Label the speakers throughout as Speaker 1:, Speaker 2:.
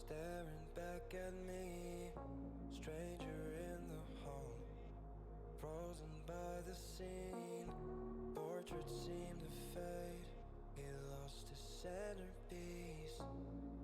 Speaker 1: staring back at me, stranger in the hall, frozen by the scene. Portraits seem to fade, he lost his centerpiece,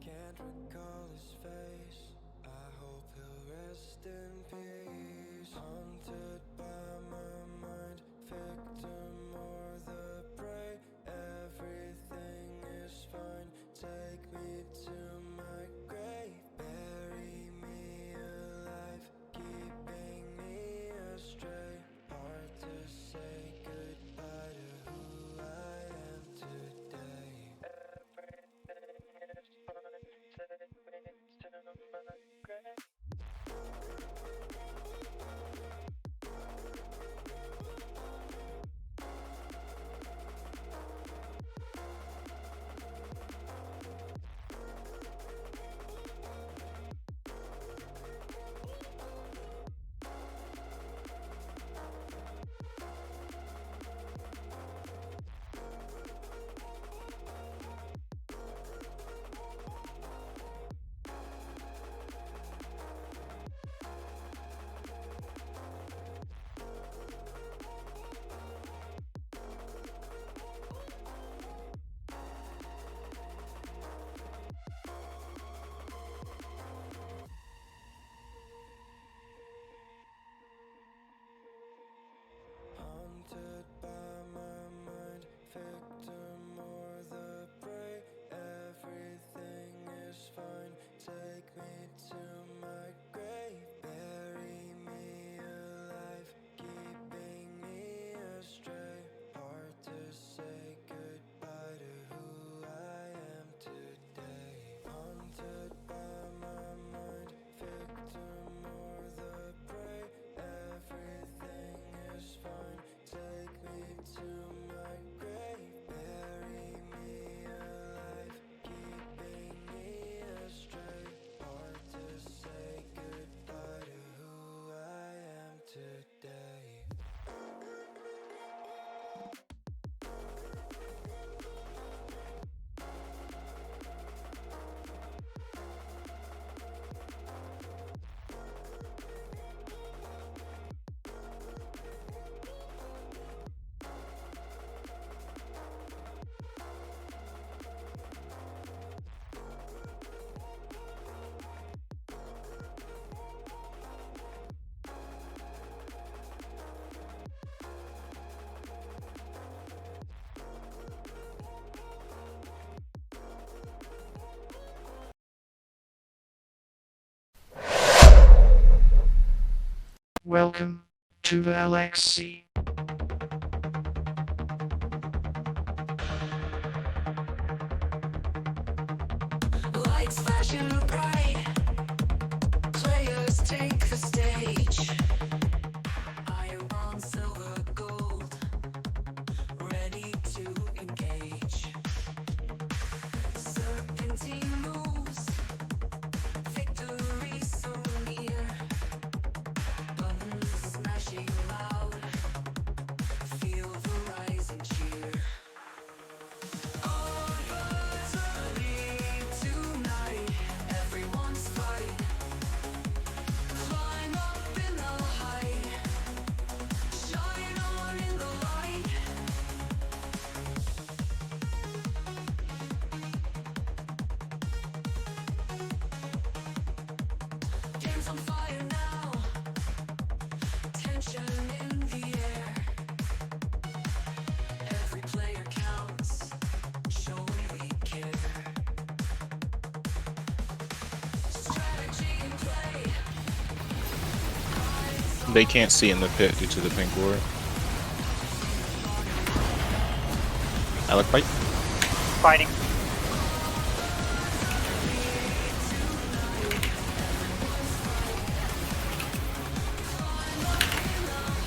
Speaker 1: can't recall his face. I hope he'll rest in peace. Haunted by my mind, victim or the prey, everything is fine. Take me to my grave, bury me alive, keeping me astray. Hard to say goodbye to who I am today. Everything is fine, take me to my grave. Haunted by my mind, victim or the prey, everything is fine. Take me to my grave, bury me alive, keeping me astray. Hard to say goodbye to who I am today. Haunted by my mind, victim or the prey, everything is fine. Take me to my grave, bury me alive, keeping me astray. Hard to say goodbye to who I am today.
Speaker 2: Welcome to the LXC.
Speaker 3: Lights flashing bright, players take the stage. Iron, silver, gold, ready to engage. Serpentine moves, victory so near. Buttons smashing loud, feel the rising cheer. All roads lead tonight, everyone's fight. Climb up in the height, shine on in the light. Game's on fire now, tension in the air. Every player counts, showing we care. Strategy in play.
Speaker 4: They can't see in the pit due to the pink ward. Alec, fight.
Speaker 5: Fighting.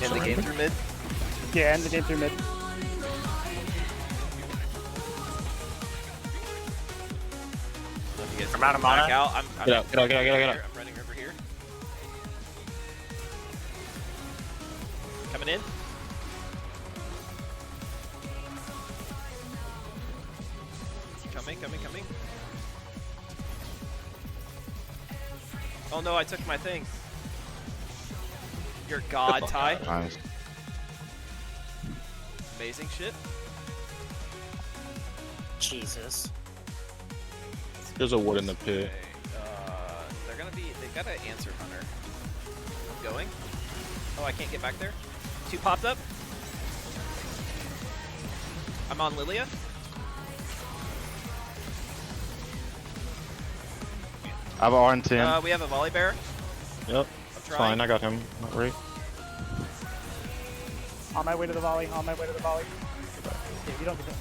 Speaker 6: End the game through mid.
Speaker 5: Yeah, end the game through mid.
Speaker 6: I'm out of mana. I'm
Speaker 4: Get out, get out, get out, get out, get out.
Speaker 6: I'm running over here. Coming in. Coming. Oh no, I took my thing. You're god, Ty.
Speaker 4: Nice.
Speaker 6: Amazing shit.
Speaker 5: Jesus.
Speaker 4: There's a wood in the pit.
Speaker 6: Okay, they've got an answer hunter. I'm going. Oh, I can't get back there. 2 popped up. I'm on Lilia.
Speaker 4: I have an R10.
Speaker 6: We have a volley bear.
Speaker 4: Yep.
Speaker 6: I'm
Speaker 4: Fine,
Speaker 6: trying.
Speaker 4: I got him. Not right.
Speaker 5: On my way to the volley. On my way to the volley. Yeah, you don't get it.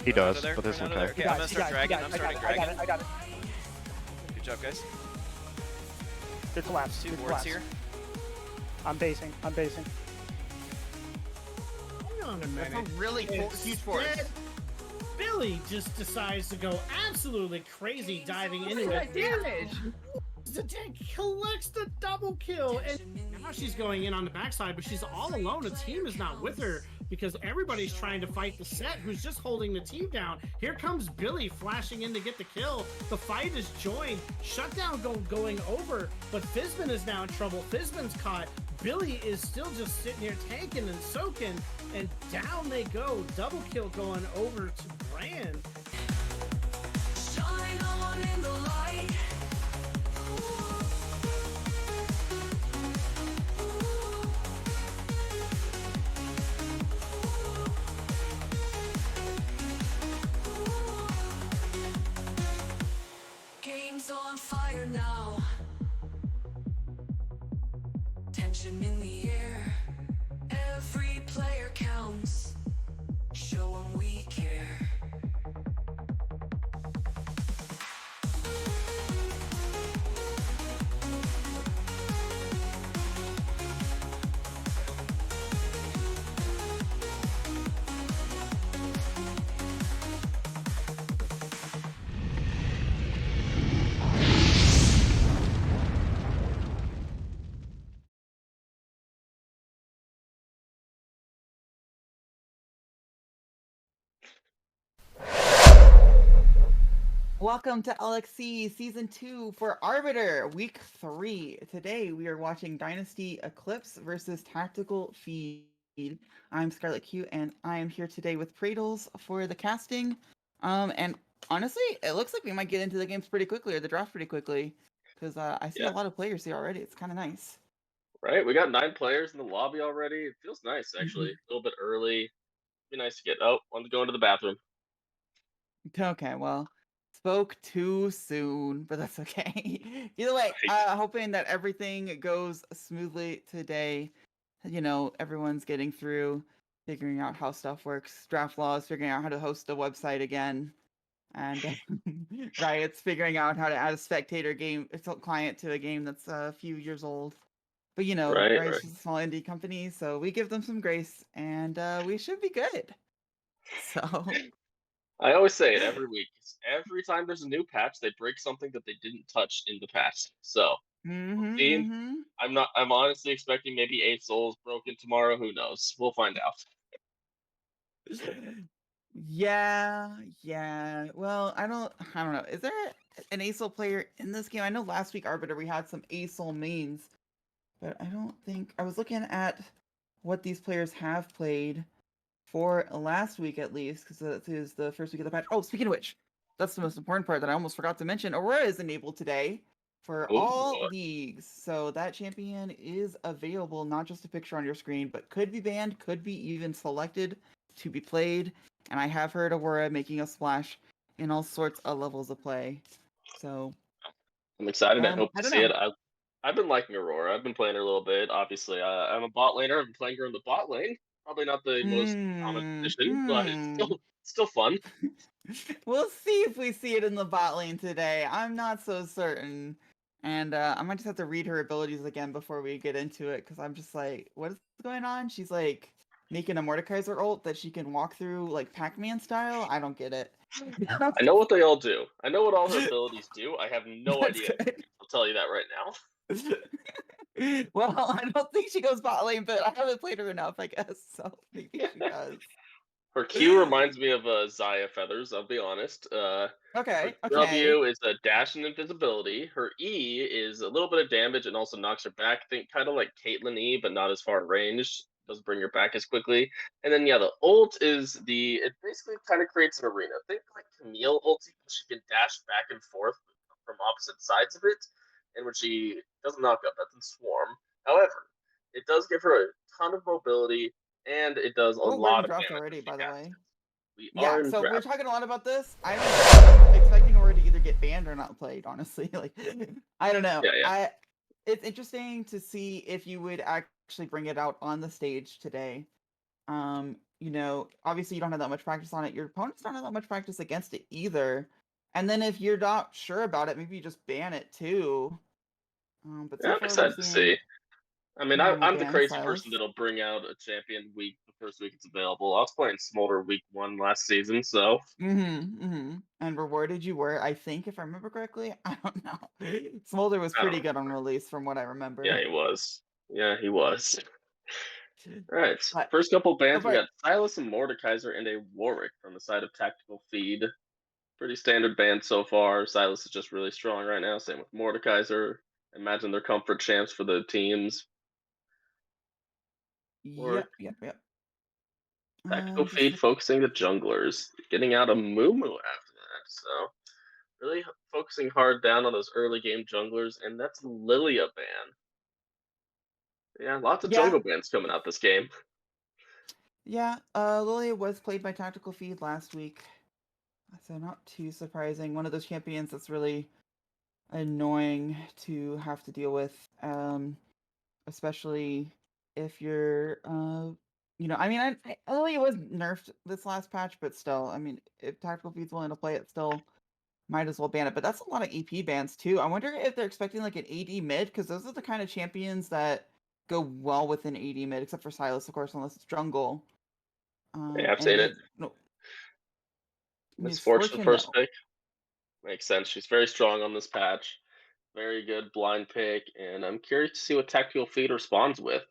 Speaker 4: He does,
Speaker 6: There,
Speaker 4: but it's
Speaker 6: run under
Speaker 4: okay.
Speaker 6: there. Okay, I'm gonna start dragging. I'm starting dragging.
Speaker 5: I got it.
Speaker 6: Good job, guys.
Speaker 5: Good collapse.
Speaker 6: 2
Speaker 5: Good
Speaker 6: wards
Speaker 5: collapse.
Speaker 6: here.
Speaker 5: I'm basing.
Speaker 7: Hang on a minute.
Speaker 8: That's a really huge force.
Speaker 7: Instead, Billy just decides to go absolutely crazy diving into it.
Speaker 8: Damage!
Speaker 7: The tank collects the double kill, and now she's going in on the backside, but she's all alone. The team is not with her because everybody's trying to fight the set, who's just holding the team down. Here comes Billy flashing in to get the kill. The fight is joined. Shutdown going over, but Fizman is now in trouble. Fizman's caught. Billy is still just sitting here tanking and soaking, and down they go. Double kill going over to Brand.
Speaker 3: Shine on in the light. Game's on fire now. Tension in the air. Every player counts. Show 'em we care.
Speaker 8: Welcome to LXC Season 2 for Arbiter, Week 3. Today we are watching Dynasty Eclipse versus Tactical Feed. I'm Scarlet Q, and I am here today with Pradles for the casting. And honestly, it looks like we might get into the games pretty quickly, or the draft pretty quickly, because I see a lot of players here already. It's kind of nice.
Speaker 9: Right, we got 9 players in the lobby already. It feels nice, actually. A little bit early. Be nice to get. Oh, want to go into the bathroom.
Speaker 8: Okay, well, spoke too soon, but that's okay. Either way, hoping that everything goes smoothly today. You know, everyone's getting through, figuring out how stuff works, draft laws, figuring out how to host a website again, and Riot's figuring out how to add a spectator game, client to a game that's a few years old. But you know, Riot's just a small indie company, so we give them some grace, and we should be good. So
Speaker 9: I always say it every week. Every time there's a new patch, they break something that they didn't touch in the patch. So, I'm honestly expecting maybe 8 souls broken tomorrow. Who knows? We'll find out.
Speaker 8: Yeah. Well, I don't know. Is there an ASOL player in this game? I know last week Arbiter we had some ASOL mains, but I don't think I was looking at what these players have played for last week at least, because this is the first week of the patch. Oh, speaking of which, that's the most important part that I almost forgot to mention. Aurora is enabled today for all leagues, so that champion is available, not just a picture on your screen, but could be banned, could be even selected to be played. And I have heard Aurora making a splash in all sorts of levels of play. So
Speaker 9: I'm excited. I hope to see it. I've been liking Aurora. I've been playing her a little bit. Obviously, I'm a bot laner. I've been playing her in the bot lane. Probably not the most common position, but it's still fun.
Speaker 8: We'll see if we see it in the bot lane today. I'm not so certain. And I might just have to read her abilities again before we get into it, because I'm just like, what is going on? She's like making a Mordekaiser ult that she can walk through like Pac-Man style. I don't get it.
Speaker 9: I know what they all do. I know what all her abilities do. I have no idea. I'll tell you that right now.
Speaker 8: Well, I don't think she goes bot lane, but I haven't played her enough, I guess. So maybe she does.
Speaker 9: Her Q reminds me of Zaya Feathers, I'll be honest. Her
Speaker 8: Okay, okay.
Speaker 9: W is a dash and invisibility. Her E is a little bit of damage and also knocks her back. Think kind of like Caitlyn E, but not as far range. Doesn't bring her back as quickly. And then yeah, the ult is it basically kind of creates an arena. Think like Camille ulti, she can dash back and forth from opposite sides of it. And when she doesn't knock up, that's in Swarm. However, it does give her a ton of mobility and it does a
Speaker 8: Oh, we're in
Speaker 9: lot of
Speaker 8: draft
Speaker 9: damage when
Speaker 8: already,
Speaker 9: she
Speaker 8: by the
Speaker 9: casts
Speaker 8: way.
Speaker 9: it. We are
Speaker 8: Yeah,
Speaker 9: in
Speaker 8: so we're
Speaker 9: draft.
Speaker 8: talking a lot about this. I'm expecting Aura to either get banned or not played, honestly. Like, I don't know.
Speaker 9: Yeah.
Speaker 8: It's interesting to see if you would actually bring it out on the stage today. Obviously you don't have that much practice on it. Your opponents don't have that much practice against it either. And then if you're not sure about it, maybe you just ban it too. But so
Speaker 9: Yeah, I'm
Speaker 8: far we're
Speaker 9: excited to see.
Speaker 8: seeing
Speaker 9: I mean,
Speaker 8: normal
Speaker 9: I'm the
Speaker 8: ban
Speaker 9: crazy
Speaker 8: Silas.
Speaker 9: person that'll bring out a champion week the first week it's available. I was playing Smolder week 1 last season, so
Speaker 8: And rewarded you were, I think, if I remember correctly. I don't know. Smolder was
Speaker 9: I
Speaker 8: pretty
Speaker 9: don't.
Speaker 8: good on release from what I remember.
Speaker 9: Yeah, he was. Yeah, he was. All right,
Speaker 8: But
Speaker 9: first couple
Speaker 8: so
Speaker 9: bans we
Speaker 8: far,
Speaker 9: got Silas and Mordekaiser and a Warwick from the side of Tactical Feed. Pretty standard band so far. Silas is just really strong right now. Same with Mordekaiser. Imagine they're comfort champs for the teams. Warwick.
Speaker 8: yep.
Speaker 9: Tactical
Speaker 8: Just
Speaker 9: Feed
Speaker 8: look.
Speaker 9: focusing the junglers, getting out of Moo after that. So really focusing hard down on those early game junglers, and that's Lilia ban. Yeah, lots of
Speaker 8: Yeah,
Speaker 9: jungle bans coming out this game.
Speaker 8: yeah. Lilia was played by Tactical Feed last week, so not too surprising. One of those champions that's really annoying to have to deal with, especially if you're, I mean, Lilia was nerfed this last patch, but still, I mean, if Tactical Feed's willing to play it, still might as well ban it. But that's a lot of EP bans too. I wonder if they're expecting like an AD mid, because those are the kind of champions that go well with an AD mid, except for Silas, of course, unless it's jungle.
Speaker 9: Yeah, I've
Speaker 8: And
Speaker 9: seen it.
Speaker 8: they no
Speaker 9: Misfortune
Speaker 8: Misfortune
Speaker 9: first
Speaker 8: though.
Speaker 9: pick. Makes sense. She's very strong on this patch. Very good blind pick, and I'm curious to see what Tactical Feed responds with.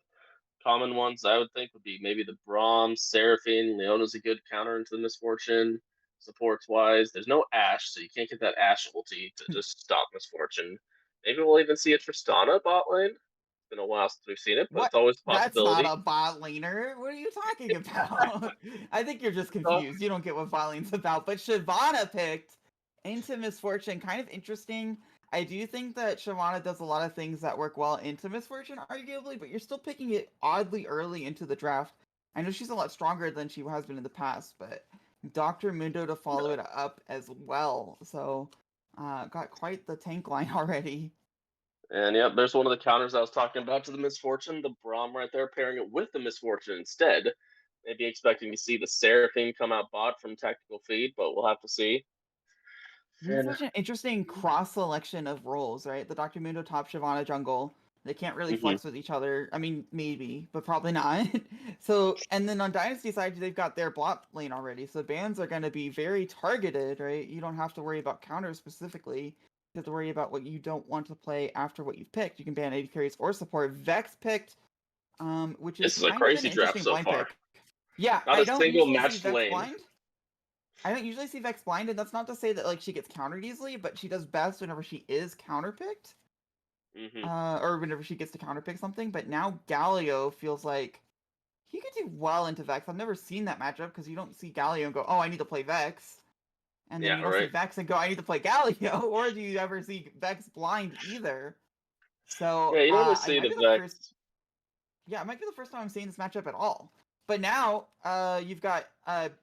Speaker 9: Common ones I would think would be maybe the Braum, Seraphine. Leona's a good counter into the Misfortune. Supports wise, there's no Ashe, so you can't get that Ashe ulti to just stop Misfortune. Maybe we'll even see it for Stana bot lane. It's been a while since we've seen it, but
Speaker 8: What?
Speaker 9: it's always a
Speaker 8: That's not
Speaker 9: possibility.
Speaker 8: a bot laner. What are you talking about? I think you're just
Speaker 9: Oh,
Speaker 8: confused. You don't get what bot lane's about. But Shyvana picked into Misfortune. Kind of interesting. I do think that Shyvana does a lot of things that work well into Misfortune, arguably, but you're still picking it oddly early into the draft. I know she's a lot stronger than she has been in the past, but Dr. Mundo to follow it up as well. So, got quite the tank line already.
Speaker 9: and yep, there's one of the counters I was talking about to the Misfortune. The Braum right there, pairing it with the Misfortune instead. Maybe expecting to see the Seraphine come out bot from Tactical Feed, but we'll have to see.
Speaker 8: It's
Speaker 9: And
Speaker 8: such an interesting cross selection of roles, right? The Dr. Mundo top Shyvana jungle. They can't really
Speaker 9: mhm.
Speaker 8: flex with each other. I mean, maybe, but probably not. So, and then on Dynasty side, they've got their bot lane already. So bans are going to be very targeted, right? You don't have to worry about counters specifically. You have to worry about what you don't want to play after what you've picked. You can ban AD carries or support. Vex picked, which is
Speaker 9: This is a
Speaker 8: kind of an
Speaker 9: crazy draft
Speaker 8: interesting
Speaker 9: so
Speaker 8: blind
Speaker 9: far.
Speaker 8: pick. Yeah,
Speaker 9: Not
Speaker 8: I
Speaker 9: a
Speaker 8: don't
Speaker 9: single
Speaker 8: usually see
Speaker 9: matched
Speaker 8: Vex
Speaker 9: lane.
Speaker 8: blind. I don't usually see Vex blind, and that's not to say that like she gets countered easily, but she does best whenever she is counterpicked,
Speaker 9: Hmm.
Speaker 8: or whenever she gets to counterpick something. But now Galio feels like he could do well into Vex. I've never seen that matchup because you don't see Galio and go, "Oh, I need to play Vex," and then
Speaker 9: Yeah,
Speaker 8: you don't see
Speaker 9: right.
Speaker 8: Vex and go, "I need to play Galio," or do you ever see Vex blind either? So
Speaker 9: Yeah, you don't
Speaker 8: I
Speaker 9: see
Speaker 8: might
Speaker 9: the
Speaker 8: be the
Speaker 9: Vex.
Speaker 8: first. Yeah, it might be the first time I'm seeing this matchup at all. But now, you've got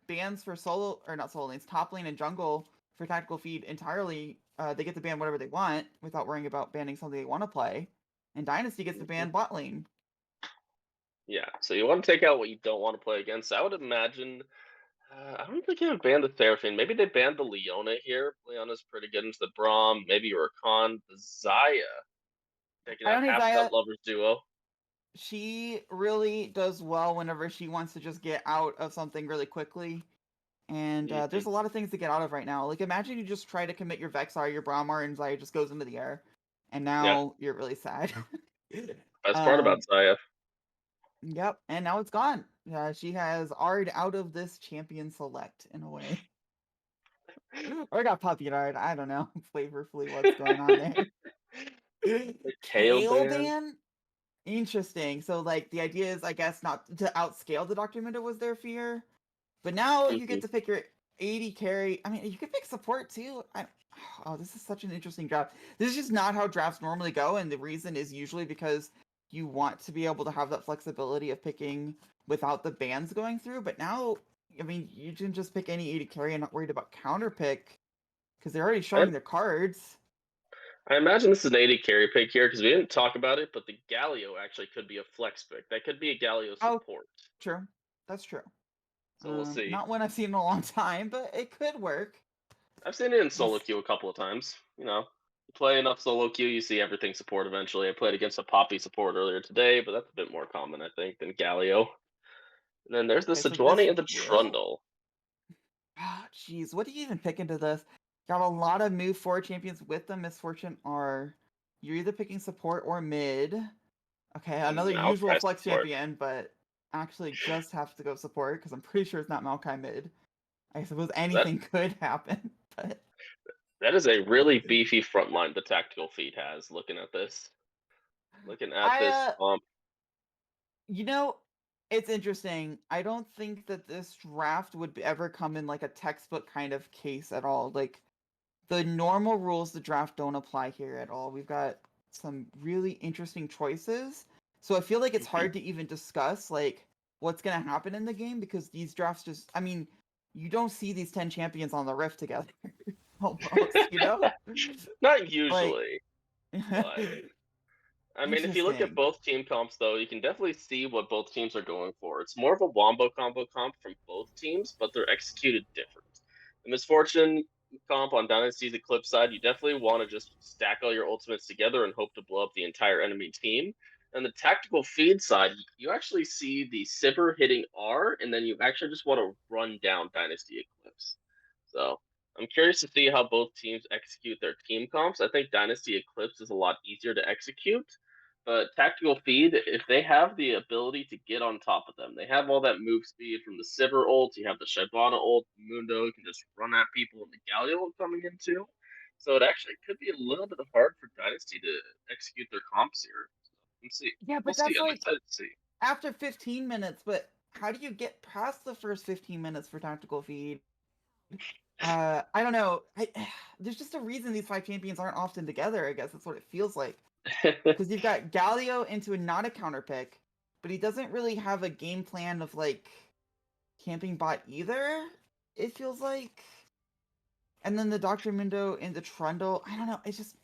Speaker 8: bans for solo or not solo lanes, top lane and jungle for Tactical Feed entirely. They get to ban whatever they want without worrying about banning something they want to play. And Dynasty gets to ban bot lane.
Speaker 9: Yeah, so you want to take out what you don't want to play against. I would imagine. I don't think they would ban the Seraphine. Maybe they banned the Leona here. Leona's pretty good into the Braum. Maybe Rakan, the Zaya, taking
Speaker 8: I
Speaker 9: out
Speaker 8: don't think
Speaker 9: half that
Speaker 8: Zaya,
Speaker 9: lovers duo.
Speaker 8: she really does well whenever she wants to just get out of something really quickly. And
Speaker 9: Hmm.
Speaker 8: there's a lot of things to get out of right now. Like imagine you just try to commit your Vexar, your Brahmar, and Zaya just goes into the air. And
Speaker 9: Yeah,
Speaker 8: now you're really sad.
Speaker 9: best part about
Speaker 8: um,
Speaker 9: Zaya.
Speaker 8: Yep, and now it's gone. Yeah, she has Ard out of this champion select in a way. Or got puppy Ard. I don't know flavorfully what's going on there.
Speaker 9: Kale
Speaker 8: Kale
Speaker 9: ban.
Speaker 8: ban? Interesting. So like the idea is I guess not to outscale the Dr. Mindo was their fear. But now you get to pick your 80 carry. I mean, you could pick support too. Oh, this is such an interesting draft. This is just not how drafts normally go, and the reason is usually because you want to be able to have that flexibility of picking without the bans going through. But now, I mean, you can just pick any 80 carry and not worried about counter pick because they're already showing their cards.
Speaker 9: I imagine this is an 80 carry pick here because we didn't talk about it, but the Galio actually could be a flex pick. That could be a Galio support.
Speaker 8: True. That's true.
Speaker 9: So we'll see.
Speaker 8: Not one I've seen in a long time, but it could work.
Speaker 9: I've seen it in solo queue a couple of times. You know, you play enough solo queue, you see everything support eventually. I played against a Poppy support earlier today, but that's a bit more common, I think, than Galio. And then there's the Sejuani and the Trundle.
Speaker 8: Ah, jeez, what do you even pick into this? Got a lot of move 4 champions with the misfortune are you're either picking support or mid. Okay, another usual flex champion, but actually just have to go support because I'm pretty sure it's not Maokai mid. I suppose anything could happen, but
Speaker 9: that is a really beefy front line the Tactical Feed has. Looking at this comp.
Speaker 8: You know, it's interesting. I don't think that this draft would ever come in like a textbook kind of case at all. Like the normal rules the draft don't apply here at all. We've got some really interesting choices. So I feel like it's hard to even discuss like what's going to happen in the game because these drafts just, I mean, you don't see these 10 champions on the Rift together. Almost, you know?
Speaker 9: Not usually. But, I mean, if you look at both team comps, though, you can definitely see what both teams are going for. It's more of a wombo combo comp from both teams, but they're executed different. The Misfortune comp on Dynasty's Eclipse side, you definitely want to just stack all your ultimates together and hope to blow up the entire enemy team. And the Tactical Feed side, you actually see the Sivir hitting R, and then you actually just want to run down Dynasty Eclipse. So I'm curious to see how both teams execute their team comps. I think Dynasty Eclipse is a lot easier to execute. But Tactical Feed, if they have the ability to get on top of them, they have all that move speed from the Sivir ult, you have the Shyvana ult, Mundo can just run at people, and the Galio ult coming in too. So it actually could be a little bit hard for Dynasty to execute their comps here. Let's see.
Speaker 8: Yeah, but that's like after 15 minutes, but how do you get past the first 15 minutes for Tactical Feed? I don't know. There's just a reason these 5 champions aren't often together, I guess that's what it feels like. Because you've got Galio into not a counter pick, but he doesn't really have a game plan of like camping bot either, it feels like. And then the Dr. Mundo into Trundle, I don't know, it's just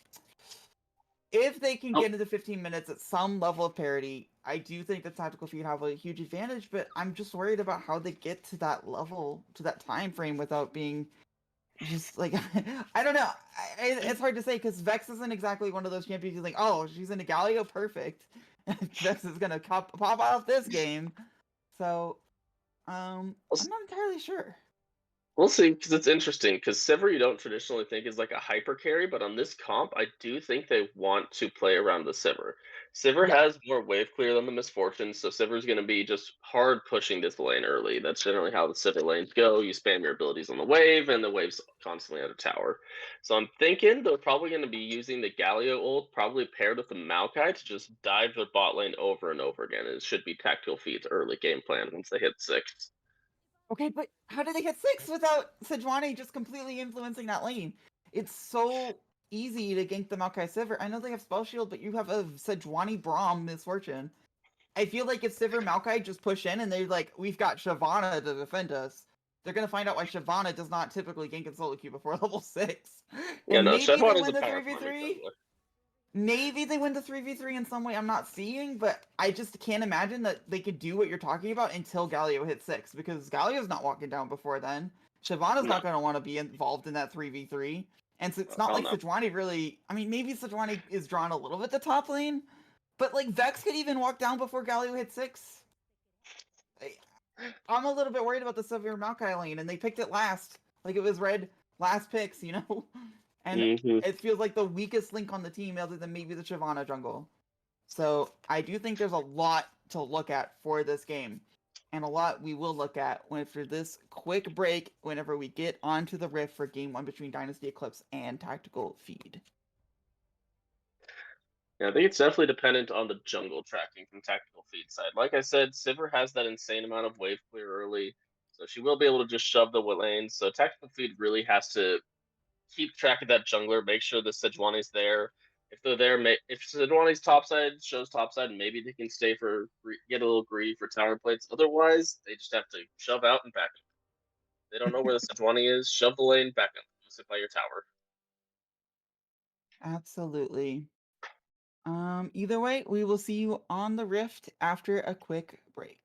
Speaker 8: if they can get into 15 minutes at some level of parity, I do think the Tactical Feed have a huge advantage, but I'm just worried about how they get to that level, to that time frame without being just like I don't know. It's hard to say because Vex isn't exactly one of those champions. You're like, oh, she's in a Galio, perfect. Vex is gonna pop off this game. So, I'm not entirely sure.
Speaker 9: We'll see, because it's interesting, because Sivir you don't traditionally think is like a hyper carry, but on this comp, I do think they want to play around the Sivir. Sivir has more wave clear than the Misfortune, so Sivir's going to be just hard pushing this lane early. That's generally how the Sivir lanes go. You spam your abilities on the wave, and the wave's constantly at a tower. So I'm thinking they're probably going to be using the Galio ult, probably paired with the Maokai, to just dive their bot lane over and over again. It should be Tactical Feed's early game plan once they hit 6.
Speaker 8: Okay, but how did they hit 6 without Sejuani just completely influencing that lane? It's so easy to gank the Maokai Sivir. I know they have Spell Shield, but you have a Sejuani Braum Misfortune. I feel like if Sivir Maokai just push in and they're like, we've got Shyvana to defend us, they're going to find out why Shyvana does not typically gank in solo queue before level 6.
Speaker 9: Yeah,
Speaker 8: and
Speaker 9: no,
Speaker 8: maybe they
Speaker 9: Shyvana's
Speaker 8: win
Speaker 9: a
Speaker 8: the
Speaker 9: powerful
Speaker 8: 3v3. Maybe they win the 3v3 in some way I'm not seeing, but I just can't imagine that they could do what you're talking about until Galio hits 6, because Galio's not walking down before then. Shyvana's not going to want to be involved in that 3v3. And so it's not like Sejuani really... I mean, maybe Sejuani is drawn a little bit to top lane, but like Vex could even walk down before Galio hits 6. I'm a little bit worried about the Sivir Maokai lane, and they picked it last. Like it was red last picks, you know? And it feels like the weakest link on the team other than maybe the Shyvana jungle. So I do think there's a lot to look at for this game. and a lot we will look at after this quick break whenever we get onto the rift for game 1 between Dynasty Eclipse and Tactical Feed.
Speaker 9: Yeah, I think it's definitely dependent on the jungle tracking from Tactical Feed side. Like I said, Sivir has that insane amount of wave clear early, so she will be able to just shove the lanes. So Tactical Feed really has to keep track of that jungler, make sure the Sejuani's there. If they're there, if Sejuani's topside shows topside, maybe they can stay for get a little greedy for tower plates. Otherwise, they just have to shove out and back up. They don't know where the Sejuani is. Shove the lane, back up. Sit by your tower.
Speaker 8: Absolutely. Either way, we will see you on the rift after a quick break.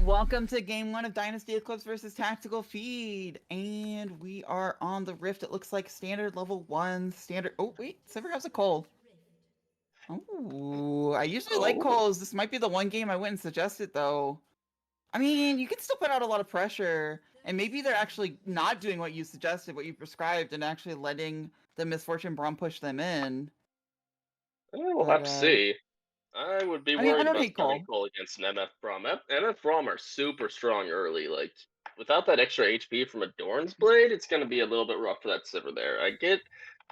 Speaker 8: right, welcome to game 1 of Dynasty Eclipse versus Tactical Feed. And we are on the Rift. It looks like standard level 1, standard... Oh, wait, Silver has a Cole. Oh, I usually like Coles. This might be the one game I wouldn't suggest it, though. I mean, you can still put out a lot of pressure. And maybe they're actually not doing what you suggested, what you prescribed, and actually letting the Misfortune Braum push them in.
Speaker 9: We'll have to see. I would be worried about starting Cole against an MF Braum. MF Braum are super strong early. Like, without that extra HP from a Dorn's Blade, it's going to be a little bit rough for that Sivir there.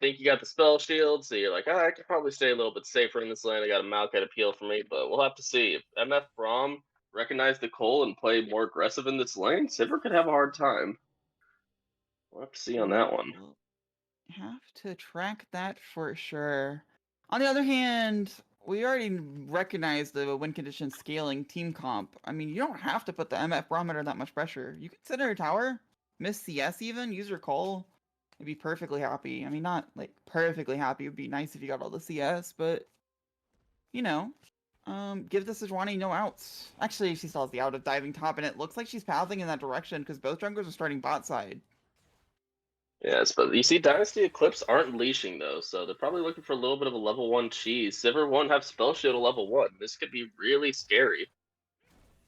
Speaker 9: Think you got the spell shield, so you're like, I could probably stay a little bit safer in this lane. I got a Maokai appeal for me, but we'll have to see. If MF Braum recognize the Cole and play more aggressive in this lane, Sivir could have a hard time. We'll have to see on that one.
Speaker 8: We'll have to track that for sure. On the other hand, we already recognize the win condition scaling team comp. I mean, you don't have to put the MF Braum under that much pressure. You can sit in your tower, miss CS even, use your Cole. You'd be perfectly happy. I mean, not like perfectly happy. It would be nice if you got all the CS, but you know, give the Sejuani no outs. Actually, she still has the out of diving top, and it looks like she's pathing in that direction because both junglers are starting bot side.
Speaker 9: Yes, but you see, Dynasty Eclipse aren't leashing though, so they're probably looking for a little bit of a level 1 cheese. Sivir won't have spell shield at level 1. This could be really scary.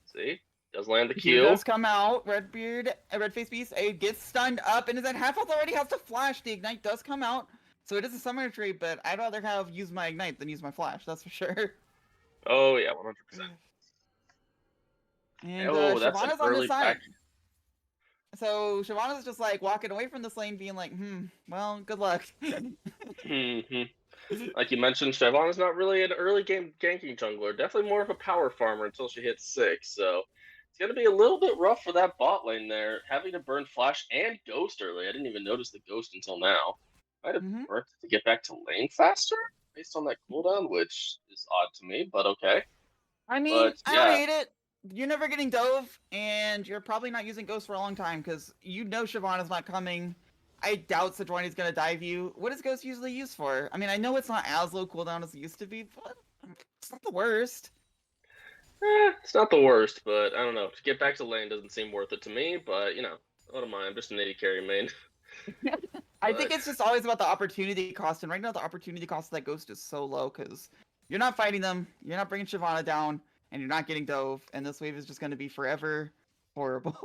Speaker 9: See? Does land the Q.
Speaker 8: Does come out. Redbeard, Redface Beast, gets stunned up and is at half health already. Has to flash. The ignite does come out, so it is a summoner tree. But I'd rather have used my ignite than use my flash. That's for sure.
Speaker 9: Oh yeah, 100%.
Speaker 8: And Shyvana's on the side. So Shyvana's just like walking away from this lane, being like, well, good luck.
Speaker 9: Like you mentioned, Shyvana's not really an early game ganking jungler. Definitely more of a power farmer until she hits 6. So it's going to be a little bit rough for that bot lane there, having to burn Flash and Ghost early. I didn't even notice the Ghost until now. Might have worked to get back to lane faster based on that cooldown, which is odd to me, but okay.
Speaker 8: I mean, I don't hate it. You're never getting dove, and you're probably not using Ghost for a long time because you know Shyvana's not coming. I doubt Sejuani's gonna dive you. What is Ghost usually used for? I mean, I know it's not as low cooldown as it used to be, but it's not the worst.
Speaker 9: It's not the worst, but I don't know. To get back to lane doesn't seem worth it to me, but you know, I don't mind. I'm just an AD carry main.
Speaker 8: I think it's just always about the opportunity cost, and right now the opportunity cost of that Ghost is so low because you're not fighting them, you're not bringing Shyvana down, and you're not getting dove, and this wave is just going to be forever horrible.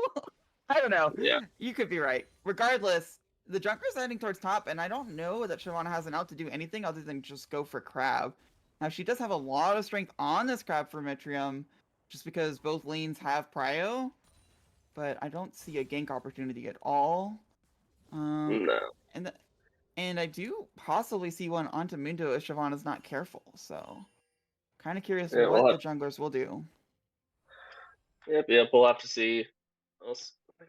Speaker 8: I don't know.
Speaker 9: Yeah.
Speaker 8: You could be right. Regardless, the junker's heading towards top, and I don't know that Shyvana has an out to do anything other than just go for Crab. Now, she does have a lot of strength on this Crab for Metrium, just because both lanes have Prio, but I don't see a gank opportunity at all.
Speaker 9: No.
Speaker 8: And I do possibly see one onto Mundo if Shyvana's not careful, so kind of curious what the junglers will do.
Speaker 9: Yep, we'll have to see.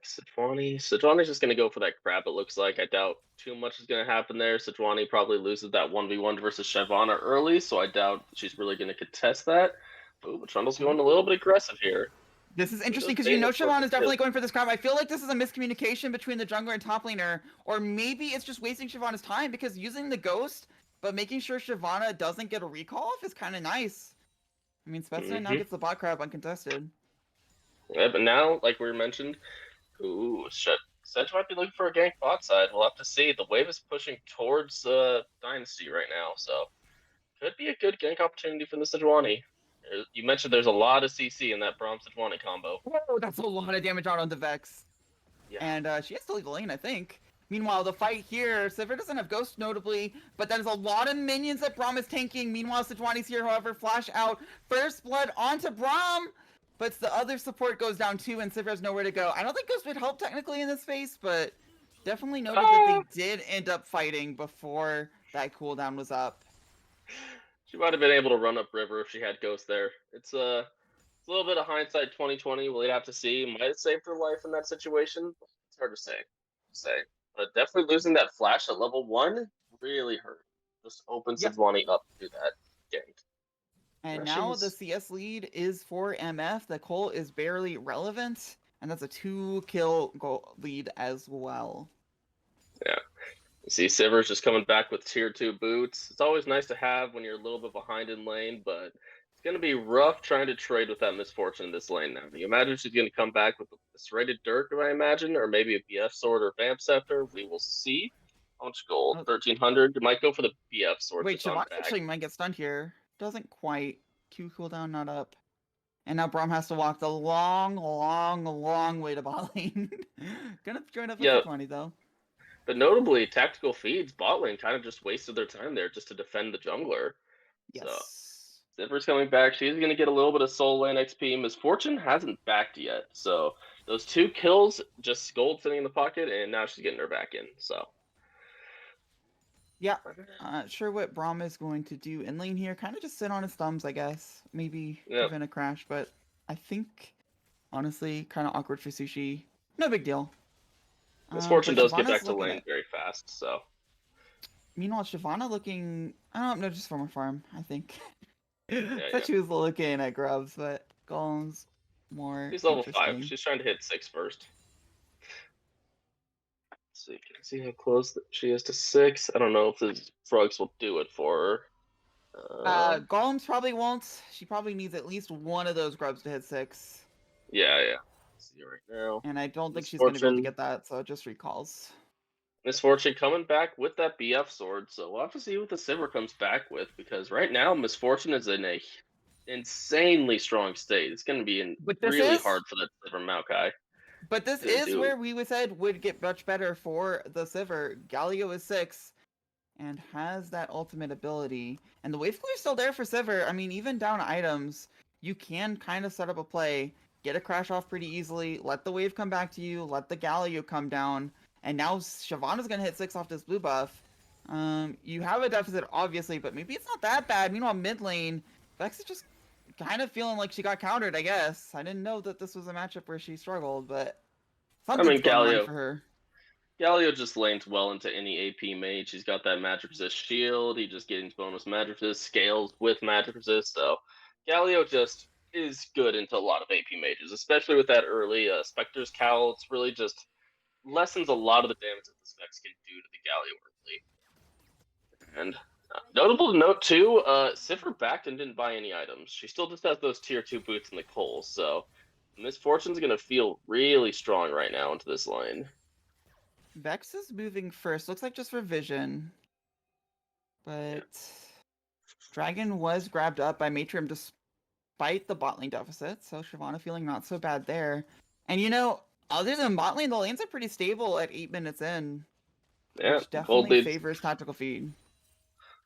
Speaker 9: Sejuani's just going to go for that Crab, it looks like. I doubt too much is going to happen there. Sejuani probably loses that 1v1 versus Shyvana early, so I doubt she's really going to contest that. Ooh, but Trundle's going a little bit aggressive here.
Speaker 8: This is interesting because you know Shyvana is definitely going for this Crab. I feel like this is a miscommunication between the jungler and top laner, or maybe it's just wasting Shyvana's time because using the Ghost, but making sure Shyvana doesn't get a recall off is kind of nice. I mean, Spetsnaz now gets the bot Crab uncontested.
Speaker 9: Yeah, but now, like we mentioned, Sedge might be looking for a gank bot side. We'll have to see. The wave is pushing towards Dynasty right now, so could be a good gank opportunity for the Sejuani. You mentioned there's a lot of CC in that Braum Sejuani combo.
Speaker 8: Whoa, that's a lot of damage out on the Vex. Yeah. And she has to leave the lane, I think. Meanwhile, the fight here, Sivir doesn't have Ghost notably, but there's a lot of minions that Braum is tanking. Meanwhile, Sejuani's here, however, flash out. First blood onto Braum, but the other support goes down too, and Sivir has nowhere to go. I don't think Ghost would help technically in this phase, but definitely noted that they did end up fighting before that cooldown was up.
Speaker 9: She might have been able to run up river if she had Ghost there. It's a little bit of hindsight 2020. We'll have to see. Might have saved her life in that situation. It's hard to say. But definitely losing that flash at level 1 really hurt. Just opens Sejuani up to do that gank.
Speaker 8: And now the CS lead is for MF. The Cole is barely relevant, and that's a 2-kill goal lead as well.
Speaker 9: Yeah. You see Sivir's just coming back with tier 2 boots. It's always nice to have when you're a little bit behind in lane, but it's gonna be rough trying to trade with that Misfortune in this lane now. You imagine she's gonna come back with a serrated Dirk, I imagine, or maybe a BF sword or Vamp Scepter. We will see. How much gold? 1,300. You might go for the BF sword.
Speaker 8: Wait,
Speaker 9: just on
Speaker 8: Shyvana
Speaker 9: back.
Speaker 8: actually might get stunned here. Doesn't quite. Q cooldown not up. And now Braum has to walk the long way to bot lane. Gonna join up with
Speaker 9: Yeah.
Speaker 8: 20 though.
Speaker 9: But notably, tactical feeds bot lane kind of just wasted their time there just to defend the jungler.
Speaker 8: Yes.
Speaker 9: So Zipper's coming back. She's going to get a little bit of soul lane XP. Misfortune hasn't backed yet. So those 2 kills, just gold sitting in the pocket, and now she's getting her back in. So
Speaker 8: yeah, sure what Braum is going to do in lane here. Kind of just sit on his thumbs, I guess. Maybe prevent a crash, but I think, honestly, kind of awkward for Sushi. No big deal.
Speaker 9: Misfortune does get back to
Speaker 8: looking
Speaker 9: lane very fast, so.
Speaker 8: Meanwhile, Shyvana looking, I don't know, just from a farm, I think.
Speaker 9: Yeah,
Speaker 8: Thought she was looking at grubs, but Golem's more
Speaker 9: She's level
Speaker 8: interesting.
Speaker 9: 5. She's trying to hit 6 first. Let's see. Can I see how close that she is to 6? I don't know if the frogs will do it for her.
Speaker 8: Golems probably won't. She probably needs at least one of those grubs to hit 6.
Speaker 9: Yeah. Let's see right now.
Speaker 8: And I don't think she's going to be able to get that, so it just recalls.
Speaker 9: Misfortune coming back with that BF sword, so we'll have to see what the Sivir comes back with, because right now Misfortune is in a insanely strong state. It's going to be really hard for that Sivir Maokai.
Speaker 8: But this is where we said would get much better for the Sivir. Galio is 6 and has that ultimate ability. And the wave clear is still there for Sivir. I mean, even down items, you can kind of set up a play, get a crash off pretty easily, let the wave come back to you, let the Galio come down. And now Shyvana's going to hit 6 off this blue buff. You have a deficit, obviously, but maybe it's not that bad. Meanwhile, mid lane, Vex is just kind of feeling like she got countered, I guess. I didn't know that this was a matchup where she struggled, but something's going on for her.
Speaker 9: Galio just lanes well into any AP mage. He's got that magic resist shield. He just gains bonus magic resist, scales with magic resist. So Galio just is good into a lot of AP mages, especially with that early Spectre's Cowl. It's really just lessens a lot of the damage that the Specs can do to the Galio early. And notable to note too, Sivir backed and didn't buy any items. She still just has those tier 2 boots in the coals, so Misfortune's gonna feel really strong right now into this lane.
Speaker 8: Vex is moving first. Looks like just for vision. But Dragon was grabbed up by Matrium despite the bot lane deficit, so Shyvana feeling not so bad there. And you know, other than bot lane, the lanes are pretty stable at 8 minutes in.
Speaker 9: Yeah,
Speaker 8: which definitely favors tactical feed.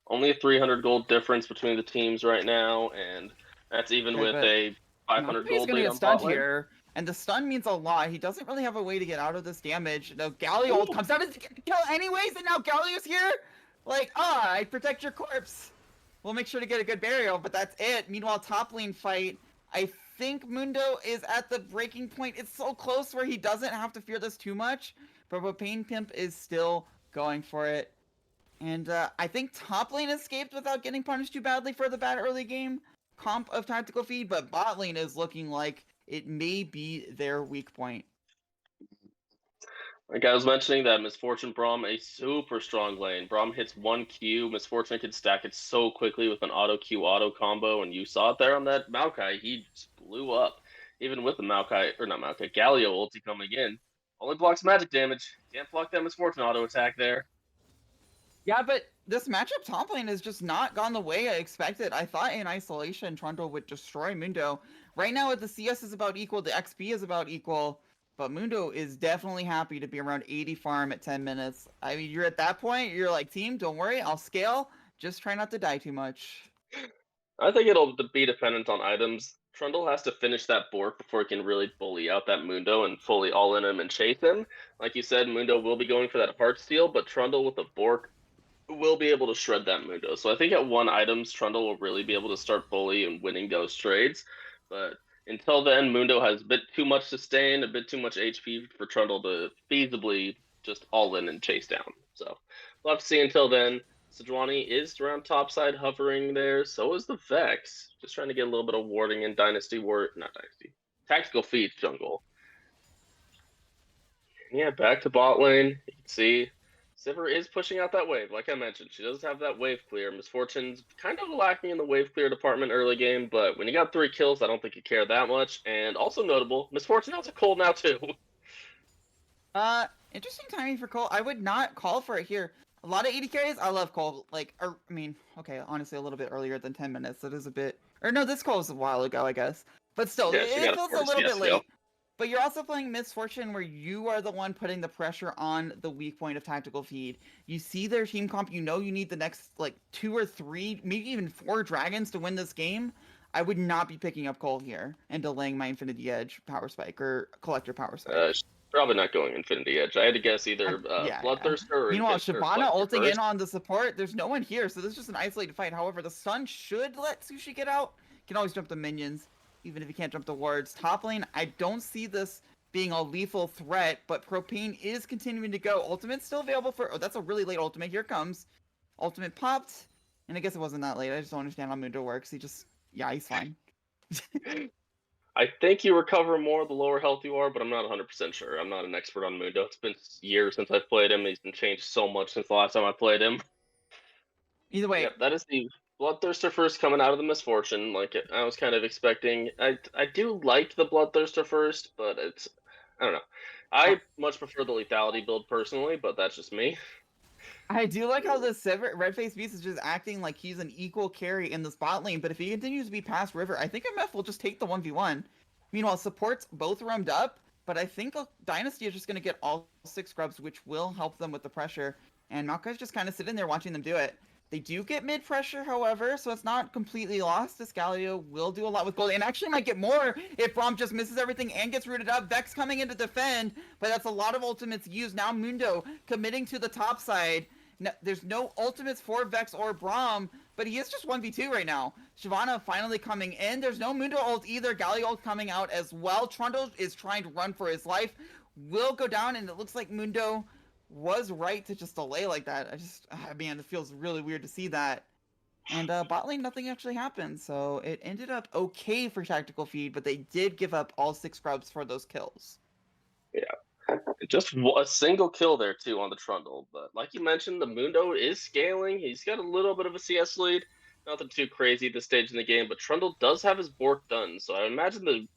Speaker 9: Only a 300 gold difference between the teams right now, and that's even with a 500 gold lead on bot lane.
Speaker 8: Here, and the stun means a lot. He doesn't really have a way to get out of this damage. No, Galio comes out to kill anyways, and now Galio's here? Like, I protect your corpse. We'll make sure to get a good burial, but that's it. Meanwhile, top lane fight. I think Mundo is at the breaking point. It's so close where he doesn't have to fear this too much, but Pain Pimp is still going for it. And I think top lane escaped without getting punished too badly for the bad early game comp of tactical feed, but bot lane is looking like it may be their weak point.
Speaker 9: Like I was mentioning, that Misfortune Braum, a super strong lane. Braum hits 1 Q, Misfortune can stack it so quickly with an auto Q auto combo, and you saw it there on that Maokai. He just blew up. Even with the Maokai, or not Maokai, Galio ulti coming in. Only blocks magic damage. Can't block that Misfortune auto attack there.
Speaker 8: Yeah, but this matchup top lane has just not gone the way I expected. I thought in isolation Toronto would destroy Mundo. Right now the CS is about equal, the XP is about equal, but Mundo is definitely happy to be around 80 farm at 10 minutes. I mean, you're at that point, you're like, team, don't worry, I'll scale. Just try not to die too much.
Speaker 9: I think it'll be dependent on items. Trundle has to finish that Bork before he can really bully out that Mundo and fully all in him and chase him. Like you said, Mundo will be going for that heart steal, but Trundle with the Bork will be able to shred that Mundo. So I think at 1 items, Trundle will really be able to start bully and winning those trades. But until then, Mundo has a bit too much sustain, a bit too much HP for Trundle to feasibly just all in and chase down. So we'll have to see until then. Sejuani is around topside hovering there. So is the Vex. Just trying to get a little bit of warding in Tactical feed jungle. Yeah, back to bot lane. You can see Sivir is pushing out that wave, like I mentioned. She does have that wave clear. Misfortune's kind of lacking in the wave clear department early game, but when you got 3 kills, I don't think you care that much. And also notable, Misfortune has a cold now too.
Speaker 8: Interesting timing for Cole. I would not call for it here. A lot of 80 carries. I love Cole. Like, I mean, okay, honestly, a little bit earlier than 10 minutes. That is a bit. Or no, this call was a while ago, I guess. But still,
Speaker 9: Yeah, she
Speaker 8: it
Speaker 9: got
Speaker 8: feels a
Speaker 9: 40
Speaker 8: little bit
Speaker 9: CS,
Speaker 8: late.
Speaker 9: yep.
Speaker 8: But you're also playing Misfortune, where you are the one putting the pressure on the weak point of tactical feed. You see their team comp. You know you need the next like 2 or 3, maybe even 4 dragons to win this game. I would not be picking up Cole here and delaying my Infinity Edge power spike or Collector power spike.
Speaker 9: She's probably not going Infinity Edge. I had to guess either Bloodthirster or
Speaker 8: Meanwhile,
Speaker 9: or
Speaker 8: Shyvana
Speaker 9: Collector
Speaker 8: ulting
Speaker 9: first.
Speaker 8: in on the support. There's no one here, so this is just an isolated fight. However, the Sun should let Sushi get out. Can always jump the minions, even if he can't jump the wards. Top lane, I don't see this being a lethal threat, but Propane is continuing to go. Ultimate's still available for... Oh, that's a really late ultimate. Here it comes. Ultimate popped. And I guess it wasn't that late. I just don't understand how Mundo works. He just... Yeah, he's fine.
Speaker 9: I think you recover more the lower health you are, but I'm not 100% sure. I'm not an expert on Mundo. It's been years since I've played him. He's been changed so much since the last time I played him.
Speaker 8: Either way.
Speaker 9: Yep, that is the Bloodthirster first coming out of the Misfortune. Like I was kind of expecting. I do like the Bloodthirster first, but it's... I don't know. I much prefer the lethality build personally, but that's just me.
Speaker 8: I do like how the Red Face Beast is just acting like he's an equal carry in the spot lane, but if he continues to be past River, I think MF will just take the 1v1. Meanwhile, support's both roamed up, but I think Dynasty is just going to get all 6 scrubs, which will help them with the pressure, and Maokai's just kind of sitting there watching them do it. They do get mid pressure, however, so it's not completely lost. Escalio will do a lot with gold, and actually might get more if Braum just misses everything and gets rooted up. Vex coming in to defend, but that's a lot of ultimates used. Now Mundo committing to the top side. No, there's no ultimates for Vex or Braum, but he is just 1v2 right now. Shyvana finally coming in. There's no Mundo ult either. Galio ult coming out as well. Trundle is trying to run for his life. Will go down, and it looks like Mundo was right to just delay like that. Man, it feels really weird to see that. And bot lane, nothing actually happened, so it ended up okay for tactical feed, but they did give up all 6 scrubs for those kills.
Speaker 9: Yeah, just a single kill there too on the Trundle. But like you mentioned, the Mundo is scaling. He's got a little bit of a CS lead. Nothing too crazy at this stage in the game, but Trundle does have his Bork done, so I imagine the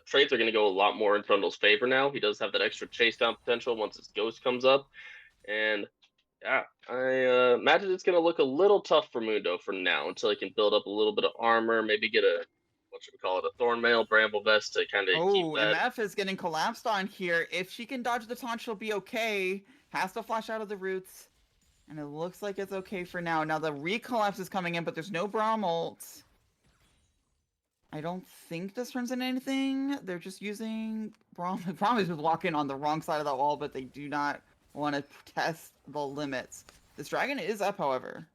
Speaker 9: trades are going to go a lot more in Trundle's favor now. He does have that extra chase down potential once his Ghost comes up. And yeah, I imagine it's going to look a little tough for Mundo for now until he can build up a little bit of armor, maybe get a, what should we call it, a Thornmail, Bramble Vest to kind of keep that.
Speaker 8: MF is getting collapsed on here. If she can dodge the taunt, she'll be okay. Has to flash out of the roots. And it looks like it's okay for now. Now the recollapse is coming in, but there's no Braum ult. I don't think this turns into anything. They're just using Braum. Braum is just walking on the wrong side of that wall, but they do not want to test the limits. This dragon is up, however.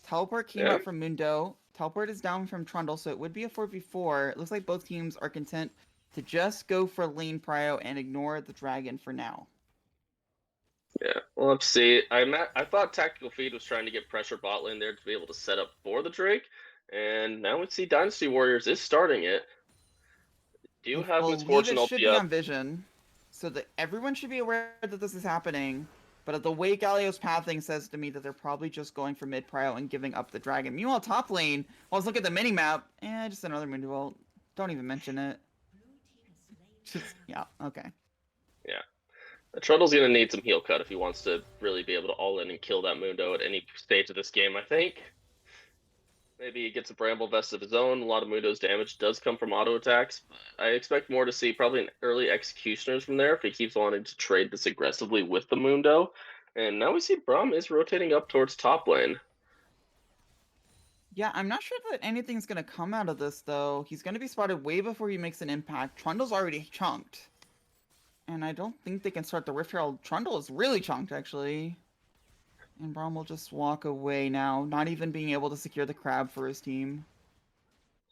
Speaker 8: Teleport came up from Mundo. Teleport is down from Trundle, so it would be a 4v4. It looks like both teams are content to just go for lane prio and ignore the dragon for now.
Speaker 9: Yeah, well, let's see. I thought Tactical Feed was trying to get pressure bot lane there to be able to set up for the Drake. And now we see Dynasty Warriors is starting it. Do you have Misfortune
Speaker 8: it should be
Speaker 9: up?
Speaker 8: on Vision, so that everyone should be aware that this is happening. But the way Galio's pathing says to me that they're probably just going for mid prio and giving up the dragon. Meanwhile, top lane, well, let's look at the mini map. Just another Mundo ult. Don't even mention it. Yeah, okay.
Speaker 9: Yeah. The Trundle's going to need some heal cut if he wants to really be able to all in and kill that Mundo at any stage of this game, I think. Maybe he gets a Bramble Vest of his own. A lot of Mundo's damage does come from auto attacks. I expect more to see probably an early Executioners from there if he keeps wanting to trade this aggressively with the Mundo. And now we see Braum is rotating up towards top lane.
Speaker 8: Yeah, I'm not sure that anything's going to come out of this, though. He's going to be spotted way before he makes an impact. Trundle's already chunked. And I don't think they can start the Rift Herald. Trundle is really chunked, actually. And Braum will just walk away now, not even being able to secure the crab for his team.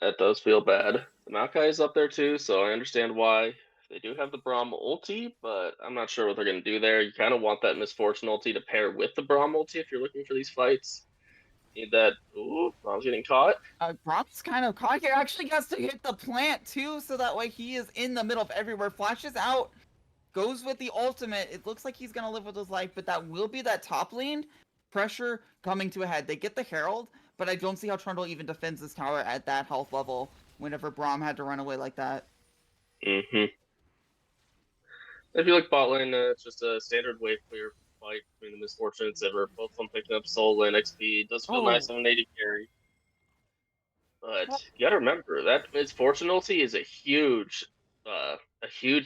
Speaker 9: That does feel bad. The Maokai is up there too, so I understand why. They do have the Braum ulti, but I'm not sure what they're going to do there. You kind of want that Misfortune ulti to pair with the Braum ulti if you're looking for these fights. Need that. Ooh, Braum's getting caught.
Speaker 8: Braum's kind of caught here. Actually has to hit the plant too, so that way he is in the middle of everywhere. Flashes out goes with the ultimate. It looks like he's going to live with his life, but that will be that top lane pressure coming to a head. They get the Herald, but I don't see how Trundle even defends this tower at that health level whenever Braum had to run away like that.
Speaker 9: Mm-hmm. If you look bot lane, it's just a standard wave clear fight between the Misfortunes. Both of them picking up soul lane XP. Does feel nice on an AD carry. But you gotta remember that Misfortune ulti is a huge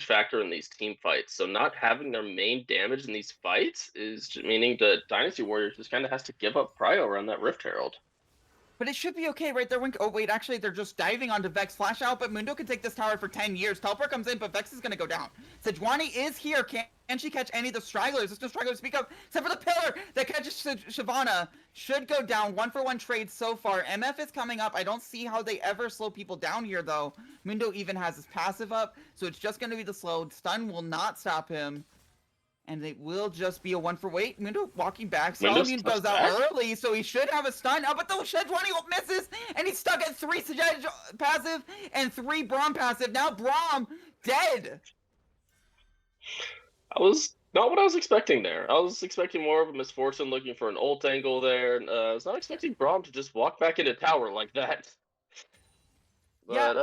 Speaker 9: factor in these team fights. So not having their main damage in these fights is meaning that Dynasty Warriors just kind of has to give up prio around that Rift Herald.
Speaker 8: But it should be okay, right? Oh, wait, actually, they're just diving onto Vex. Flash out, but Mundo can take this tower for 10 years. Teleport comes in, but Vex is going to go down. Sejuani is here. Can she catch any of the stragglers? There's no stragglers to speak of, except for the pillar that catches Shyvana. Should go down. 1-for-1 trade so far. MF is coming up. I don't see how they ever slow people down here, though. Mundo even has his passive up, so it's just going to be the slow. Stun will not stop him. And it will just be a 1-for-wait. Mundo walking back. Solomon goes out early, so he should have a stun. Oh, but the Sejuani misses, and he's stuck at 3 Sej passive and 3 Braum passive. Now Braum dead.
Speaker 9: That was not what I was expecting there. I was expecting more of a Misfortune looking for an ult angle there. I was not expecting Braum to just walk back into tower like that. But,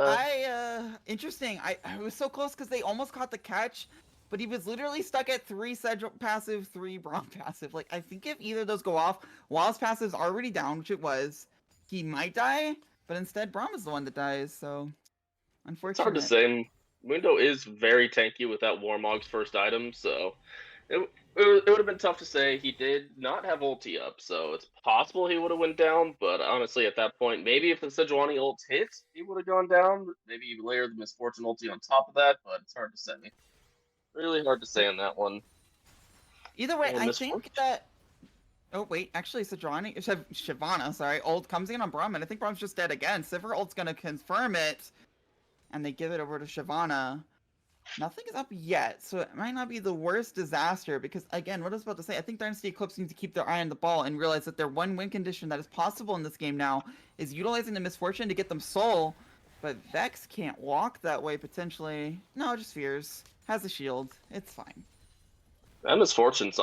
Speaker 8: interesting. I was so close because they almost caught the catch. But he was literally stuck at 3 Sedge passive, 3 Braum passive. Like, I think if either of those go off, while his passive's already down, which it was, he might die. But instead, Braum is the one that dies, so unfortunate.
Speaker 9: It's hard to say. Mundo is very tanky with that Warmog's first item, so it would have been tough to say. He did not have ulti up, so it's possible he would have went down. But honestly, at that point, maybe if the Sejuani ult hit, he would have gone down. Maybe you layer the Misfortune ulti on top of that, but it's hard to say. Really hard to say on that one.
Speaker 8: Either way, I think that... Oh, wait. Actually, Shyvana, sorry. Ult comes in on Braum, and I think Braum's just dead again. Sivir ult's going to confirm it. And they give it over to Shyvana. Nothing is up yet, so it might not be the worst disaster. Because, again, what I was about to say, I think Dynasty Eclipse needs to keep their eye on the ball and realize that their one win condition that is possible in this game now is utilizing the Misfortune to get them soul. But Vex can't walk that way, potentially. No, just fears. Has a shield. It's fine.
Speaker 9: That Misfortune's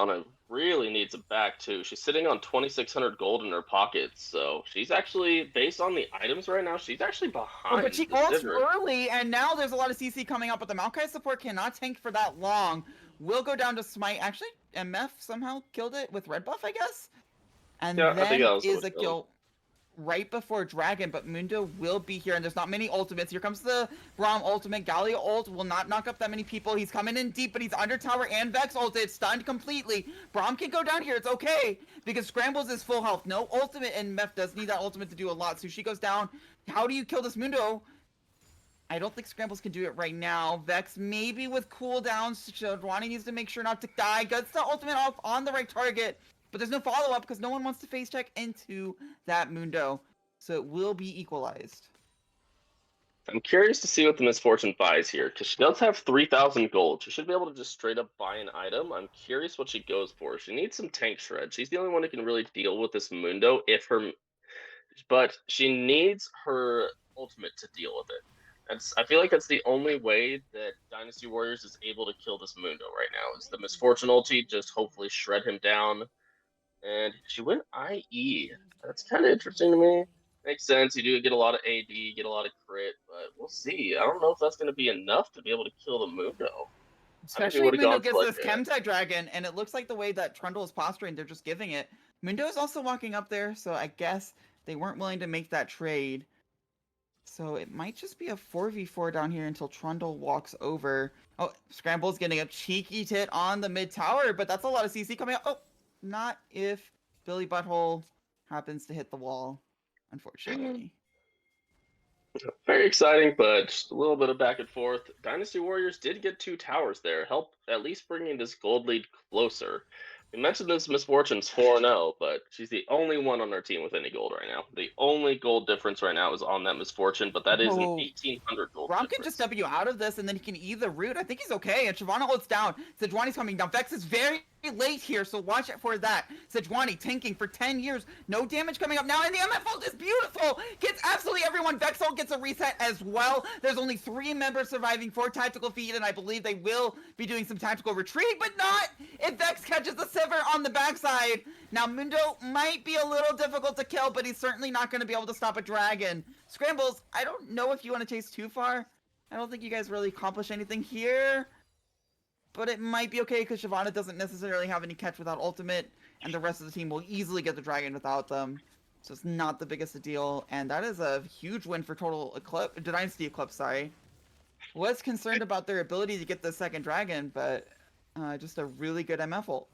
Speaker 9: really needs a back, too. She's sitting on 2,600 gold in her pockets, so she's actually, based on the items right now, she's actually behind.
Speaker 8: Oh, but she ults early, and now there's a lot of CC coming up, but the Maokai support cannot tank for that long. Will go down to smite. Actually, MF somehow killed it with red buff, I guess? And
Speaker 9: yeah,
Speaker 8: then
Speaker 9: I think that was
Speaker 8: is a kill right before Dragon, but Mundo will be here, and there's not many ultimates. Here comes the Braum ultimate. Gallia ult will not knock up that many people. He's coming in deep, but he's under tower, and Vex ulted, stunned completely. Braum can go down here. It's okay, because Scrambles is full health. No ultimate, and Meph does need that ultimate to do a lot, so she goes down. How do you kill this Mundo? I don't think Scrambles can do it right now. Vex maybe with cooldowns. Sejuani needs to make sure not to die. Gets the ultimate off on the right target. But there's no follow-up because no one wants to face check into that Mundo. So it will be equalized.
Speaker 9: I'm curious to see what the Misfortune buys here, because she does have 3,000 gold. She should be able to just straight up buy an item. I'm curious what she goes for. She needs some tank shred. She's the only one who can really deal with this Mundo but she needs her ultimate to deal with it. I feel like that's the only way that Dynasty Warriors is able to kill this Mundo right now, is the Misfortune ulti, just hopefully shred him down. And she went IE. That's kind of interesting to me. Makes sense. You do get a lot of AD, get a lot of crit, but we'll see. I don't know if that's going to be enough to be able to kill the Mundo.
Speaker 8: Especially if Mundo gets this Chemtech Dragon, and it looks like the way that Trundle is posturing, they're just giving it. Mundo is also walking up there, so I guess they weren't willing to make that trade. So it might just be a 4v4 down here until Trundle walks over. Oh, Scramble's getting a cheeky tit on the mid tower, but that's a lot of CC coming up. Oh, not if Billy Butthole happens to hit the wall, unfortunately.
Speaker 9: Very exciting, but just a little bit of back and forth. Dynasty Warriors did get 2 towers there, help at least bringing this gold lead closer. We mentioned this Misfortune's 4-0, but she's the only one on our team with any gold right now. The only gold difference right now is on that Misfortune, but that is an 1,800 gold
Speaker 8: Braum
Speaker 9: difference.
Speaker 8: can just W out of this, and then he can either root. I think he's okay, and Shyvana holds down. Sejuani's coming down. Vex is very late here, so watch it for that. Sejuani tanking for 10 years, no damage coming up now, and the MF ult is beautiful! Gets absolutely everyone. Vex ult gets a reset as well. There's only 3 members surviving for tactical feed, and I believe they will be doing some tactical retreat, but not if Vex catches the Sivir on the backside. Now, Mundo might be a little difficult to kill, but he's certainly not going to be able to stop a dragon. Scrambles, I don't know if you want to chase too far. I don't think you guys really accomplish anything here. But it might be okay because Shyvana doesn't necessarily have any catch without ultimate, and the rest of the team will easily get the dragon without them. So it's not the biggest a deal, and that is a huge win for total Eclipse, Dynasty Eclipse, sorry. Was concerned about their ability to get the second dragon, but just a really good MF ult.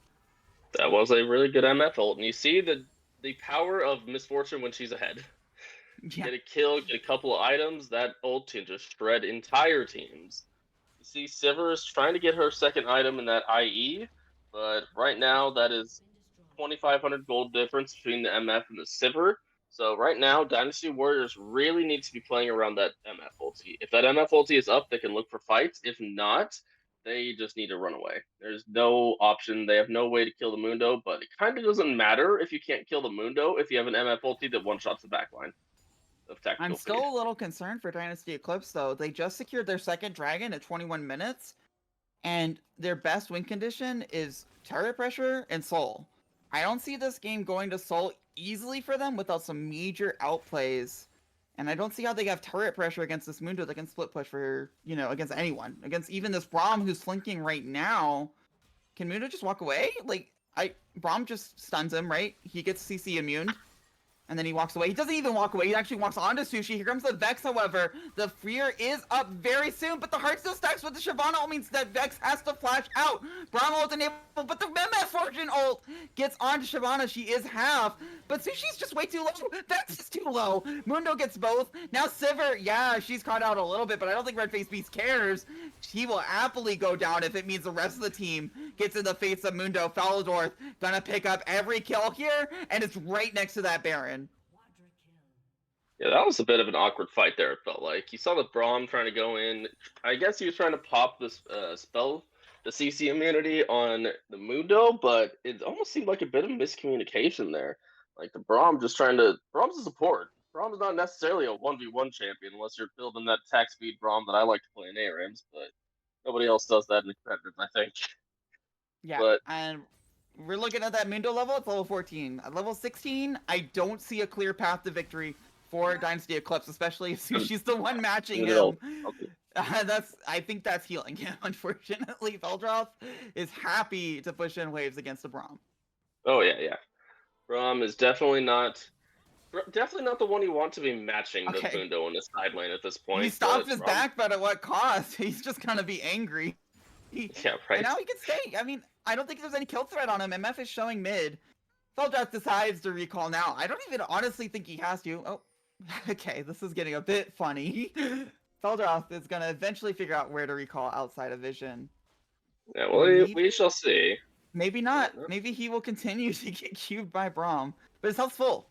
Speaker 9: That was a really good MF ult, and you see the power of Misfortune when she's ahead.
Speaker 8: Yeah.
Speaker 9: Get a kill, get a couple of items, that ult can just shred entire teams. You see Sivir is trying to get her second item in that IE, but right now that is 2,500 gold difference between the MF and the Sivir. So right now, Dynasty Warriors really need to be playing around that MF ulti. If that MF ulti is up, they can look for fights. If not, they just need to run away. There's no option. They have no way to kill the Mundo, but it kind of doesn't matter if you can't kill the Mundo if you have an MF ulti that one-shots the backline.
Speaker 8: I'm still a little concerned for Dynasty Eclipse, though. They just secured their second dragon at 21 minutes, and their best win condition is turret pressure and soul. I don't see this game going to soul easily for them without some major outplays, and I don't see how they have turret pressure against this Mundo that can split push for, against anyone. Against even this Braum who's flanking right now. Can Mundo just walk away? Braum just stuns him, right? He gets CC immune. And then he walks away. He doesn't even walk away. He actually walks onto Sushi. Here comes the Vex, however. The Fear is up very soon, but the heart still stacks with the Shyvana ult means that Vex has to flash out. Braum ult enabled, but the MF Fortune ult gets onto Shyvana. She is half, but Sushi's just way too low. Vex is too low. Mundo gets both. Now Sivir, yeah, she's caught out a little bit, but I don't think Red Face Beast cares. He will happily go down if it means the rest of the team gets in the face of Mundo. Falldorf gonna pick up every kill here, and it's right next to that Baron.
Speaker 9: Yeah, that was a bit of an awkward fight there, it felt like. You saw the Braum trying to go in. I guess he was trying to pop this spell, the CC immunity on the Mundo, but it almost seemed like a bit of miscommunication there. Like the Braum just trying to... Braum's a support. Braum's not necessarily a 1v1 champion unless you're building that attack speed Braum that I like to play in ARAMs, but nobody else does that in the competitive, I think.
Speaker 8: Yeah, and we're looking at that Mundo level. It's level 14. At level 16, I don't see a clear path to victory for Dynasty Eclipse, especially if Sushi's the one matching him.
Speaker 9: Okay.
Speaker 8: I think that's healing him. Unfortunately, Veldroth is happy to push in waves against the Braum.
Speaker 9: Oh yeah. Braum is definitely not the one you want to be matching the Mundo in the side lane at this point.
Speaker 8: He stopped his back, but at what cost? He's just gonna be angry.
Speaker 9: Yeah, right.
Speaker 8: And now he can stay. I mean, I don't think there's any kill threat on him. MF is showing mid. Veldroth decides to recall now. I don't even honestly think he has to. Oh. Okay, this is getting a bit funny. Veldroth is going to eventually figure out where to recall outside of vision.
Speaker 9: Yeah, well, we shall see.
Speaker 8: Maybe not. Maybe he will continue to get cubed by Braum. But his health's full.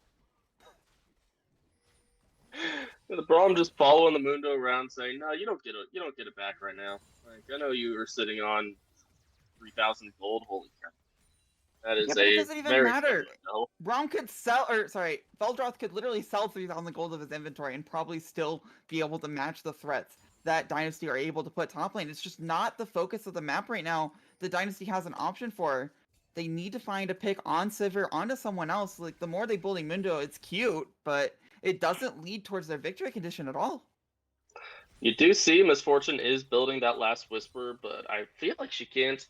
Speaker 9: The Braum just following the Mundo around saying, no, you don't get it back right now. Like, I know you were sitting on 3,000 gold. Holy crap. That is
Speaker 8: it doesn't even matter.
Speaker 9: No.
Speaker 8: Braum could Veldroth could literally sell 3,000 gold of his inventory and probably still be able to match the threats that Dynasty are able to put top lane. It's just not the focus of the map right now that Dynasty has an option for. They need to find a pick on Sivir, onto someone else. Like, the more they bully Mundo, it's cute, but it doesn't lead towards their victory condition at all.
Speaker 9: You do see Misfortune is building that last Whisper, but I feel like she can't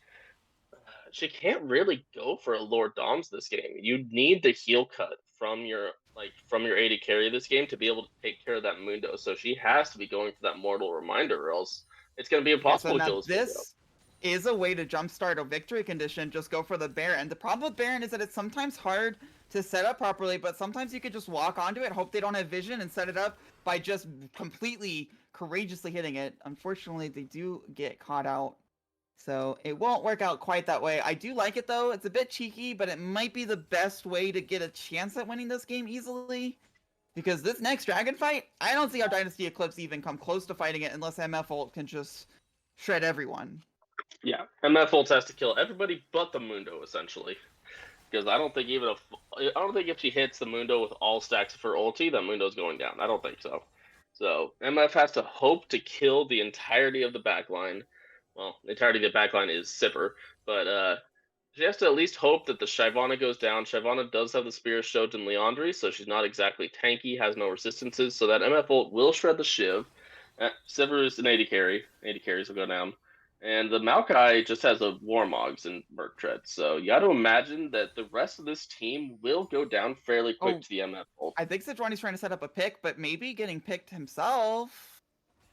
Speaker 9: really go for a Lord Doms this game. You need the heal cut from your AD carry this game to be able to take care of that Mundo. So she has to be going for that Mortal Reminder, or else it's going to be impossible to kill
Speaker 8: this is a way to jumpstart a victory condition. Just go for the Baron. The problem with Baron is that it's sometimes hard to set up properly, but sometimes you could just walk onto it, hope they don't have vision, and set it up by just completely courageously hitting it. Unfortunately, they do get caught out. So it won't work out quite that way. I do like it, though. It's a bit cheeky, but it might be the best way to get a chance at winning this game easily. Because this next dragon fight, I don't see how Dynasty Eclipse even come close to fighting it unless MF ult can just shred everyone.
Speaker 9: Yeah, MF Ult has to kill everybody but the Mundo, essentially. Because I don't think if she hits the Mundo with all stacks of her ulti, that Mundo's going down. I don't think so. So MF has to hope to kill the entirety of the backline. Well, the entirety of the backline is Sipper, but she has to at least hope that the Shyvana goes down. Shyvana does have the Spear of Shoten and Leandri, so she's not exactly tanky, has no resistances, so that MF ult will shred the Shiv. Sivir is an 80 carry. 80 carries will go down. And the Maokai just has a Warmogs and Merc Tread, so you got to imagine that the rest of this team will go down fairly quick to the MF ult.
Speaker 8: I think Sejuani's trying to set up a pick, but maybe getting picked himself.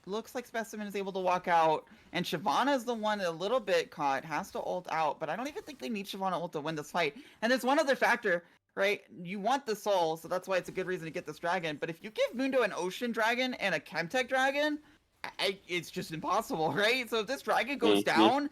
Speaker 8: Looks like Specimen is able to walk out, and Shyvana is the one a little bit caught, has to ult out, but I don't even think they need Shyvana ult to win this fight. And there's one other factor, right? You want the soul, so that's why it's a good reason to get this dragon, but if you give Mundo an Ocean Dragon and a Chemtech Dragon, it's just impossible, right? So if this dragon goes down,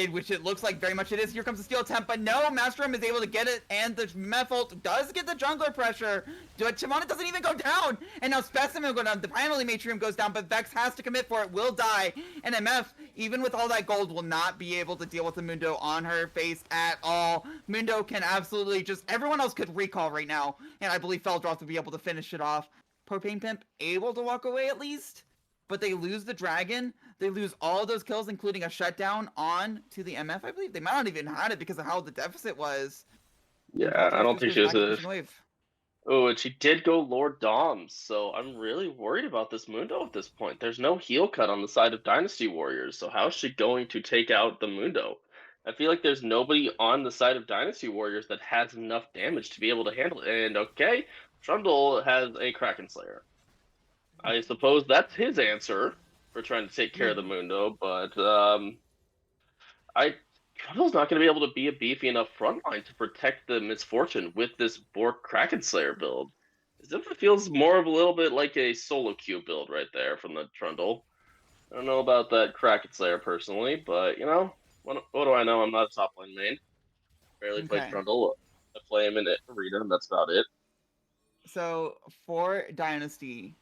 Speaker 8: which it looks like very much it is, here comes the steel attempt, but no, Maelstrom is able to get it, and the MF ult does get the jungler pressure, but Shyvana doesn't even go down, and now Specimen will go down, the finally Matrium goes down, but Vex has to commit for it, will die, and MF, even with all that gold, will not be able to deal with the Mundo on her face at all. Mundo can absolutely just, everyone else could recall right now, and I believe Feldroth would be able to finish it off. Propane Pimp able to walk away at least, but they lose the dragon. They lose all of those kills, including a shutdown on to the MF. I believe they might not even had it because of how the deficit was.
Speaker 9: Yeah, I don't think she was a... Oh, and she did go Lord Doms, so I'm really worried about this Mundo at this point. There's no heal cut on the side of Dynasty Warriors, so how is she going to take out the Mundo? I feel like there's nobody on the side of Dynasty Warriors that has enough damage to be able to handle it. And okay, Trundle has a Kraken Slayer. I suppose that's his answer for trying to take care of the Mundo, but Trundle's not going to be able to be a beefy enough frontline to protect the Misfortune with this Bork Kraken Slayer build. It definitely feels more of a little bit like a solo queue build right there from the Trundle. I don't know about that Kraken Slayer personally, but you know, what do I know? I'm not a top lane main. Barely play Trundle. I play him in Arena, and that's about it.
Speaker 8: So for Dynasty,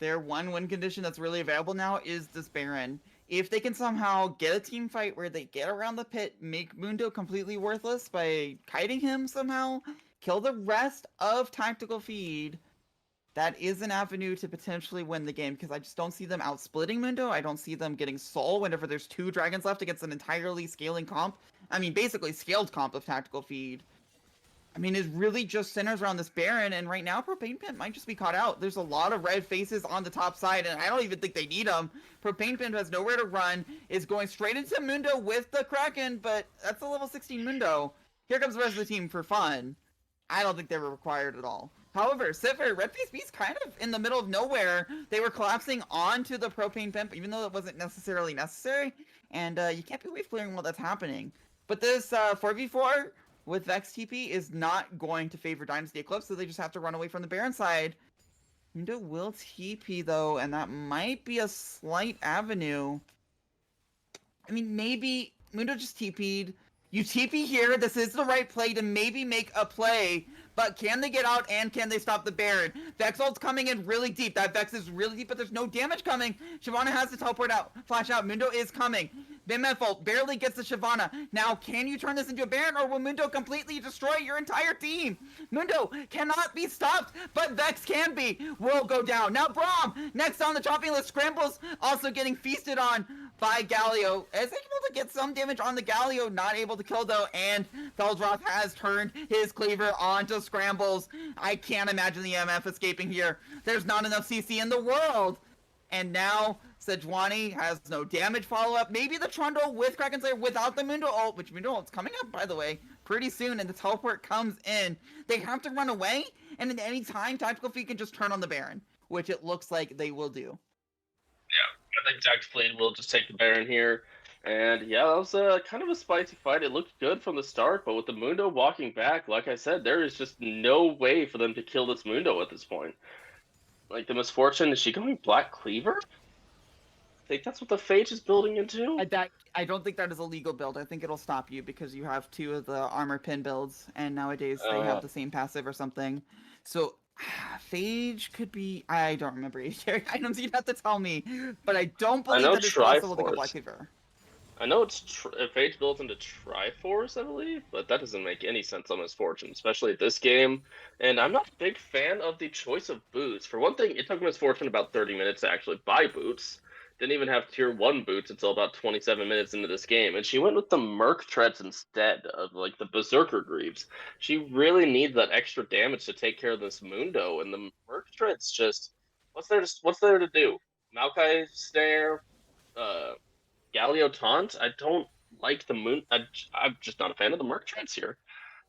Speaker 8: their one win condition that's really available now is this Baron. If they can somehow get a team fight where they get around the pit, make Mundo completely worthless by kiting him somehow, kill the rest of Tactical Feed, that is an avenue to potentially win the game, because I just don't see them outsplitting Mundo. I don't see them getting Soul whenever there's 2 dragons left against an entirely scaling comp. I mean, basically scaled comp of Tactical Feed. I mean, it really just centers around this Baron, and right now Propane Pimp might just be caught out. There's a lot of red faces on the top side, and I don't even think they need them. Propane Pimp has nowhere to run, is going straight into Mundo with the Kraken, but that's a level 16 Mundo. Here comes the rest of the team for fun. I don't think they were required at all. However, Sivir, Red Face Beast kind of in the middle of nowhere. They were collapsing onto the Propane Pimp, even though it wasn't necessarily necessary, and you can't be wave clearing while that's happening. But this 4v4 with Vex TP is not going to favor Dynasty Eclipse, so they just have to run away from the Baron side. Mundo will TP though, and that might be a slight avenue. I mean, maybe Mundo just TP'd. You TP here, this is the right play to maybe make a play, but can they get out and can they stop the Baron? Vex ult's coming in really deep. That Vex is really deep, but there's no damage coming. Shyvana has to teleport out, flash out. Mundo is coming. MF ult barely gets the Shyvana. Now, can you turn this into a Baron, or will Mundo completely destroy your entire team? Mundo cannot be stopped, but Vex can be. Will go down. Now, Braum, next on the chopping list, scrambles, also getting feasted on by Galio. Is able to get some damage on the Galio, not able to kill though, and Feldroth has turned his cleaver onto Scrambles. I can't imagine the MF escaping here. There's not enough CC in the world. And now Sejuani has no damage follow-up. Maybe the Trundle with Kraken Slayer without the Mundo ult, which Mundo ult's coming up, by the way, pretty soon, and the teleport comes in. They have to run away, and at any time, Tactical Feet can just turn on the Baron, which it looks like they will do.
Speaker 9: Yeah, I think Tactical Feet will just take the Baron here. And yeah, that was kind of a spicy fight. It looked good from the start, but with the Mundo walking back, like I said, there is just no way for them to kill this Mundo at this point. Like, the Misfortune, is she going Black Cleaver? I think that's what the Phage is building into?
Speaker 8: I don't think that is a legal build. I think it'll stop you because you have 2 of the armor pin builds, and nowadays they have the same passive or something. So, Phage could be... I don't remember items, you'd have to tell me. But I don't believe that it's possible to go Black Cleaver.
Speaker 9: I know Phage builds into Triforce, I believe, but that doesn't make any sense on Misfortune, especially this game. And I'm not a big fan of the choice of boots. For one thing, it took Misfortune about 30 minutes to actually buy boots. Didn't even have tier 1 boots until about 27 minutes into this game. And she went with the Merc Treads instead of like the Berserker Greaves. She really needs that extra damage to take care of this Mundo. And the Merc Treads just what's there to do? Maokai Snare, Galio Taunt. I don't like the Moon. I'm just not a fan of the Merc Treads here.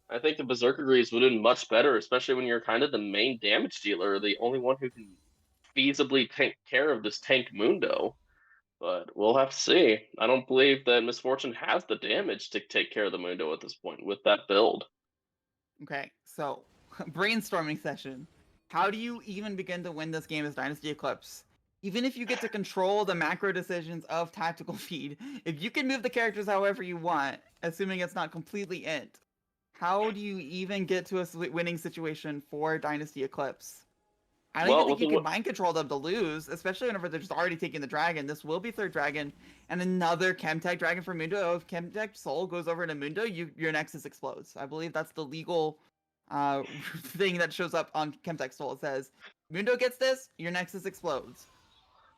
Speaker 9: I think the Berserker Greaves would have been much better, especially when you're kind of the main damage dealer, the only one who can feasibly take care of this tank Mundo. But we'll have to see. I don't believe that Misfortune has the damage to take care of the Mundo at this point with that build.
Speaker 8: Okay, so brainstorming session. How do you even begin to win this game as Dynasty Eclipse? Even if you get to control the macro decisions of tactical feed, if you can move the characters however you want, assuming it's not completely int, how do you even get to a winning situation for Dynasty Eclipse? I don't even think you can mind control them to lose, especially whenever they're just already taking the dragon. This will be third dragon, and another Chemtech dragon for Mundo. If Chemtech Soul goes over to Mundo, your Nexus explodes. I believe that's the legal thing that shows up on Chemtech Soul. It says, Mundo gets this, your Nexus explodes.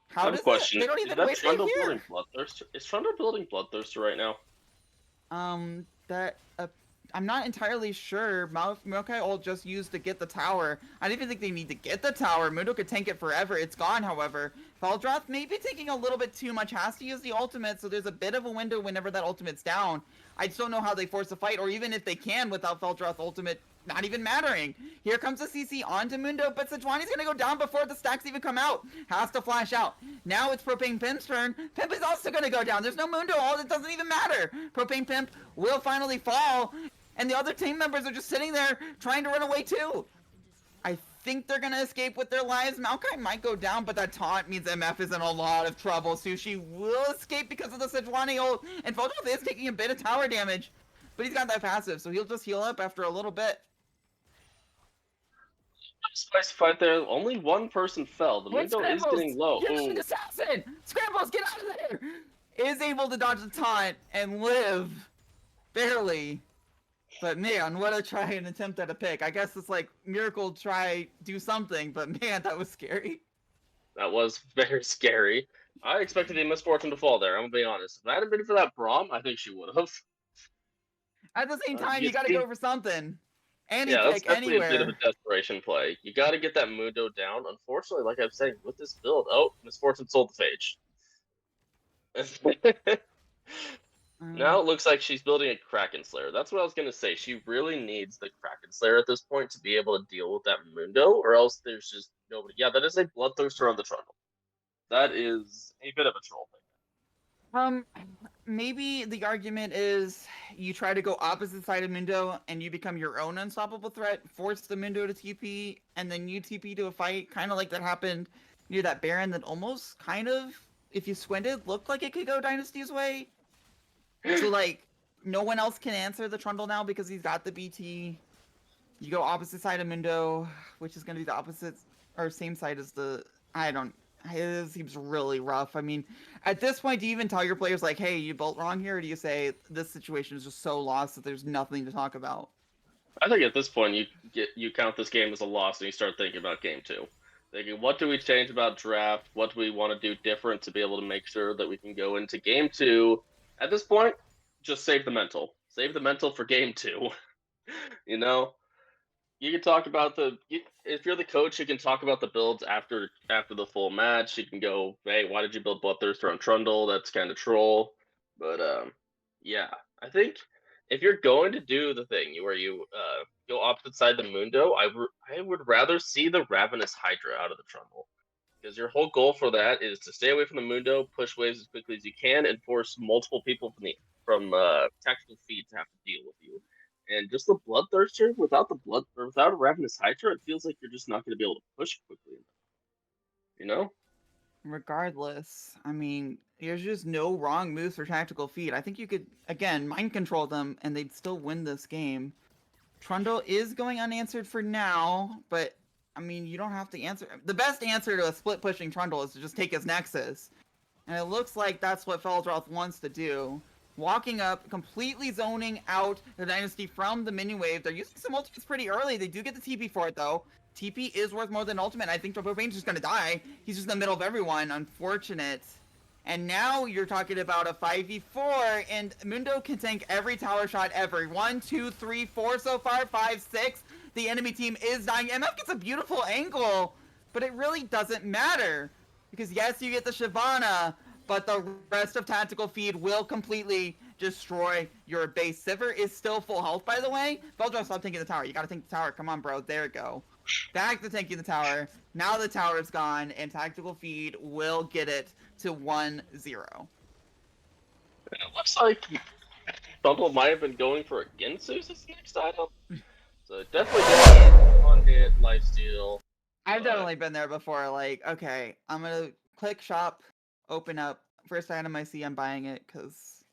Speaker 8: How does
Speaker 9: question.
Speaker 8: They don't even
Speaker 9: Is
Speaker 8: waste it here.
Speaker 9: building Bloodthirster? Is Trundle building Bloodthirster right now?
Speaker 8: I'm not entirely sure. Maokai ult just used to get the tower. I don't even think they need to get the tower. Mundo could tank it forever. It's gone, however. Feldroth may be taking a little bit too much. Has to use the ultimate, so there's a bit of a window whenever that ultimate's down. I just don't know how they force a fight, or even if they can without Feldroth ultimate not even mattering. Here comes the CC onto Mundo, but Sejuani's gonna go down before the stacks even come out. Has to flash out. Now it's Propane Pimp's turn. Pimp is also gonna go down. There's no Mundo ult. It doesn't even matter. Propane Pimp will finally fall. And the other team members are just sitting there trying to run away too. I think they're gonna escape with their lives. Maokai might go down, but that taunt means MF is in a lot of trouble. Sushi will escape because of the Sejuani ult. And Feldroth is taking a bit of tower damage. But he's got that passive, so he'll just heal up after a little bit.
Speaker 9: Spicy fight there. Only one person fell. The Mundo is getting low.
Speaker 8: An assassin! Scrambles, get out of there! Is able to dodge the taunt and live. Barely. But man, what a try and attempt at a pick. I guess it's like miracle try, do something, but man, that was scary.
Speaker 9: That was very scary. I expected the Misfortune to fall there, I'm gonna be honest. If that hadn't been for that Braum, I think she would have.
Speaker 8: At the same time, you gotta go for something. Any
Speaker 9: yeah,
Speaker 8: pick,
Speaker 9: that's definitely
Speaker 8: anywhere.
Speaker 9: a bit of a desperation play. You gotta get that Mundo down. Unfortunately, like I was saying, with this build, Misfortune sold the Phage. Now it looks like she's building a Kraken Slayer. That's what I was going to say. She really needs the Kraken Slayer at this point to be able to deal with that Mundo, or else there's just nobody. Yeah, that is a Bloodthirster on the Trundle. That is a bit of a troll thing.
Speaker 8: Maybe the argument is you try to go opposite side of Mundo and you become your own unstoppable threat, force the Mundo to TP, and then you TP to a fight, kind of like that happened near that Baron that almost kind of, if you squinted, looked like it could go Dynasty's way. So, like, no one else can answer the Trundle now because he's got the BT. You go opposite side of Mundo, which is going to be the opposite, or same side as the, it seems really rough. I mean, at this point, do you even tell your players, like, hey, you built wrong here, or do you say, this situation is just so lost that there's nothing to talk about?
Speaker 9: I think at this point, you count this game as a loss and you start thinking about game 2. Thinking, what do we change about draft? What do we want to do different to be able to make sure that we can go into game 2? At this point, just save the mental. Save the mental for game 2. You know, you can talk about if you're the coach, you can talk about the builds after the full match. You can go, hey, why did you build Bloodthirster on Trundle? That's kind of troll. But yeah, I think if you're going to do the thing where you go opposite side of the Mundo, I would rather see the Ravenous Hydra out of the Trundle. Because your whole goal for that is to stay away from the Mundo, push waves as quickly as you can, and force multiple people from tactical feed to have to deal with you. And just the Bloodthirster without a Ravenous Hydra, it feels like you're just not going to be able to push quickly enough. You know?
Speaker 8: Regardless, I mean, there's just no wrong moves for tactical feed. I think you could, again, mind control them, and they'd still win this game. Trundle is going unanswered for now, but I mean, you don't have to answer. The best answer to a split pushing Trundle is to just take his Nexus. And it looks like that's what Feldroth wants to do. Walking up, completely zoning out the Dynasty from the mini wave. They're using some ultimates pretty early. They do get the TP for it, though. TP is worth more than ultimate. I think Turbobane's just going to die. He's just in the middle of everyone. Unfortunate. And now you're talking about a 5v4, and Mundo can tank every tower shot ever. 1, 2, 3, 4 so far, 5, 6. The enemy team is dying. MF gets a beautiful angle, but it really doesn't matter. Because yes, you get the Shyvana, but the rest of Tactical Feed will completely destroy your base. Sivir is still full health, by the way. Veldro, stop tanking the tower. You gotta tank the tower. Come on, bro. There we go. Back to tanking the tower. Now the tower is gone, and Tactical Feed will get it to 1-0.
Speaker 9: It looks like Bumble might have been going for a Ginsu as his next item. So definitely get on hit, lifesteal.
Speaker 8: I've definitely been there before. Like, okay, I'm gonna click shop, open up. First item I see, I'm buying it because,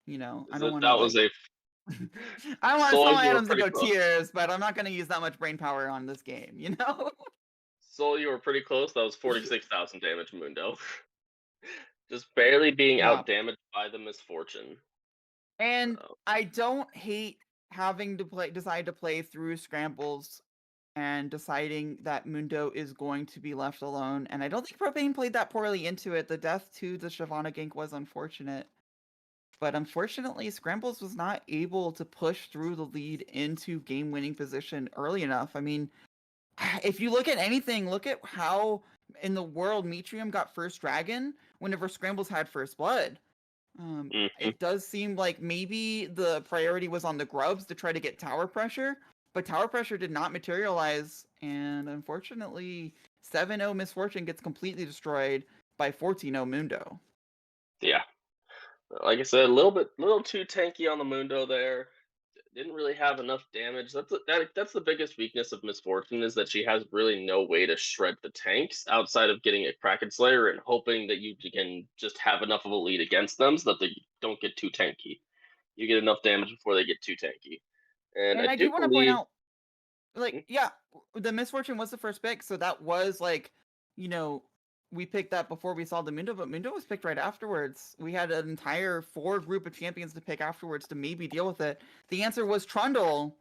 Speaker 8: you know, I don't want to.
Speaker 9: That was a.
Speaker 8: I don't want
Speaker 9: Soul,
Speaker 8: some
Speaker 9: you were
Speaker 8: items to
Speaker 9: pretty
Speaker 8: go
Speaker 9: close.
Speaker 8: tiers, but I'm not gonna use that much brain power on this game, you know?
Speaker 9: Soul, you were pretty close. That was 46,000 damage, Mundo. Just barely being
Speaker 8: Yeah.
Speaker 9: out damaged by the misfortune.
Speaker 8: And I don't hate having to decide to play through scrambles and deciding that Mundo is going to be left alone. And I don't think Propane played that poorly into it. The death to the Shyvana gank was unfortunate. But unfortunately, Scrambles was not able to push through the lead into game-winning position early enough. I mean, if you look at anything, look at how in the world Metrium got first dragon whenever Scrambles had first blood. It does seem like maybe the priority was on the grubs to try to get tower pressure, but tower pressure did not materialize, and unfortunately 7-0 Misfortune gets completely destroyed by 14-0 Mundo.
Speaker 9: Yeah. Like I said, a little too tanky on the Mundo there. Didn't really have enough damage. That's the biggest weakness of Misfortune, is that she has really no way to shred the tanks outside of getting a Kraken Slayer and hoping that you can just have enough of a lead against them so that they don't get too tanky. You get enough damage before they get too tanky. And I
Speaker 8: do
Speaker 9: do
Speaker 8: want to point
Speaker 9: believe
Speaker 8: out, like, yeah, the Misfortune was the first pick, so that was like, you know, we picked that before we saw the Mundo, but Mundo was picked right afterwards. We had an entire 4 group of champions to pick afterwards to maybe deal with it. The answer was Trundle.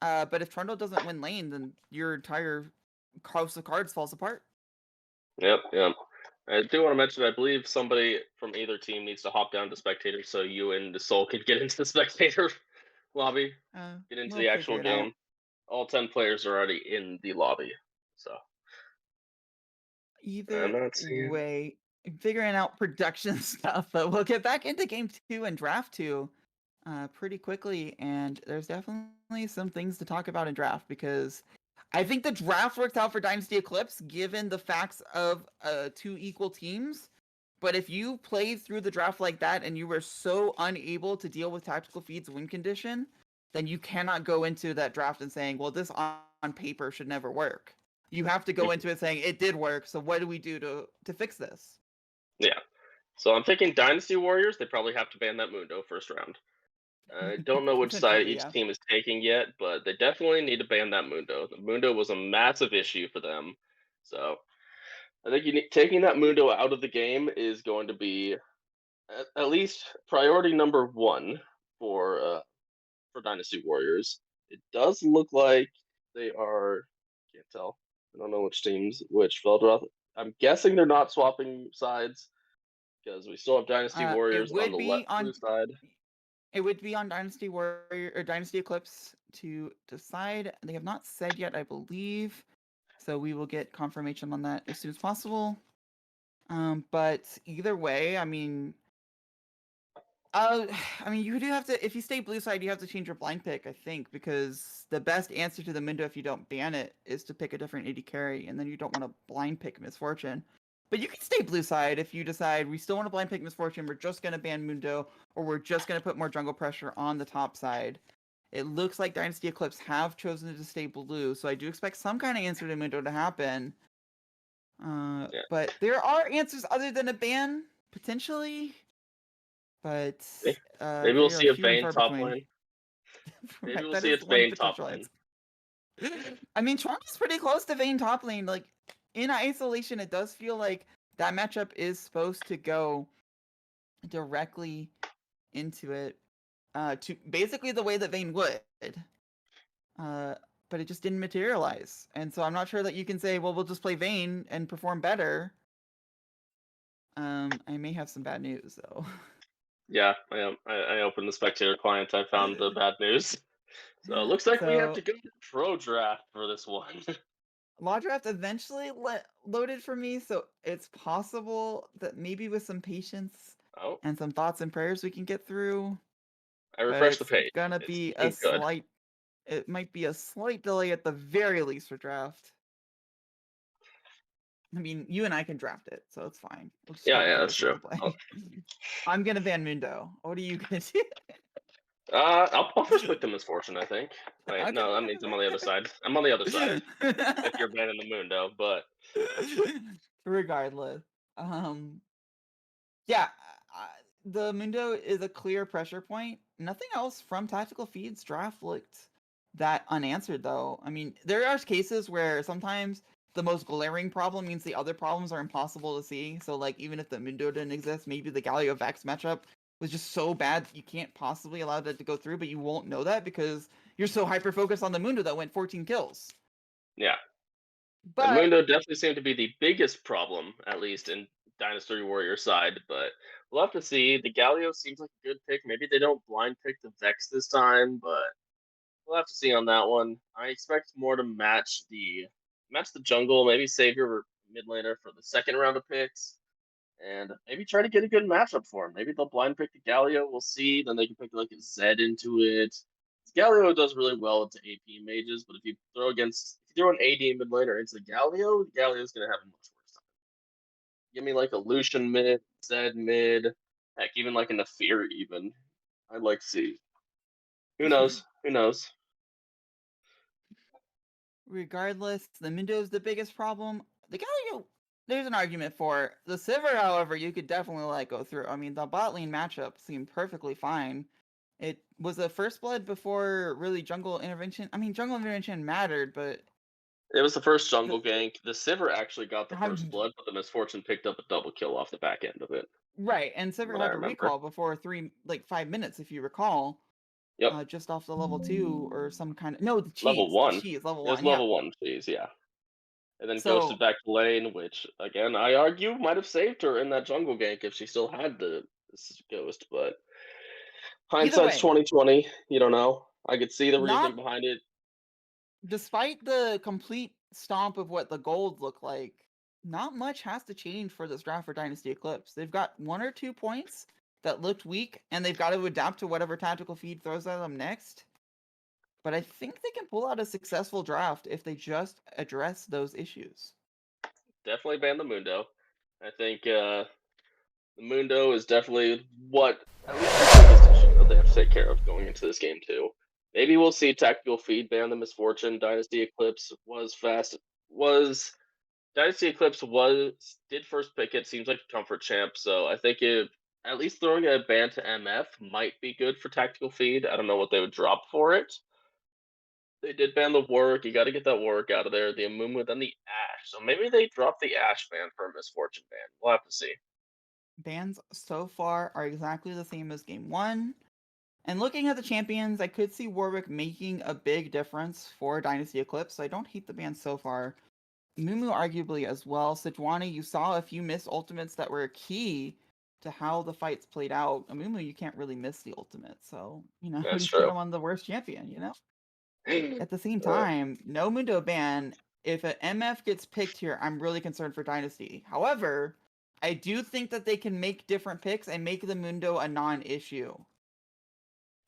Speaker 8: But if Trundle doesn't win lane, then your entire house of cards falls apart.
Speaker 9: Yep. I do want to mention, I believe somebody from either team needs to hop down to spectator so you and the Soul can get into the spectator lobby, get into the actual game. All 10 players are already in the lobby, so.
Speaker 8: Either way, figuring out production stuff, but we'll get back into game 2 and draft 2 pretty quickly, and there's definitely some things to talk about in draft, because I think the draft worked out for Dynasty Eclipse given the facts of 2 equal teams. But if you played through the draft like that and you were so unable to deal with Tactical Feed's win condition, then you cannot go into that draft and saying, well, this on paper should never work. You have to go into it saying it did work, so what do we do to fix this?
Speaker 9: Yeah. So I'm thinking Dynasty Warriors, they probably have to ban that Mundo first round. I don't know which side each team is taking yet, but they definitely need to ban that Mundo. The Mundo was a massive issue for them. So I think taking that Mundo out of the game is going to be at least priority number 1 for Dynasty Warriors. It does look like they are, can't tell. I don't know which teams, which Feldroth. I'm guessing they're not swapping sides because we still have Dynasty Warriors on the left side.
Speaker 8: It would be on Dynasty Warrior or Dynasty Eclipse to decide. They have not said yet, I believe. So we will get confirmation on that as soon as possible. But either way, I mean, you do have to, if you stay blue side, you have to change your blind pick, I think, because the best answer to the Mundo if you don't ban it is to pick a different AD carry, and then you don't want to blind pick Misfortune. But you can stay blue side if you decide we still want to blind pick Misfortune, we're just going to ban Mundo, or we're just going to put more jungle pressure on the top side. It looks like Dynasty Eclipse have chosen to stay blue, so I do expect some kind of answer to Mundo to happen. But there are answers other than a ban, potentially. But
Speaker 9: maybe we'll see a Vayne top lane. Maybe we'll see a Vayne top lane.
Speaker 8: I mean, Toronto's pretty close to Vayne top lane. Like, in isolation, it does feel like that matchup is supposed to go directly into it, to basically the way that Vayne would. But it just didn't materialize. And so I'm not sure that you can say, well, we'll just play Vayne and perform better. I may have some bad news, though.
Speaker 9: Yeah, I opened the spectator client. I found the bad news. So it looks like we have to go to pro draft for this one.
Speaker 8: Law draft eventually loaded for me, so it's possible that maybe with some patience and some thoughts and prayers we can get through.
Speaker 9: I refreshed the page.
Speaker 8: It's gonna be a slight. It might be a slight delay at the very least for draft. I mean, you and I can draft it, so it's fine. We'll
Speaker 9: yeah, that's true.
Speaker 8: I'm gonna ban Mundo. What are you gonna do?
Speaker 9: I'll first pick the Misfortune, I think. Wait, okay, no, that means I'm on the other side. I'm on the other side if you're banning the Mundo, but
Speaker 8: regardless, yeah, the Mundo is a clear pressure point. Nothing else from Tactical Feed's draft looked that unanswered, though. I mean, there are cases where sometimes the most glaring problem means the other problems are impossible to see. So, like, even if the Mundo didn't exist, maybe the Galio Vex matchup was just so bad you can't possibly allow that to go through, but you won't know that because you're so hyper-focused on the Mundo that went 14 kills.
Speaker 9: Yeah. But the Mundo definitely seemed to be the biggest problem, at least in Dynasty Warrior side, but we'll have to see. The Galio seems like a good pick. Maybe they don't blind pick the Vex this time, but we'll have to see on that one. I expect more to match the jungle, maybe save your mid laner for the second round of picks, and maybe try to get a good matchup for him. Maybe they'll blind pick the Galio. We'll see. Then they can pick like a Zed into it. Galio does really well into AP mages, but if you throw an AD mid laner into the Galio's gonna have a much worse time. Give me like a Lucian mid, Zed mid, heck, even like a Nafir even. I'd like to see. Who knows? Who knows?
Speaker 8: Regardless, the Mundo is the biggest problem. The Galio, there's an argument for it. The Sivir, however, you could definitely let go through. I mean, the bot lane matchup seemed perfectly fine. It was a first blood before really jungle intervention. I mean, jungle intervention mattered, but
Speaker 9: it was the first jungle gank. The Sivir actually got the first blood, but the Misfortune picked up a double kill off the back end of it.
Speaker 8: Right, and Sivir had to recall before 5 minutes, if you recall.
Speaker 9: Yep.
Speaker 8: Just off the level 2 or some kind of the cheese.
Speaker 9: Level 1.
Speaker 8: The cheese, level 1.
Speaker 9: It was level 1 cheese, yeah. And then ghosted back to lane, which again I argue might have saved her in that jungle gank if she still had the ghost, but hindsight's 2020. You don't know. I could see the reasoning behind it.
Speaker 8: Despite the complete stomp of what the gold looked like, not much has to change for this draft for Dynasty Eclipse. They've got 1 or 2 points that looked weak, and they've got to adapt to whatever Tactical Feed throws at them next. But I think they can pull out a successful draft if they just address those issues.
Speaker 9: Definitely ban the Mundo. I think the Mundo is definitely what at least the biggest issue that they have to take care of going into this game too. Maybe we'll see Tactical Feed ban the Misfortune. Dynasty Eclipse did first pick it. Seems like a comfort champ. So I think at least throwing a ban to MF might be good for Tactical Feed. I don't know what they would drop for it. They did ban the Warwick. You got to get that Warwick out of there. The Amumu, then the Ashe. So maybe they drop the Ashe ban for a Misfortune ban. We'll have to see.
Speaker 8: Bans so far are exactly the same as game 1. And looking at the champions, I could see Warwick making a big difference for Dynasty Eclipse. So I don't hate the ban so far. Mumu arguably as well. Sejuani, you saw a few missed ultimates that were key to how the fights played out. Mumu, you can't really miss the ultimate. So,
Speaker 9: That's
Speaker 8: you put him on the worst champion, At the same time, no Mundo ban. If an MF gets picked here, I'm really concerned for Dynasty. However, I do think that they can make different picks and make the Mundo a non-issue.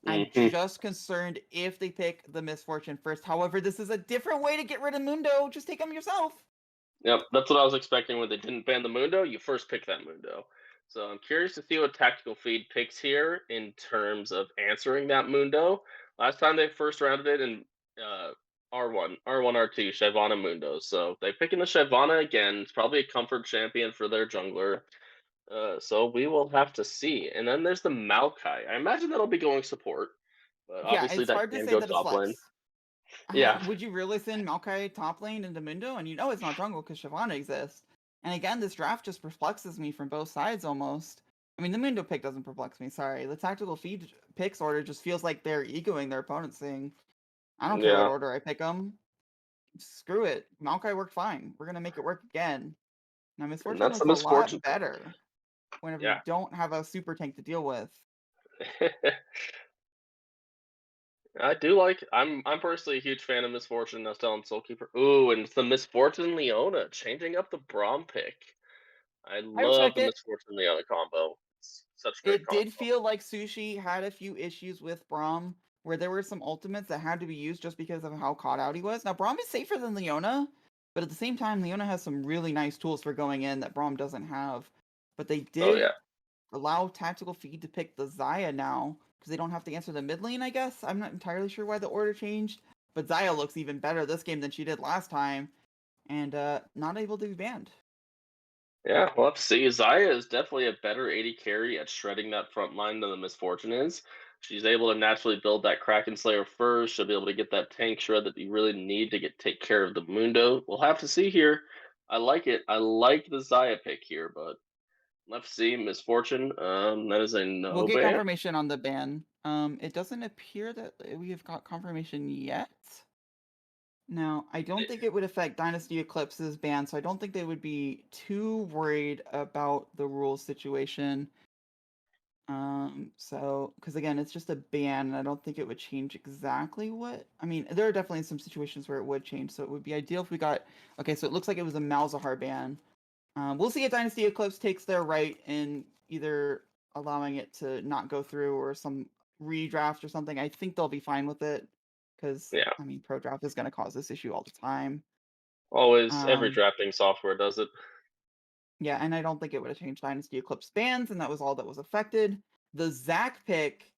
Speaker 8: I'm just concerned if they pick the Misfortune first. However, this is a different way to get rid of Mundo. Just take them yourself.
Speaker 9: Yep, that's what I was expecting when they didn't ban the Mundo. You first pick that Mundo. So I'm curious to see what Tactical Feed picks here in terms of answering that Mundo. Last time they first rounded it in R1, R2, Shyvana Mundo. So they pick in the Shyvana again. It's probably a comfort champion for their jungler. So we will have to see. And then there's the Maokai. I imagine that'll be going support. But obviously that can go top lane. Yeah.
Speaker 8: Would you really send Maokai top lane into Mundo? And it's not jungle because Shyvana exists. And again, this draft just perplexes me from both sides almost. I mean, the Mundo pick doesn't perplex me, sorry. The tactical feed picks order just feels like they're egoing their opponent, saying, I don't care what
Speaker 9: Yeah.
Speaker 8: order I pick them. Screw it. Maokai worked fine. We're going to make it work again. Now,
Speaker 9: And
Speaker 8: Misfortune
Speaker 9: that's the
Speaker 8: looks a
Speaker 9: misfortune.
Speaker 8: lot better whenever
Speaker 9: Yeah.
Speaker 8: you don't have a super tank to deal with.
Speaker 9: I do like. I'm personally a huge fan of Misfortune, Nostel, and Soulkeeper. Ooh, and it's the Misfortune Leona changing up the Braum pick. I
Speaker 8: I
Speaker 9: love
Speaker 8: respect
Speaker 9: the
Speaker 8: it.
Speaker 9: Misfortune Leona combo. It's such a great
Speaker 8: It
Speaker 9: combo.
Speaker 8: did feel like Sushi had a few issues with Braum, where there were some ultimates that had to be used just because of how caught out he was. Now, Braum is safer than Leona, but at the same time, Leona has some really nice tools for going in that Braum doesn't have. But they
Speaker 9: Oh
Speaker 8: did
Speaker 9: yeah.
Speaker 8: allow Tactical Feed to pick the Xayah now, because they don't have to answer the mid lane, I guess. I'm not entirely sure why the order changed, but Xayah looks even better this game than she did last time, and not able to be banned.
Speaker 9: Yeah, we'll have to see. Xayah is definitely a better AD carry at shredding that front line than the Misfortune is. She's able to naturally build that Kraken Slayer first. She'll be able to get that tank shred that you really need to take care of the Mundo. We'll have to see here. I like it. I like the Xayah pick here, but let's see. Misfortune. That is a
Speaker 8: We'll
Speaker 9: no
Speaker 8: get
Speaker 9: ban.
Speaker 8: confirmation on the ban. It doesn't appear that we have got confirmation yet. Now, I don't think it would affect Dynasty Eclipse's ban, so I don't think they would be too worried about the rules situation. Because again, it's just a ban, and I don't think it would change exactly what. I mean, there are definitely some situations where it would change, so it would be ideal if we got. Okay, so it looks like it was a Malzahar ban. We'll see if Dynasty Eclipse takes their right in either allowing it to not go through or some redraft or something. I think they'll be fine with it because,
Speaker 9: Yeah,
Speaker 8: I mean, pro draft is going to cause this issue all the time.
Speaker 9: always. Every
Speaker 8: Um,
Speaker 9: drafting software does it.
Speaker 8: yeah, and I don't think it would have changed Dynasty Eclipse bans, and that was all that was affected. The Zac pick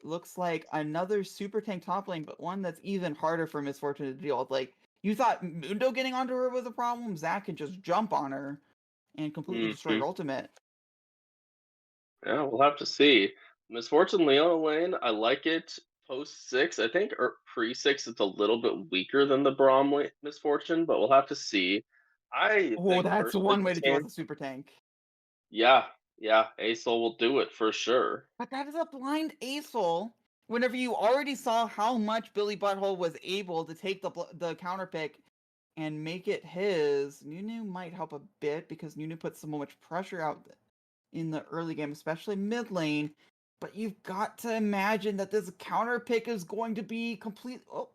Speaker 8: looks like another super tank top lane, but one that's even harder for Misfortune to deal with. Like, you thought Mundo getting onto her was a problem? Zac can just jump on her and completely destroy
Speaker 9: Hmm.
Speaker 8: her ultimate.
Speaker 9: Yeah, we'll have to see. Misfortune Leona lane, I like it. Post 6, I think, or pre 6, it's a little bit weaker than the Misfortune, but we'll have to see. I
Speaker 8: Oh,
Speaker 9: think
Speaker 8: that's
Speaker 9: personally
Speaker 8: one way
Speaker 9: this
Speaker 8: to deal with
Speaker 9: game,
Speaker 8: a super tank.
Speaker 9: yeah, yeah, Asol will do it for sure.
Speaker 8: But that is a blind Asol. Whenever you already saw how much Billy Butthole was able to take the counter pick and make it his, Nunu might help a bit because Nunu puts so much pressure out in the early game, especially mid lane. But you've got to imagine that this counter pick is going to be complete. Oh,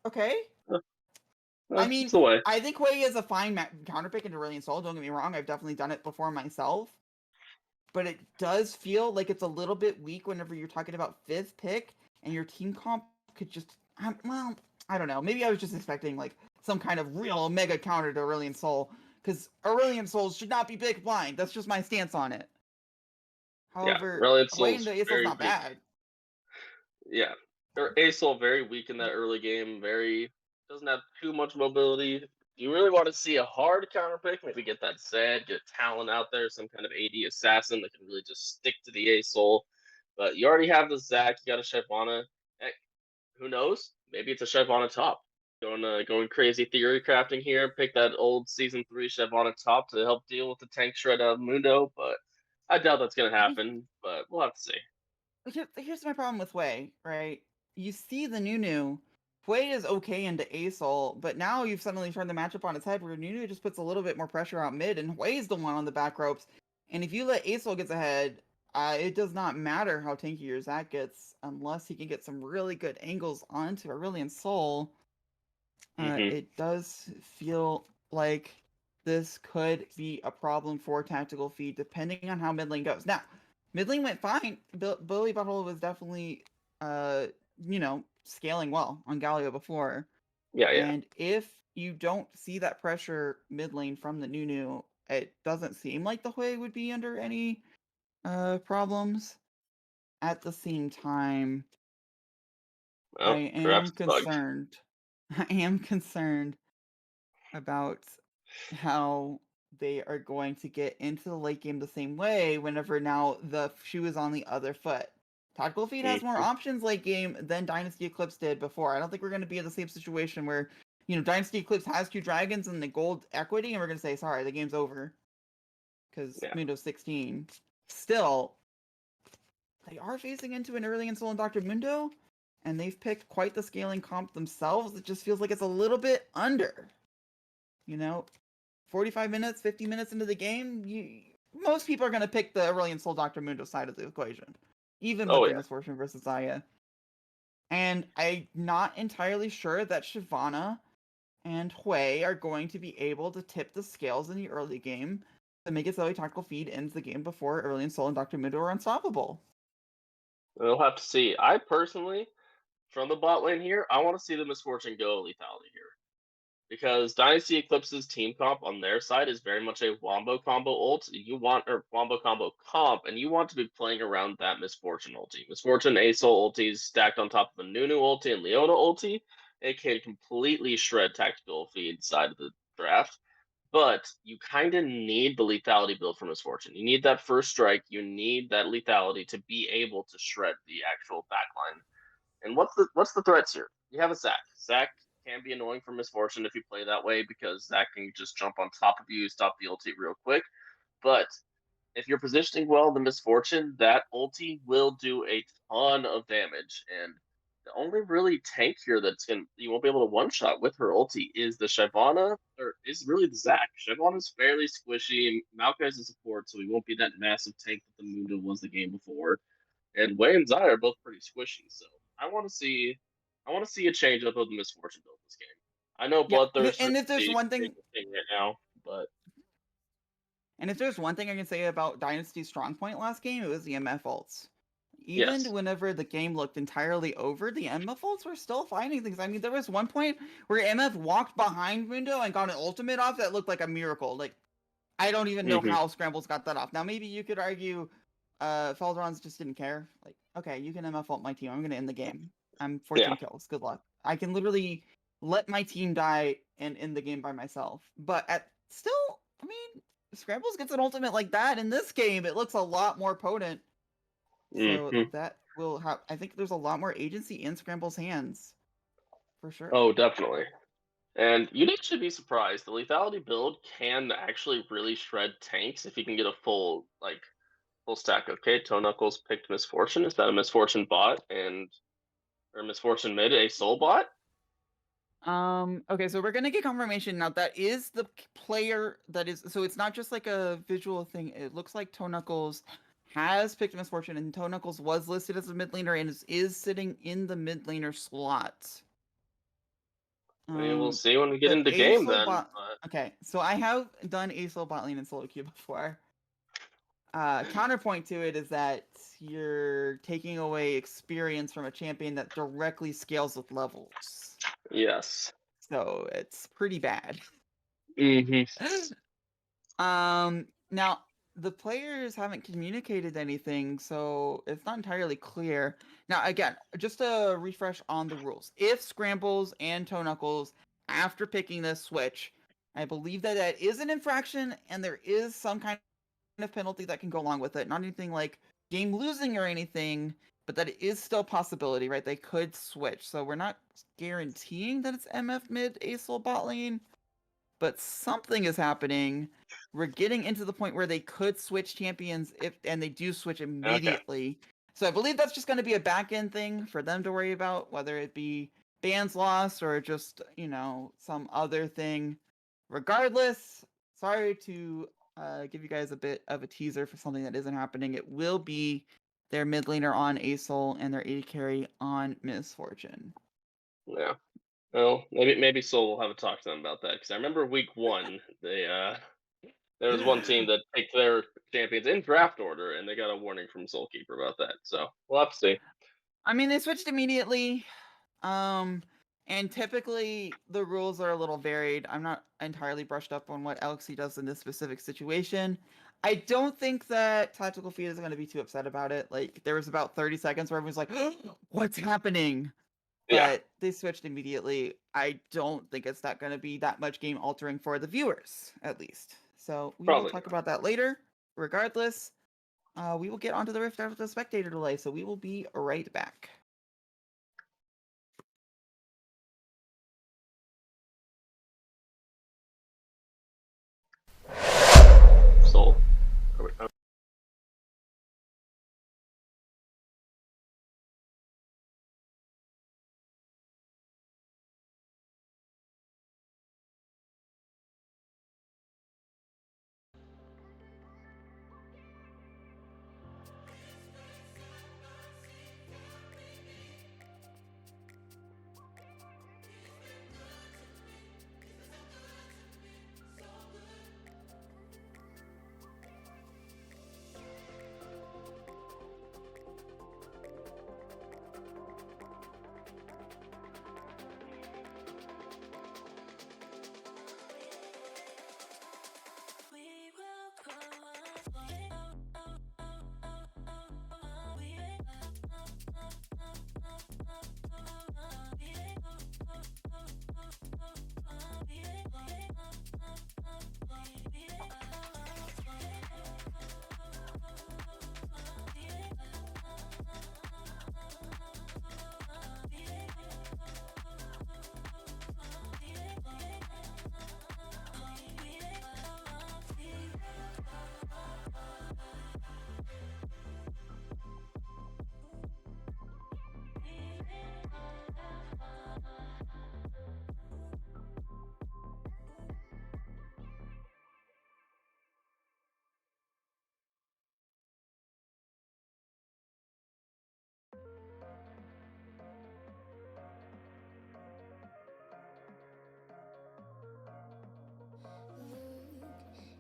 Speaker 8: okay. I
Speaker 9: It's
Speaker 8: mean,
Speaker 9: the way.
Speaker 8: I think Hui is a fine counter pick into Brilliant Soul. Don't get me wrong. I've definitely done it before myself. But it does feel like it's a little bit weak whenever you're talking about fifth pick and your team comp could just. Well, I don't know. Maybe I was just expecting like some kind of real mega counter to Aurelion Soul. Because Aurelion Souls should not be picked blind. That's just my stance on it.
Speaker 9: Yeah,
Speaker 8: However,
Speaker 9: Reliant
Speaker 8: Hui
Speaker 9: Soul's
Speaker 8: into Aesol's
Speaker 9: very
Speaker 8: not
Speaker 9: weak.
Speaker 8: bad.
Speaker 9: Yeah, or Asol very weak in that early game. Very doesn't have too much mobility. You really want to see a hard counter pick? Maybe get that Zed, get Talon out there, some kind of AD assassin that can really just stick to the Asol. But you already have the Zac. You got a Shyvana. Heck, who knows? Maybe it's a Shyvana top. Going crazy theory crafting here. Pick that old season 3 Shyvana top to help deal with the tank shred out of Mundo. But I doubt that's gonna happen. But we'll have to see.
Speaker 8: Here's my problem with Hui, right? You see the Nunu. Hui is okay into Aesol, but now you've suddenly turned the matchup on its head where Nunu just puts a little bit more pressure out mid, and Hui's the one on the back ropes. And if you let Aesol gets ahead, it does not matter how tanky your Zac gets, unless he can get some really good angles onto Aurelion Soul.
Speaker 9: Hmm.
Speaker 8: It does feel like this could be a problem for Tactical Feed, depending on how mid lane goes. Now, mid lane went fine. Billy Butthole was definitely, scaling well on Galio before.
Speaker 9: Yeah, yeah.
Speaker 8: And if you don't see that pressure mid lane from the Nunu, it doesn't seem like the Hui would be under any problems. At the same time, I
Speaker 9: Well,
Speaker 8: am
Speaker 9: perhaps bugged.
Speaker 8: concerned. I am concerned about how they are going to get into the late game the same way whenever now the shoe is on the other foot. Tactical Feed has more
Speaker 9: Mhm.
Speaker 8: options late game than Dynasty Eclipse did before. I don't think we're going to be in the same situation where Dynasty Eclipse has 2 dragons and the gold equity, and we're gonna say, sorry, the game's over. Because Mundo's 16. Still, they are facing into an early Insol and Dr. Mundo, and they've picked quite the scaling comp themselves. It just feels like it's a little bit under. 45 minutes, 50 minutes into the game, most people are going to pick the early Insol Dr. Mundo side of the equation, even with the Misfortune versus Aya. And I'm not entirely sure that Shyvana and Hui are going to be able to tip the scales in the early game to make it so a tactical feed ends the game before early Insol and Dr. Mundo are unstoppable.
Speaker 9: We'll have to see. I personally, from the bot lane here, I want to see the Misfortune go lethality here. Because Dynasty Eclipse's team comp on their side is very much a wombo combo ult. Wombo combo comp, and you want to be playing around that Misfortune ulti. Misfortune Asol ultis stacked on top of a Nunu ulti and Leona ulti. It can completely shred tactical feed side of the draft. But you kind of need the lethality build for Misfortune. You need that first strike. You need that lethality to be able to shred the actual backline. And what's the threats here? You have a Zac. Zac can be annoying for Misfortune if you play that way because Zac can just jump on top of you, stop the ulti real quick. But if you're positioning well the Misfortune, that ulti will do a ton of damage. And the only really tank here you won't be able to one shot with her ulti is the Shyvana, or is really the Zac. Shyvana's fairly squishy. Maokai is a support, so he won't be that massive tank that the Mundo was the game before. And Wei and Zai are both pretty squishy, so I want to see a change up of the Misfortune build this game. I know Bloodthirst
Speaker 8: and if there's one thing
Speaker 9: right now, but
Speaker 8: if there's one thing I can say about Dynasty's strong point last game, it was the MF ults. Even whenever the game looked entirely over, the MF ults were still finding things. I mean, there was one point where MF walked behind Mundo and got an ultimate off that looked like a miracle. Like, I don't even know how Scrambles got that off. Now, maybe you could argue Felderons just didn't care. Like, okay, you can MF ult my team. I'm going to end the game. I'm 14 kills. Good luck. I can literally let my team die and end the game by myself. But I mean, Scrambles gets an ultimate like that in this game. It looks a lot more potent. So that will have. I think there's a lot more agency in Scramble's hands, for sure.
Speaker 9: Oh, definitely. And you'd actually be surprised. The lethality build can actually really shred tanks if you can get a full stack. Okay, Toe Knuckles picked Misfortune. Is that a Misfortune bot or Misfortune mid a soul bot?
Speaker 8: Okay, so we're gonna get confirmation now. That is the player that is. So it's not just like a visual thing. It looks like Toe Knuckles has picked Misfortune, and Toe Knuckles was listed as a mid laner and is sitting in the mid laner slot.
Speaker 9: I mean, we'll see when we get into the game then.
Speaker 8: Okay, so I have done ASOL bot lane in solo queue before. Counterpoint to it is that you're taking away experience from a champion that directly scales with levels.
Speaker 9: Yes.
Speaker 8: So it's pretty bad. Now the players haven't communicated anything, so it's not entirely clear. Now, again, just a refresh on the rules. If Scrambles and Toe Knuckles, after picking this switch, I believe that is an infraction, and there is some kind of penalty that can go along with it. Not anything like game losing or anything, but that it is still a possibility, right? They could switch. So we're not guaranteeing that it's MF mid ASOL bot lane, but something is happening. We're getting into the point where they could switch champions and they do switch immediately. Okay. So I believe that's just going to be a back end thing for them to worry about, whether it be bans lost or just, some other thing. Regardless, sorry to give you guys a bit of a teaser for something that isn't happening. It will be their mid laner on ASOL and their AD carry on Misfortune.
Speaker 9: Yeah. Well, maybe Soul will have a talk to them about that, because I remember week 1, there was one team that picked their champions in draft order, and they got a warning from Soulkeeper about that. So we'll have to see.
Speaker 8: I mean, they switched immediately, and typically the rules are a little varied. I'm not entirely brushed up on what LXC does in this specific situation. I don't think that Tactical Feed is going to be too upset about it. Like, there was about 30 seconds where everyone's like, what's happening? But they switched immediately. I don't think it's not going to be that much game altering for the viewers, at least. So we will talk about that later. Regardless, we will get onto the Rift after the spectator delay. So we will be right back.
Speaker 9: Soul.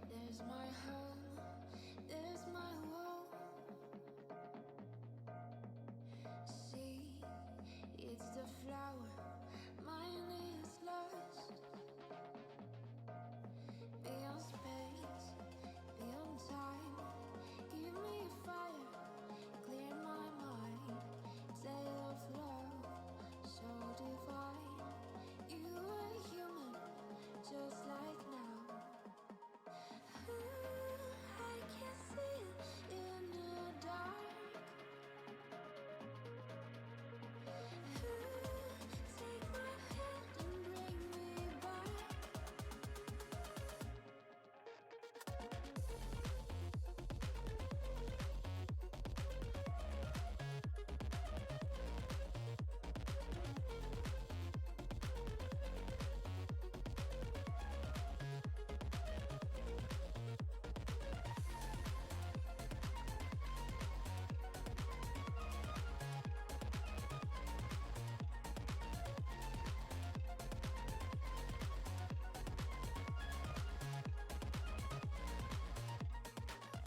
Speaker 3: There's my home, there's my wall. See, it's the flower, mine is lost. Beyond space, beyond time, give me fire, clear my mind. Tale of love, so divine. You are human, just like now. I can see it in the dark. Take my hand and bring me back.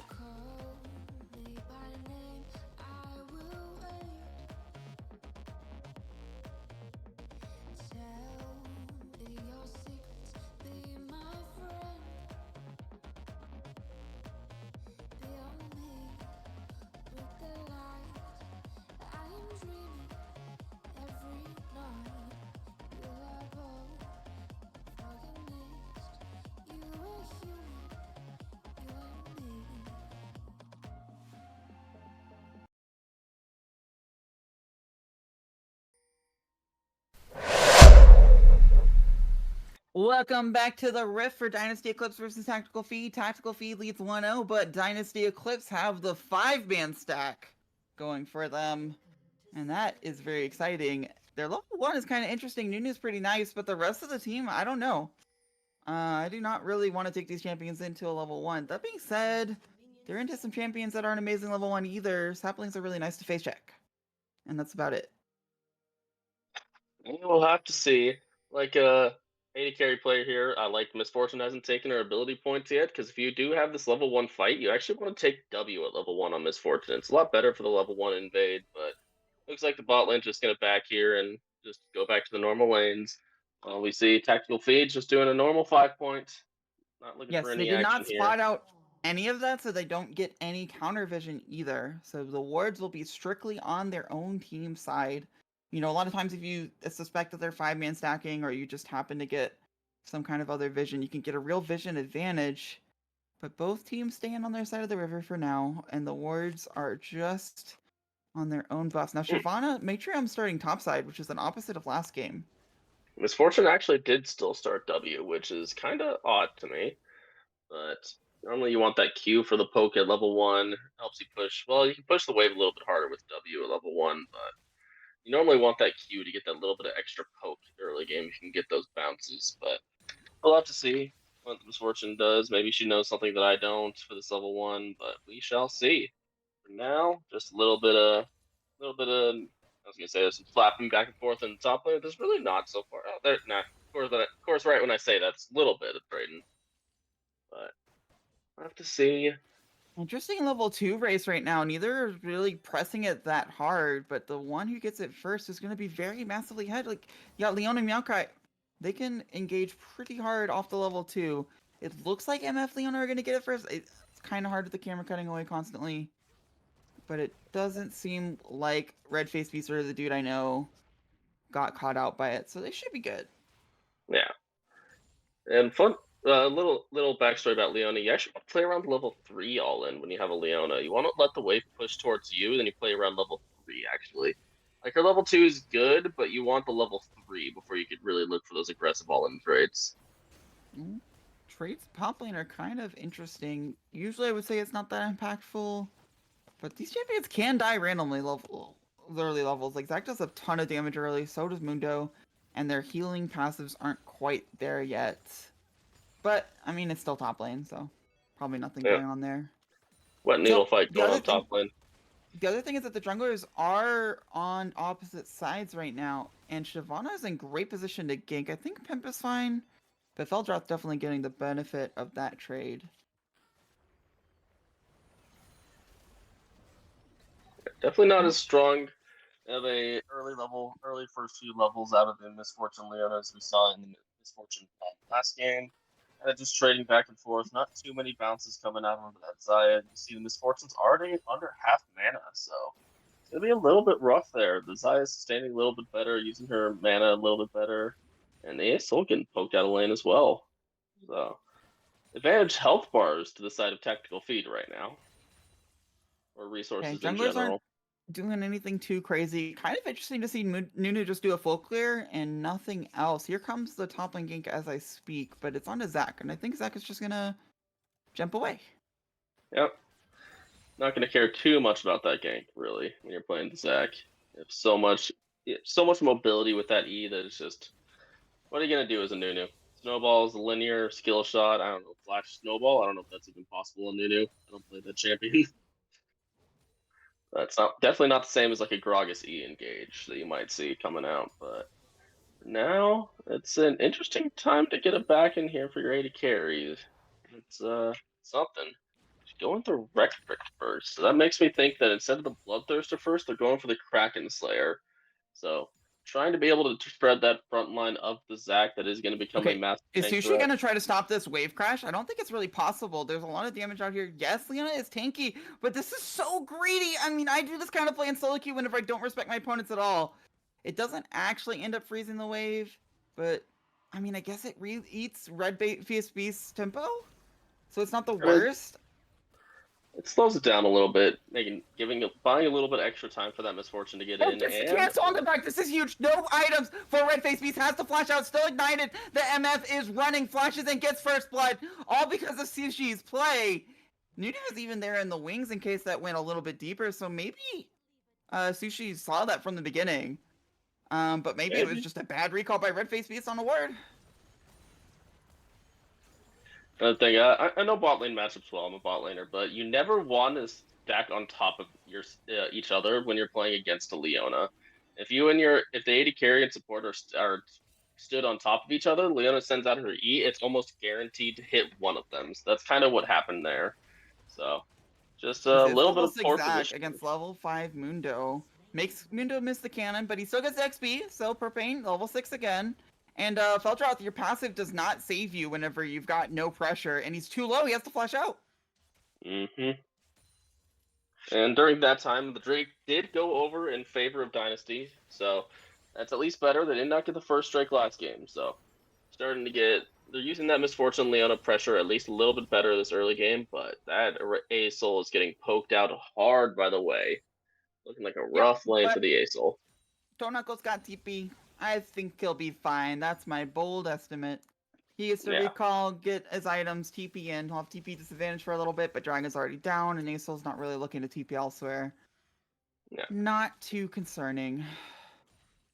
Speaker 3: Call me by name, I will wait. Tell me your secrets, be my friend. Beyond me, with the light, I am dreaming every night. You are both organized. You are human, you and me.
Speaker 8: Welcome back to the Rift for Dynasty Eclipse versus Tactical Feed. Tactical Feed leads 1-0, but Dynasty Eclipse have the 5-man stack going for them. And that is very exciting. Their level 1 is kind of interesting. Nunu's pretty nice, but the rest of the team, I don't know. I do not really want to take these champions into a level 1. That being said, they're into some champions that aren't amazing level 1 either. Saplings are really nice to face check. And that's about it.
Speaker 9: We'll have to see. Like AD carry player here, I like Misfortune hasn't taken her ability points yet, because if you do have this level 1 fight, you actually want to take W at level 1 on Misfortune. It's a lot better for the level 1 invade, but looks like the bot lane's just going to back here and just go back to the normal lanes. We see Tactical Feed just doing a normal 5-point. Not looking for
Speaker 8: Yes,
Speaker 9: any
Speaker 8: they did
Speaker 9: action
Speaker 8: not
Speaker 9: here.
Speaker 8: spot out any of that, so they don't get any counter vision either. So the wards will be strictly on their own team side. You know, a lot of times if you suspect that they're 5-man stacking or you just happen to get some kind of other vision, you can get a real vision advantage. But both teams stand on their side of the river for now, and the wards are just on their own buffs. Now, Shyvana, make sure I'm starting topside, which is an opposite of last game.
Speaker 9: Misfortune actually did still start W, which is kind of odd to me. But Normally you want that Q for the poke at level 1. Helps you push. Well, you can push the wave a little bit harder with W at level 1, but you normally want that Q to get that little bit of extra poke early game. You can get those bounces, but we'll have to see what Misfortune does. Maybe she knows something that I don't for this level 1, but we shall see. For now, just a little bit of, I was gonna say there's some flapping back and forth in the top lane. There's really not so far. Oh, there, nah. Of course, right when I say that, it's a little bit of trading, but we'll have to see.
Speaker 8: Interesting level 2 race right now. Neither is really pressing it that hard, but the one who gets it first is going to be very massively ahead. Like, you got Leon and Maokai. They can engage pretty hard off the level 2. It looks like MF Leon are going to get it first. It's kind of hard with the camera cutting away constantly. But it doesn't seem like Red Face Beast or the dude I know got caught out by it, so they should be good.
Speaker 9: Yeah. And fun, little backstory about Leona. You actually want to play around level 3 all in when you have a Leona. You want to let the wave push towards you, then you play around level 3 actually. Like her level 2 is good, but you want the level 3 before you could really look for those aggressive all in trades.
Speaker 8: Trades top lane are kind of interesting. Usually I would say it's not that impactful, but these champions can die randomly early levels. Like Zac does a ton of damage early, so does Mundo, and their healing passives aren't quite there yet. But I mean, it's still top lane, so probably nothing going on there.
Speaker 9: Wet needle fight going on top lane.
Speaker 8: The other thing is that the junglers are on opposite sides right now, and Shyvana is in great position to gank. I think Pimp is fine, but Feldroth's definitely getting the benefit of that trade.
Speaker 9: Definitely not as strong of a early first few levels out of the Misfortune Leona as we saw in the Misfortune last game. And just trading back and forth, not too many bounces coming out of that Zaya. You see the Misfortune's already under half mana, so it's gonna be a little bit rough there. The Zaya's sustaining a little bit better, using her mana a little bit better, and the Soul getting poked out of lane as well. So advantage health bars to the side of tactical feed right now, or resources in general.
Speaker 8: Aren't doing anything too crazy. Kind of interesting to see Nunu just do a full clear and nothing else. Here comes the top lane gank as I speak, but it's on to Zac, and I think Zac is just gonna jump away.
Speaker 9: Yep. Not gonna care too much about that gank, really, when you're playing the Zac. You have so much mobility with that E that it's just, what are you gonna do as a Nunu? Snowball is a linear skill shot. I don't know, flash snowball. I don't know if that's even possible in Nunu. I don't play that champion. That's definitely not the same as like a Gragas E engage that you might see coming out, but now it's an interesting time to get it back in here for your AD carries. It's something. Going through Rectrick first, so that makes me think that instead of the Bloodthirster first, they're going for the Kraken Slayer. So trying to be able to spread that front line of the Zac that is going to become a massive.
Speaker 8: Is Sushi going to try to stop this wave crash? I don't think it's really possible. There's a lot of damage out here. Yes, Leona is tanky, but this is so greedy. I mean, I do this kind of play in solo queue whenever I don't respect my opponents at all. It doesn't actually end up freezing the wave, but I mean, I guess it eats Red Face Beast's tempo, so it's not the worst.
Speaker 9: It slows it down a little bit, buying a little bit extra time for that Misfortune to get in.
Speaker 8: Cancel on the back. This is huge. No items for Red Face Beast. Has to flash out. Still ignited. The MF is running. Flashes and gets first blood. All because of Sushi's play. Nunu is even there in the wings in case that went a little bit deeper. So maybe Sushi saw that from the beginning. But maybe it was just a bad recall by Red Face Beast on the ward.
Speaker 9: Another thing, I know bot lane matchups well. I'm a bot laner, but you never want to stack on top of each other when you're playing against a Leona. If the AD carry and support are stood on top of each other, Leona sends out her E. It's almost guaranteed to hit one of them. So that's kind of what happened there. So just a little bit of poor position
Speaker 8: against level 5 Mundo. Makes Mundo miss the cannon, but he still gets XP. So Propane level 6 again. And Feldroth, your passive does not save you whenever you've got no pressure, and he's too low. He has to flash out.
Speaker 9: And during that time, the Drake did go over in favor of Dynasty, so that's at least better. They did not get the first strike last game, so they're using that Misfortune Leona pressure at least a little bit better this early game, but that A-Soul is getting poked out hard by the way. Looking like a rough lane for the A-Soul.
Speaker 8: Tonako's got TP. I think he'll be fine. That's my bold estimate. He gets to
Speaker 9: Yeah.
Speaker 8: recall, get his items, TP in. He'll have TP disadvantage for a little bit, but Dragon's already down, and Aesol's not really looking to TP elsewhere.
Speaker 9: Yeah.
Speaker 8: Not too concerning.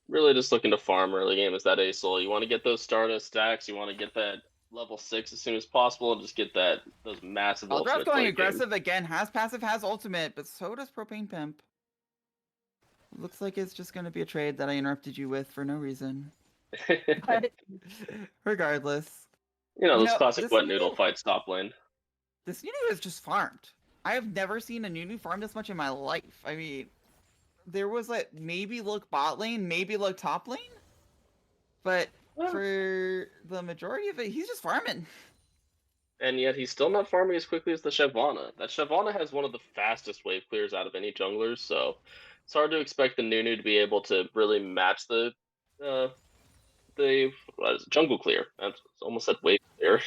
Speaker 9: Really just looking to farm early game as that Aesol. You want to get those Stardust stacks. You want to get that level 6 as soon as possible and just get those massive
Speaker 8: Aldrov's
Speaker 9: ultimates
Speaker 8: going
Speaker 9: late game.
Speaker 8: aggressive again. Has passive, has ultimate, but so does Propane Pimp. Looks like it's just going to be a trade that I interrupted you with for no reason. But regardless.
Speaker 9: Those classic
Speaker 8: this
Speaker 9: wet noodle fights top lane.
Speaker 8: This Nunu is just farmed. I have never seen a Nunu farm this much in my life. I mean, there was like maybe look bot lane, maybe look top lane, but for the majority of it, he's just farming.
Speaker 9: And yet he's still not farming as quickly as the Shyvana. That Shyvana has one of the fastest wave clears out of any junglers, so it's hard to expect the Nunu to be able to really match the jungle clear. I almost said wave clear.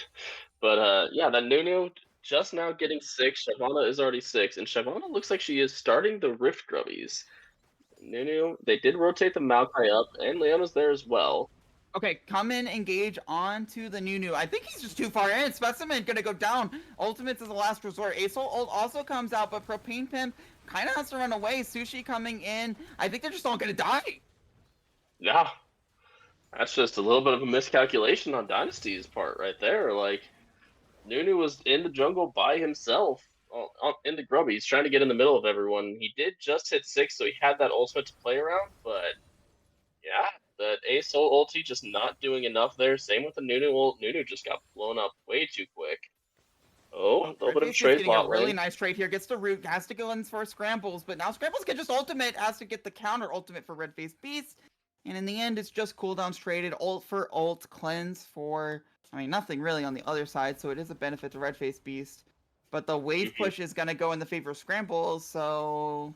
Speaker 9: But yeah, that Nunu just now getting 6. Shyvana is already 6, and Shyvana looks like she is starting the Rift Grubbies. Nunu, they did rotate the Maokai up, and Leona's there as well.
Speaker 8: Okay, come in, engage onto the Nunu. I think he's just too far in. Specimen gonna go down. Ultimates is the last resort. Aesol ult also comes out, but Propane Pimp kind of has to run away. Sushi coming in. I think they're just all gonna die.
Speaker 9: Yeah. That's just a little bit of a miscalculation on Dynasty's part right there. Like, Nunu was in the jungle by himself in the Grubbies, trying to get in the middle of everyone. He did just hit 6, so he had that ultimate to play around, but yeah, that Aesol ulti just not doing enough there. Same with the Nunu ult. Nunu just got blown up way too quick. Oh, a little bit of a trade
Speaker 8: getting
Speaker 9: bot
Speaker 8: a really
Speaker 9: lane.
Speaker 8: nice trade here. Gets the root, has to go in for Scrambles, but now Scrambles can just ultimate, has to get the counter ultimate for Red Face Beast. And in the end, it's just cooldowns traded, ult for ult, cleanse for, I mean, nothing really on the other side, so it is a benefit to Red Face Beast. But the wave push is going to go in the favor of Scrambles, so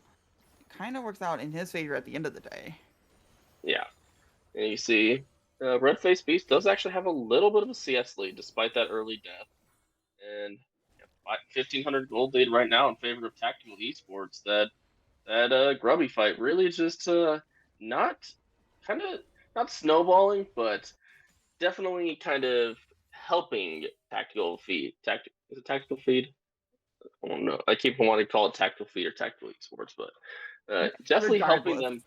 Speaker 8: it kind of works out in his favor at the end of the day.
Speaker 9: Yeah. And you see, Red Face Beast does actually have a little bit of a CS lead despite that early death. And 1,500 gold lead right now in favor of Tactical Esports. That Grubby fight really just not snowballing, but definitely kind of helping Tactical Feed. Is it Tactical Feed? I don't know. I keep wanting to call it Tactical Feed or Tactical Esports, but definitely helping them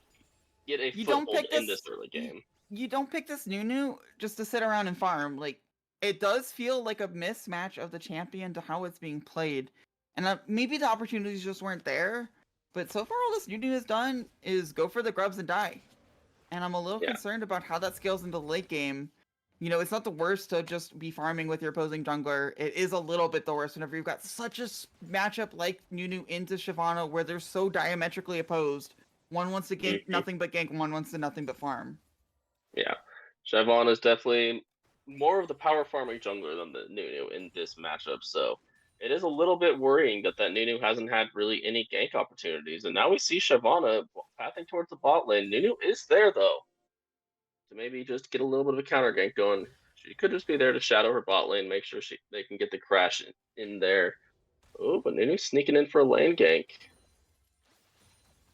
Speaker 9: get a foothold in this early game.
Speaker 8: You don't pick this Nunu just to sit around and farm. Like, it does feel like a mismatch of the champion to how it's being played. And maybe the opportunities just weren't there. But so far, all this Nunu has done is go for the grubs and die. And I'm a little concerned about how that scales into the late game. You know, it's not the worst to just be farming with your opposing jungler. It is a little bit the worst whenever you've got such a matchup like Nunu into Shyvana where they're so diametrically opposed. One wants to gank nothing but gank, one wants to nothing but farm.
Speaker 9: Yeah. Shyvana is definitely more of the power farming jungler than the Nunu in this matchup, so it is a little bit worrying that Nunu hasn't had really any gank opportunities. And now we see Shyvana pathing towards the bot lane. Nunu is there, though, to maybe just get a little bit of a counter gank going. She could just be there to shadow her bot lane, make sure they can get the crash in there. Oh, but Nunu's sneaking in for a lane gank.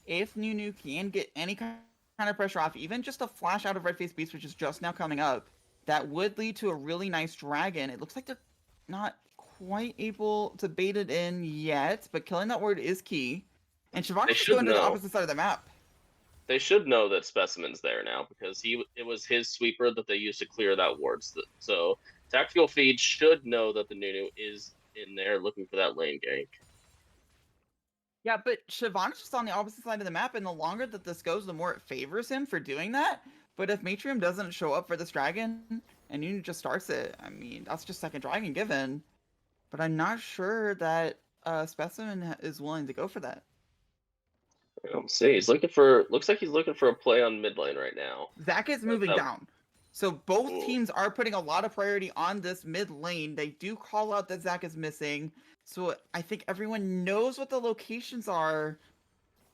Speaker 8: If Nunu can get any kind of pressure off, even just a flash out of Red Face Beast, which is just now coming up, that would lead to a really nice dragon. It looks like they're not quite able to bait it in yet, but killing that ward is key. And Shyvana's just going to the opposite side of the map.
Speaker 9: They should know that Specimen's there now because it was his sweeper that they used to clear that ward. So Tactical Feed should know that the Nunu is in there looking for that lane gank.
Speaker 8: Yeah, but Shyvana's just on the opposite side of the map, and the longer that this goes, the more it favors him for doing that. But if Matrium doesn't show up for this dragon, and Nunu just starts it, I mean, that's just second dragon given. But I'm not sure that Specimen is willing to go for that.
Speaker 9: Let's see. Looks like he's looking for a play on mid lane right now.
Speaker 8: Zach is moving down. So both teams are putting a lot of priority on this mid lane. They do call out that Zach is missing. So I think everyone knows what the locations are.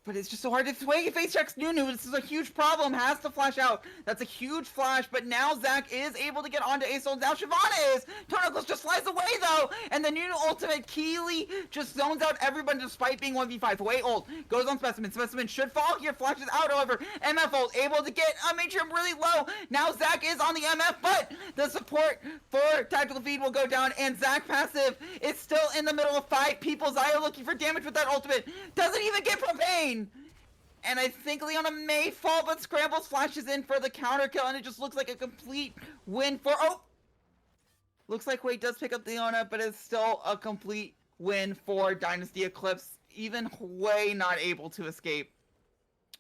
Speaker 8: But it's just so hard to face checks Nunu. This is a huge problem. Has to flash out. That's a huge flash. But now Zach is able to get onto Aesol. Now Shyvana is. Tornacles just flies away though. And the Nunu ultimate Keely just zones out everyone despite being 1v5. Away ult. Goes on Specimen. Specimen should fall here. Flashes out however. MF ult able to get a Matrium really low. Now Zach is on the MF. But the support for Tactical Feed will go down. And Zach passive is still in the middle of 5 people. Zaya looking for damage with that ultimate. Doesn't even get propane. And I think Leona may fall, but Scrambles flashes in for the counter kill, and it just looks like a complete win for... Oh! Looks like Wade does pick up Leona, but it's still a complete win for Dynasty Eclipse. Even Hui not able to escape.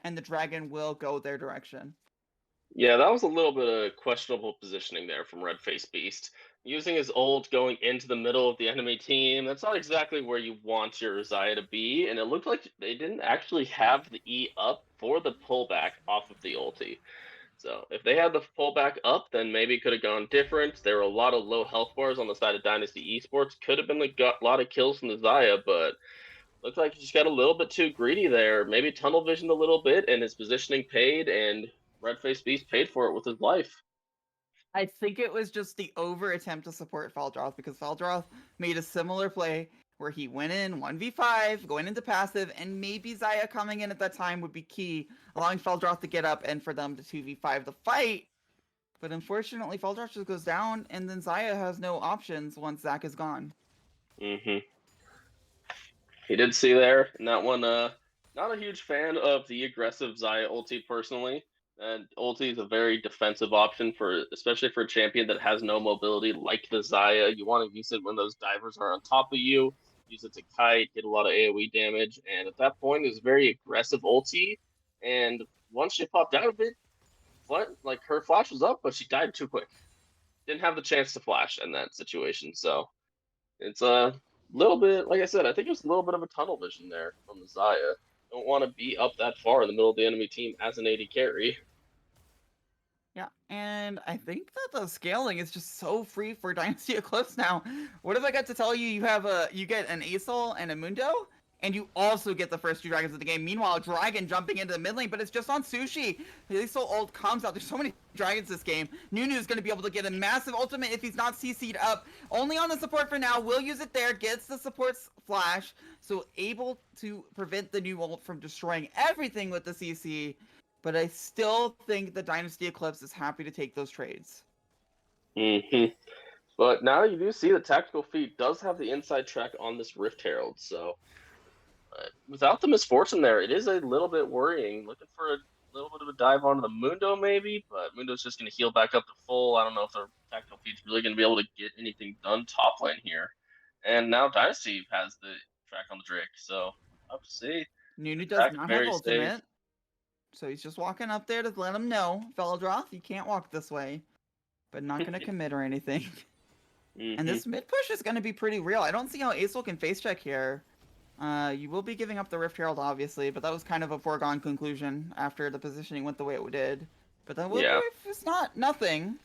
Speaker 8: And the Dragon will go their direction.
Speaker 9: Yeah, that was a little bit of questionable positioning there from Red-Faced Beast. Using his ult going into the middle of the enemy team, that's not exactly where you want your Zaya to be, and it looked like they didn't actually have the E up for the pullback off of the ulti. So if they had the pullback up, then maybe it could have gone different. There were a lot of low health bars on the side of Dynasty Esports. Could have been a lot of kills from the Zaya, but looked like he just got a little bit too greedy there. Maybe tunnel visioned a little bit, and his positioning paid, and Red-Faced Beast paid for it with his life.
Speaker 8: I think it was just the over attempt to support Valdroth, because Valdroth made a similar play where he went in 1v5, going into passive, and maybe Zaya coming in at that time would be key, allowing Valdroth to get up and for them to 2v5 the fight. But unfortunately, Valdroth just goes down, and then Zaya has no options once Zach is gone.
Speaker 9: Mm-hmm. He did see there, and that one, not a huge fan of the aggressive Zaya ulti personally. And ulti is a very defensive option especially for a champion that has no mobility like the Zaya. You want to use it when those divers are on top of you. Use it to kite, get a lot of AoE damage, and at that point, it's very aggressive ulti. And once she popped out of it, her flash was up, but she died too quick. Didn't have the chance to flash in that situation. So it's a little bit, like I said, I think it was a little bit of a tunnel vision there from the Zaya. Don't want to be up that far in the middle of the enemy team as an AD carry.
Speaker 8: Yeah, and I think that the scaling is just so free for Dynasty Eclipse now. What if I got to tell you you get an Aesol and a Mundo, and you also get the first 2 dragons of the game. Meanwhile, Dragon jumping into the mid lane, but it's just on Sushi. The Aesol ult comes out. There's so many dragons this game. Nunu's going to be able to get a massive ultimate if he's not CC'd up. Only on the support for now. Will use it there. Gets the support's flash. So able to prevent the new ult from destroying everything with the CC. But I still think the Dynasty Eclipse is happy to take those trades.
Speaker 9: Mm-hmm. But now you do see the Tactical Feed does have the inside track on this Rift Herald. So without the misfortune there, it is a little bit worrying. Looking for a little bit of a dive onto the Mundo maybe, but Mundo's just going to heal back up to full. I don't know if the Tactical Feed's really going to be able to get anything done top lane here. And now Dynasty has the track on the Drake, so I'll have to see.
Speaker 8: Nunu does not have ultimate. So he's just walking up there to let him know, Valdroth, you can't walk this way. But not going to commit or anything.
Speaker 9: Mm-hmm.
Speaker 8: And this mid push is going to be pretty real. I don't see how Aesol can face check here. You will be giving up the Rift Herald, obviously, but that was kind of a foregone conclusion after the positioning went the way it did. But that will it's not nothing.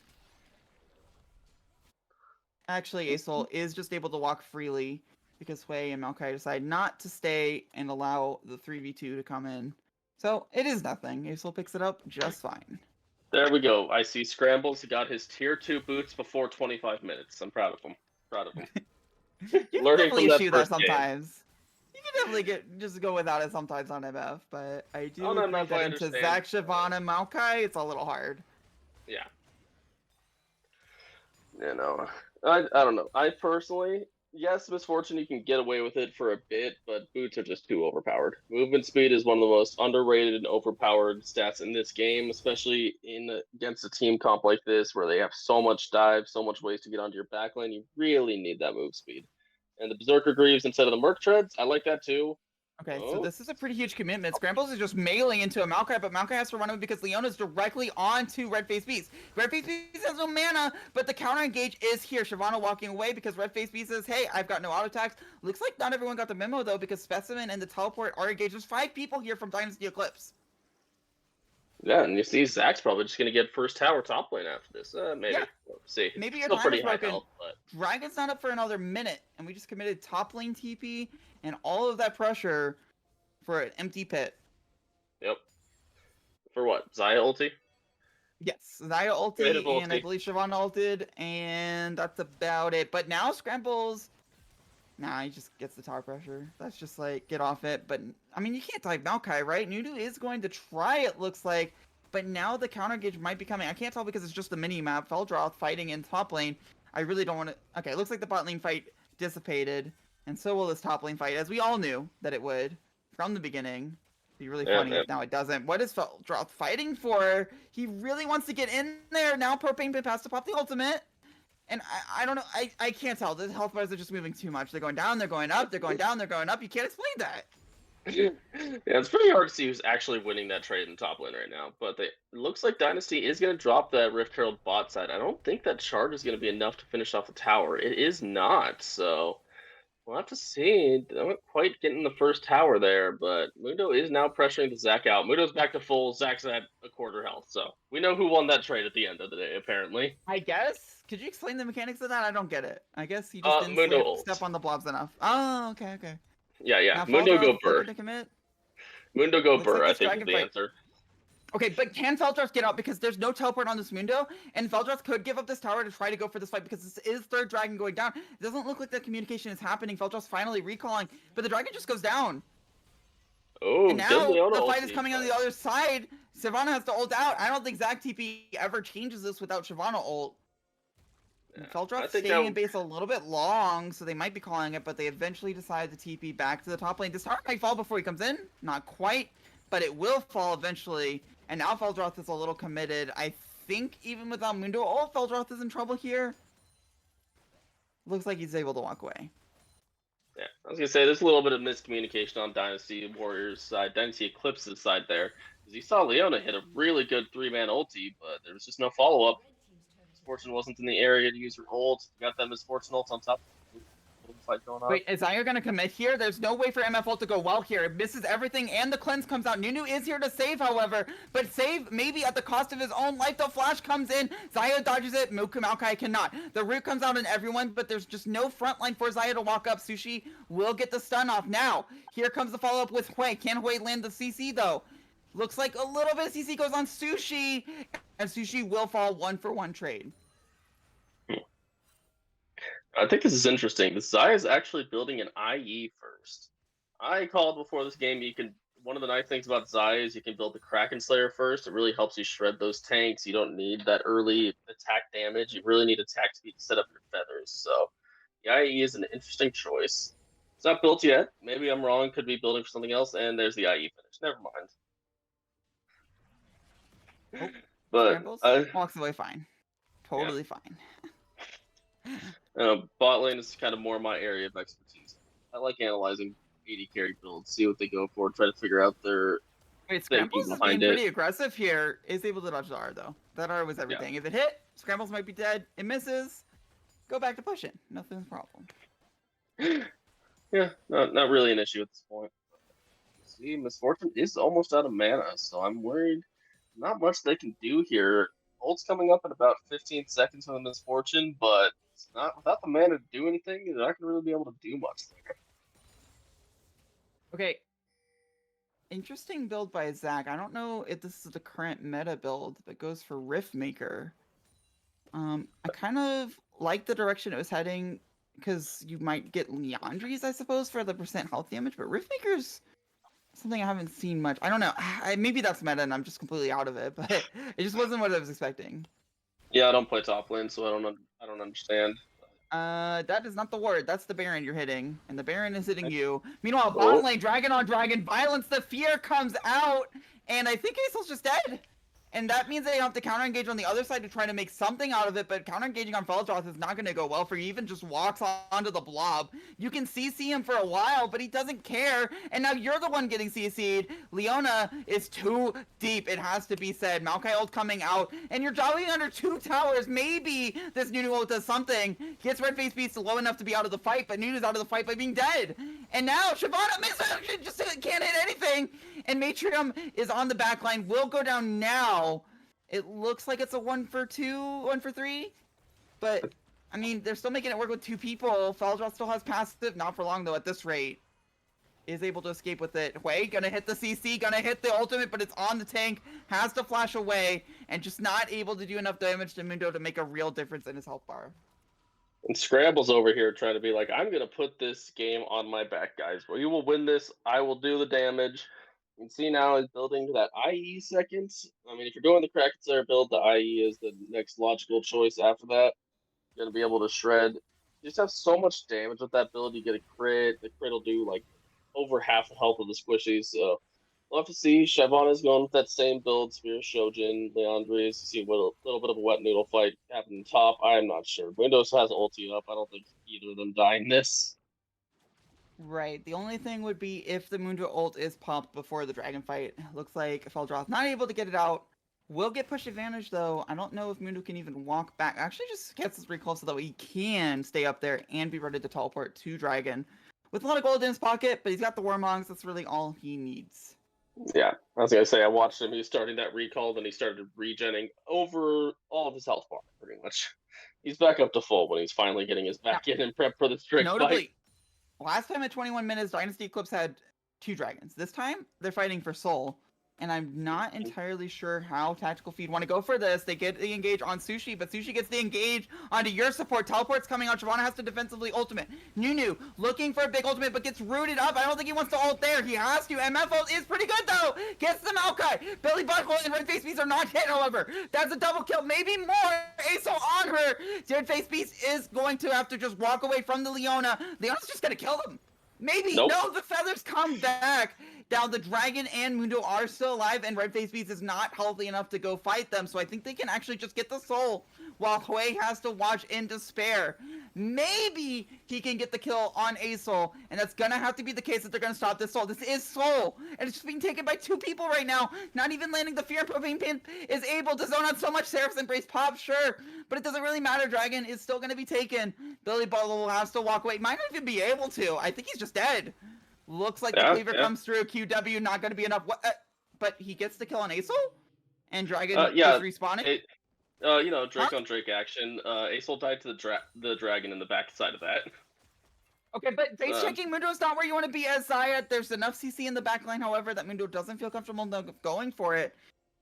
Speaker 8: Actually, Aesol is just able to walk freely because Hui and Maokai decide not to stay and allow the 3v2 to come in. So it is nothing. Aesol picks it up just fine.
Speaker 9: There we go. I see Scrambles. He got his tier 2 boots before 25 minutes. I'm proud of him.
Speaker 8: You can definitely issue that sometimes. You can definitely just go without it sometimes on MF, but I do agree that into Zach, Shyvana, Maokai, it's a little hard.
Speaker 9: Yeah. You know, I don't know. I personally, yes, Misfortune, you can get away with it for a bit, but boots are just too overpowered. Movement speed is one of the most underrated and overpowered stats in this game, especially against a team comp like this where they have so much dive, so much ways to get onto your backline. You really need that move speed. And the Berserker Greaves instead of the Merc Treads, I like that too.
Speaker 8: Okay, so this is a pretty huge commitment. Scrambles is just mailing into a Maokai, but Maokai has to run away because Leona's directly onto Red-Faced Beast. Red-Faced Beast has no mana, but the counter engage is here. Shyvana walking away because Red-Faced Beast says, hey, I've got no auto attacks. Looks like not everyone got the memo though because Specimen and the teleport are engaged. There's 5 people here from Dynasty Eclipse.
Speaker 9: Yeah, and you see Zach's probably just going to get first tower top lane after this. Maybe.
Speaker 8: Yeah.
Speaker 9: We'll see.
Speaker 8: Maybe your
Speaker 9: still
Speaker 8: time
Speaker 9: pretty
Speaker 8: is
Speaker 9: high
Speaker 8: broken.
Speaker 9: health, but
Speaker 8: Dragon's not up for another minute, and we just committed top lane TP and all of that pressure for an empty pit.
Speaker 9: Yep. For what? Xayah ulti?
Speaker 8: Yes, Xayah ulti,
Speaker 9: Creative
Speaker 8: and I
Speaker 9: ulti.
Speaker 8: believe Siobhan ulted, and that's about it. But now Scrambles, nah, he just gets the tower pressure. That's just like, get off it. But, I mean, you can't dive Maokai, right? Nudu is going to try, it looks like. But now the counter gauge might be coming. I can't tell because it's just the mini-map. Feldroth fighting in top lane. I really don't want to... Okay, it looks like the bot lane fight dissipated. And so will this top lane fight, as we all knew that it would from the beginning. It'd be really funny if now it doesn't. What is Feldroth fighting for? He really wants to get in there. Now Propane Pip has to pop the ultimate. And I don't know. I can't tell. The health bars are just moving too much. They're going down, they're going up, they're going down, they're going up. You can't explain that.
Speaker 9: Yeah, it's pretty hard to see who's actually winning that trade in top lane right now. But it looks like Dynasty is going to drop that Rift Herald bot side. I don't think that charge is going to be enough to finish off the tower. It is not, so we'll have to see. They don't quite getting the first tower there, but Mundo is now pressuring the Zac out. Mundo's back to full. Zac's at a quarter health, so we know who won that trade at the end of the day, apparently.
Speaker 8: I guess. Could you explain the mechanics of that? I don't get it. I guess he just didn't step on the blobs enough. Oh, okay.
Speaker 9: Yeah.
Speaker 8: Now,
Speaker 9: Mundo go
Speaker 8: Burr.
Speaker 9: Burr. Mundo go Burr, I think, is the answer.
Speaker 8: Okay, but can Feldroth get out? Because there's no teleport on this Mundo, and Feldroth could give up this tower to try to go for this fight because this is third dragon going down. It doesn't look like the communication is happening. Feldroth's finally recalling, but the dragon just goes down.
Speaker 9: Oh,
Speaker 8: and now the fight is coming on the other side. Shyvana has to ult out. I don't think Zac TP ever changes this without Shyvana ult. Feldroth's staying in base a little bit long, so they might be calling it, but they eventually decide to TP back to the top lane. This tower might fall before he comes in. Not quite, but it will fall eventually. And now Feldroth is a little committed. I think even without Mundo, Feldroth is in trouble here. Looks like he's able to walk away.
Speaker 9: Yeah, I was going to say, there's a little bit of miscommunication on Dynasty Warriors' side, Dynasty Eclipse's side there. Because you saw Leona hit a really good 3-man ulti, but there was just no follow-up. Misfortune wasn't in the area to use her ult. Got that Misfortune ult on top. Fight going on.
Speaker 8: Wait, is Xayah gonna commit here? There's no way for MF ult to go well here. It misses everything, and the cleanse comes out. Nunu is here to save, however, but save maybe at the cost of his own life. The flash comes in. Xayah dodges it. Maokai cannot. The root comes out on everyone, but there's just no front line for Xayah to walk up. Sushi will get the stun off. Now, here comes the follow-up with Hui. Can Hui land the CC, though? Looks like a little bit of CC goes on Sushi, and Sushi will fall 1-for-1 trade.
Speaker 9: I think this is interesting. The Xayah is actually building an IE first. I called before this game. One of the nice things about Xayah is you can build the Kraken Slayer first. It really helps you shred those tanks. You don't need that early attack damage. You really need attack speed to set up your feathers. So the IE is an interesting choice. It's not built yet. Maybe I'm wrong. Could be building for something else. And there's the IE finish. Never mind. But
Speaker 8: walks away fine. Totally fine.
Speaker 9: Bot lane is kind of more my area of expertise. I like analyzing AD carry builds, see what they go for, try to figure out their
Speaker 8: Scrambles is being pretty aggressive here. Is able to dodge the R though. That R was everything. Yeah. If it hit, Scrambles might be dead. It misses. Go back to pushing. Nothing's a problem.
Speaker 9: Yeah, not really an issue at this point. See, Misfortune is almost out of mana, so I'm worried. Not much they can do here. Ult's coming up in about 15 seconds for the Misfortune, but it's not without the mana to do anything. They're not going to really be able to do much there.
Speaker 8: Okay. Interesting build by Zac. I don't know if this is the current meta build that goes for Riftmaker. I kind of like the direction it was heading because you might get Leandries, I suppose, for the % health damage, but Riftmaker's something I haven't seen much. I don't know. Maybe that's meta and I'm just completely out of it, but it just wasn't what I was expecting.
Speaker 9: Yeah, I don't play top lane, so I don't understand.
Speaker 8: That is not the ward. That's the Baron you're hitting, and the Baron is hitting you. Meanwhile, bottom lane, dragon on dragon, violence, the fear comes out, and I think Aesol's just dead. And that means they have to counter engage on the other side to try to make something out of it, but counter engaging on Feldroth is not going to go well for you. He even just walks onto the blob. You can CC him for a while, but he doesn't care, and now you're the one getting CC'd. Leona is too deep, it has to be said. Maokai ult coming out, and you're jogging under 2 towers. Maybe this Nunu ult does something. Gets Red Face Beast low enough to be out of the fight, but Nunu's out of the fight by being dead. And now Shyvana misses, just can't hit anything. And Matrium is on the back line, will go down now. It looks like it's a 1-for-2, 1-for-3. But, I mean, they're still making it work with 2 people. Feldroth still has passive, not for long though at this rate. is able to escape with it. Hui gonna hit the CC, gonna hit the ultimate, but it's on the tank, has to flash away, and just not able to do enough damage to Mundo to make a real difference in his health bar.
Speaker 9: And Scramble's over here trying to be like, I'm going to put this game on my back, guys. Well, you will win this. I will do the damage. You can see now he's building that IE seconds. I mean, if you're doing the Kraken Slayer build, the IE is the next logical choice after that. You're going to be able to shred. You just have so much damage with that build. You get a crit. The crit will do like over half the health of the squishies. So we'll have to see. Chevron is going with that same build. Spear, Shojin, Leandres. You see a little bit of a wet noodle fight happening top. I'm not sure. Windows has ulti up. I don't think either of them die in this.
Speaker 8: Right. The only thing would be if the Mundo ult is popped before the dragon fight. Looks like Feldroth not able to get it out. Will get push advantage though. I don't know if Mundo can even walk back. Actually just gets his recall so that he can stay up there and be ready to teleport to Dragon. With a lot of gold in his pocket, but he's got the Warmongs. That's really all he needs.
Speaker 9: Yeah, I was going to say, I watched him. He was starting that recall, then he started regenning over all of his health bar, pretty much. He's back up to full when he's finally getting his back in and prep for the strict
Speaker 8: Notably,
Speaker 9: fight.
Speaker 8: Last time at 21 minutes, Dynasty Eclipse had 2 dragons. This time, they're fighting for Soul. And I'm not entirely sure how Tactical Feed want to go for this. They get the engage on Sushi, but Sushi gets the engage onto your support. Teleport's coming out. Shyvana has to defensively ultimate. Nunu looking for a big ultimate, but gets rooted up. I don't think he wants to ult there. He has to. MF ult is pretty good, though. Gets the Maokai. Billy Butthole and Red Face Beast are not hit, however. That's a double kill. Maybe more. Aso on her. Red Face Beast is going to have to just walk away from the Leona. Leona's just going to kill them. Maybe.
Speaker 9: Nope.
Speaker 8: No, the feathers come back. Now, the Dragon and Mundo are still alive, and Red Face Beast is not healthy enough to go fight them, so I think they can actually just get the soul, while Hui has to watch in despair. Maybe he can get the kill on Aesol, and that's gonna have to be the case if they're gonna stop this soul. This is soul, and it's just being taken by 2 people right now. Not even landing the Fear. Propane Pin is able to zone out so much. Seraph's Embrace pop, sure, but it doesn't really matter. Dragon is still gonna be taken. Billy Butthole will have to walk away. Might not even be able to. I think he's just dead. Looks like the cleaver comes through. QW not going to be enough. But he gets the kill on Aesol? And Dragon is respawning?
Speaker 9: You know, Drake on Drake action. Aesol died to the dragon in the back side of that.
Speaker 8: Okay, but base checking Mundo is not where you want to be as Zayat. There's enough CC in the backline, however, that Mundo doesn't feel comfortable going for it.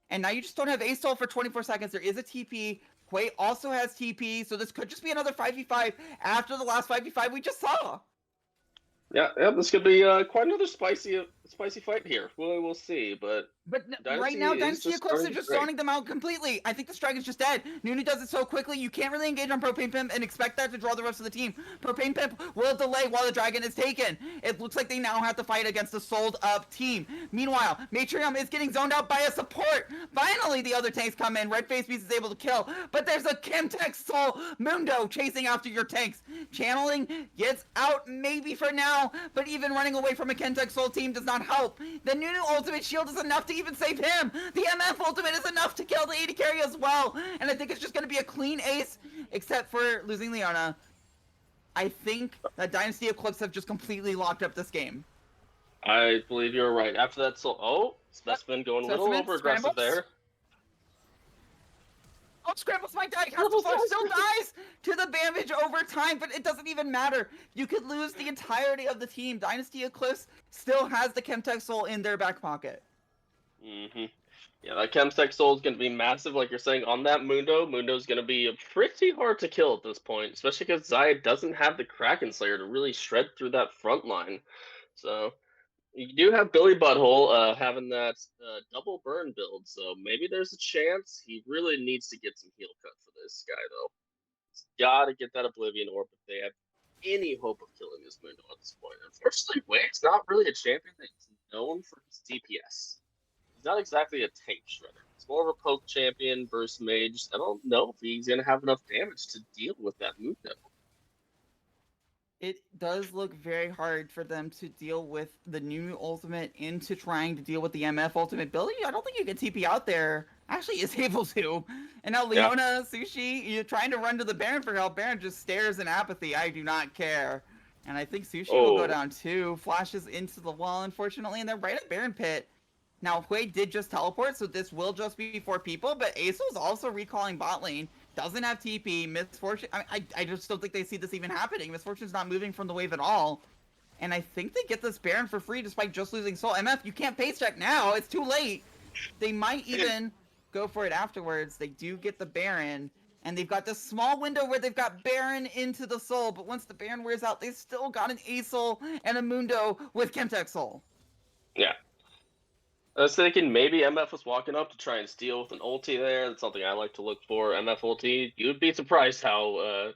Speaker 8: And now you just don't have Aesol for 24 seconds. There is a TP. Hui also has TP, so this could just be another 5v5 after the last 5v5 we just saw.
Speaker 9: Yeah, this could be quite another spicy fight here. We'll see, but
Speaker 8: right now, Dynasty Eclipse are just zoning them out completely. I think this dragon's just dead. Nunu does it so quickly, you can't really engage on Propane Pimp and expect that to draw the rest of the team. Propane Pimp will delay while the dragon is taken. It looks like they now have to fight against a sold-up team. Meanwhile, Matrium is getting zoned out by a support. Finally, the other tanks come in. Red Face Beast is able to kill, but there's a Chemtech Soul Mundo chasing after your tanks. Channeling gets out maybe for now, but even running away from a Chemtech Soul team does not help. The Nunu ultimate shield is enough to even save him. The MF ultimate is enough to kill the AD carry as well. And I think it's just going to be a clean ace, except for losing Leona. I think that Dynasty Eclipse have just completely locked up this game.
Speaker 9: I believe you're right. After that, that's been going a little over aggressive there.
Speaker 8: Oh, Scrambles might die. Counterflow still dies to the damage over time, but it doesn't even matter. You could lose the entirety of the team. Dynasty Eclipse still has the Chemtech Soul in their back pocket.
Speaker 9: Yeah, that Chemtech Soul is going to be massive, like you're saying. On that Mundo, Mundo's going to be pretty hard to kill at this point, especially because Zaya doesn't have the Kraken Slayer to really shred through that front line. So you do have Billy Butthole having that double burn build, so maybe there's a chance. He really needs to get some heal cut for this guy, though. He's got to get that Oblivion Orb if they have any hope of killing this Mundo at this point. Unfortunately, Wake's not really a champion that's known for his DPS. He's not exactly a tank shredder. He's more of a poke champion versus mage. I don't know if he's going to have enough damage to deal with that Mundo.
Speaker 8: It does look very hard for them to deal with the new ultimate into trying to deal with the MF ultimate. Billy, I don't think you can TP out there. Actually is able to. And now Leona, Sushi, you're trying to run to the Baron for help. Baron just stares in apathy. I do not care. And I think Sushi will go down too. Flashes into the wall, unfortunately, and they're right at Baron Pit. Now, Hui did just teleport, so this will just be 4 people, but Aesol's also recalling bot lane. Doesn't have TP. Misfortune. I just don't think they see this even happening. Misfortune's not moving from the wave at all. And I think they get this Baron for free despite just losing Soul. MF, you can't pace check now. It's too late. They might even go for it afterwards. They do get the Baron. And they've got this small window where they've got Baron into the Soul. But once the Baron wears out, they've still got an A-Soul and a Mundo with Chemtech Soul.
Speaker 9: Yeah. I was thinking maybe MF was walking up to try and steal with an ulti there. That's something I like to look for. MF ulti. You'd be surprised how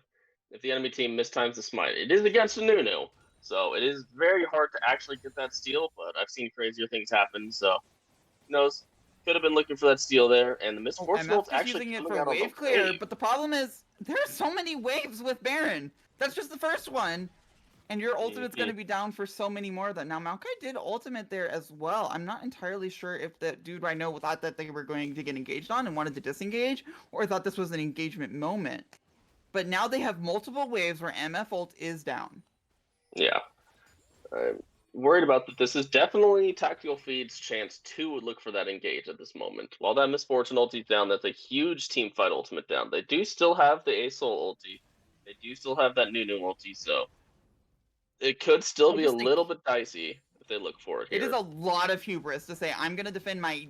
Speaker 9: if the enemy team mistimes the smite. It is against a Nunu, so it is very hard to actually get that steal, but I've seen crazier things happen, so who knows? Could have been looking for that steal there, and the Misfortune ult's actually
Speaker 8: using it
Speaker 9: coming
Speaker 8: for
Speaker 9: out on the
Speaker 8: wave clear,
Speaker 9: wave.
Speaker 8: but the problem is there are so many waves with Baron. That's just the first one. And your ultimate's going to be down for so many more of them. Now, Maokai did ultimate there as well. I'm not entirely sure if the dude right now thought that they were going to get engaged on and wanted to disengage, or thought this was an engagement moment. But now they have multiple waves where MF ult is down.
Speaker 9: Yeah. I'm worried about that. This is definitely Tactical Feed's chance to look for that engage at this moment. While that Misfortune ulti's down, that's a huge team fight ultimate down. They do still have the A-Soul ulti. They do still have that Nunu ulti, so it could still be a little bit dicey if they look for it here.
Speaker 8: It is a lot of hubris to say, I'm going to defend my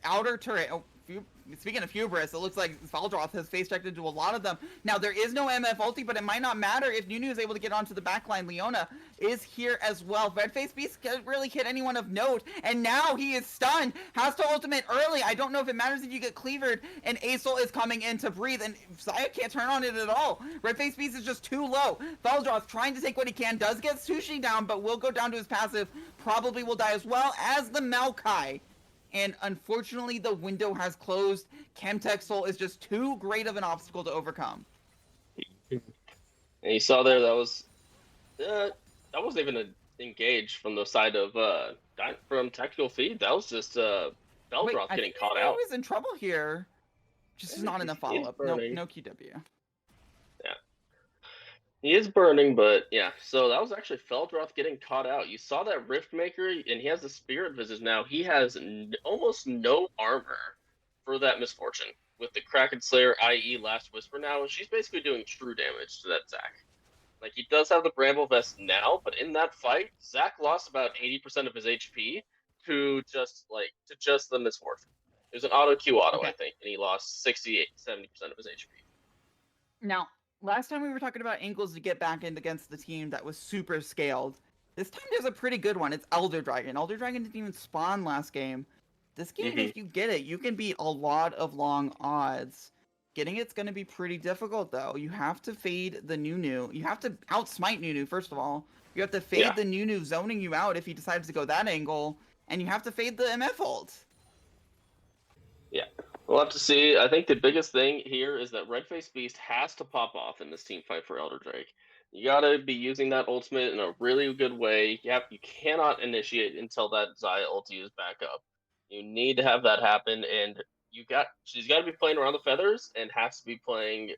Speaker 8: outer turret. Oh, speaking of hubris, it looks like Valdroth has face-checked into a lot of them. Now, there is no MF ulti, but it might not matter if Nunu is able to get onto the backline. Leona is here as well. Redface Beast can't really hit anyone of note, and now he is stunned. Has to ultimate early. I don't know if it matters if you get cleavered, and A-Soul is coming in to breathe, and Xayah can't turn on it at all. Redface Beast is just too low. Valdroth trying to take what he can, does get Sushi down, but will go down to his passive. Probably will die as well as the Maokai. And unfortunately, the window has closed. Chemtech Soul is just too great of an obstacle to overcome.
Speaker 9: And you saw there that wasn't even an engage from the side of from Tactical Feed. That was just Valdroth getting caught out.
Speaker 8: He was in trouble here. Just not enough follow-up. No QW.
Speaker 9: He is burning, but yeah. So that was actually Valdroth getting caught out. You saw that Rift Maker, and he has the Spirit Visage now. He has almost no armor for that Misfortune. With the Kraken Slayer, i.e. Last Whisper now, she's basically doing true damage to that Zac. Like, he does have the Bramble Vest now, but in that fight, Zac lost about 80% of his HP to just the Misfortune. It was an auto-Q auto, I think, and he lost 68, 70% of his HP.
Speaker 8: Now, last time we were talking about angles to get back in against the team that was super scaled. This time there's a pretty good one. It's Elder Dragon. Elder Dragon didn't even spawn last game. This game, if you get it, you can beat a lot of long odds. Getting it's going to be pretty difficult, though. You have to fade the Nunu. You have to outsmite Nunu, first of all. You have to fade the Nunu zoning you out if he decides to go that angle. And you have to fade the MF ult.
Speaker 9: Yeah. We'll have to see. I think the biggest thing here is that Redface Beast has to pop off in this team fight for Elder Drake. You gotta be using that ultimate in a really good way. Yep, you cannot initiate until that Xayah ulti is back up. You need to have that happen, and she's got to be playing around the feathers and has to be playing,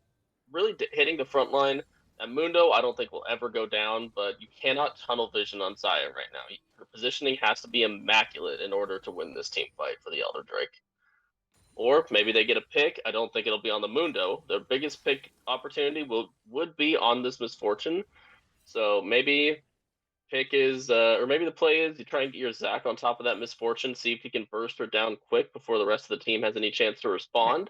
Speaker 9: really hitting the front line. And Mundo, I don't think will ever go down, but you cannot tunnel vision on Xayah right now. Her positioning has to be immaculate in order to win this team fight for the Elder Drake. Or maybe they get a pick. I don't think it'll be on the Mundo. Their biggest pick opportunity would be on this Misfortune. So maybe pick is, or maybe the play is you try and get your Zac on top of that Misfortune, see if you can burst her down quick before the rest of the team has any chance to respond.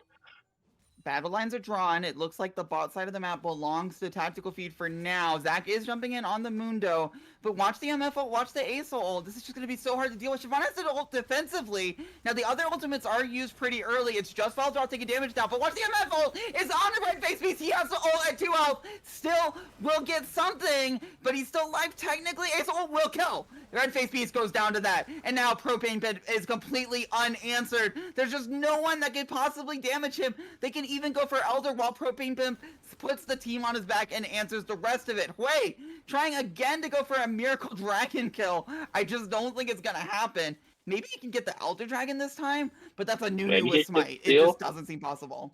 Speaker 8: Battle lines are drawn. It looks like the bot side of the map belongs to Tactical Feed for now. Zac is jumping in on the Mundo, but watch the MF ult, watch the A-Soul ult. This is just going to be so hard to deal with. Shyvana has to ult defensively. Now, the other ultimates are used pretty early. It's just Valdroth taking damage now, but watch the MF ult. It's on the Redface Beast. He has to ult at 2 health. Still will get something, but he's still alive technically. A-Soul ult will kill. Redface Beast goes down to that, and now Propane Pit is completely unanswered. There's just no one that could possibly damage him. They can even go for Elder while Propane Pimp puts the team on his back and answers the rest of it. Hui trying again to go for a Miracle Dragon kill. I just don't think it's gonna happen. Maybe he can get the Elder Dragon this time, but that's a new with Smite. It just doesn't seem possible.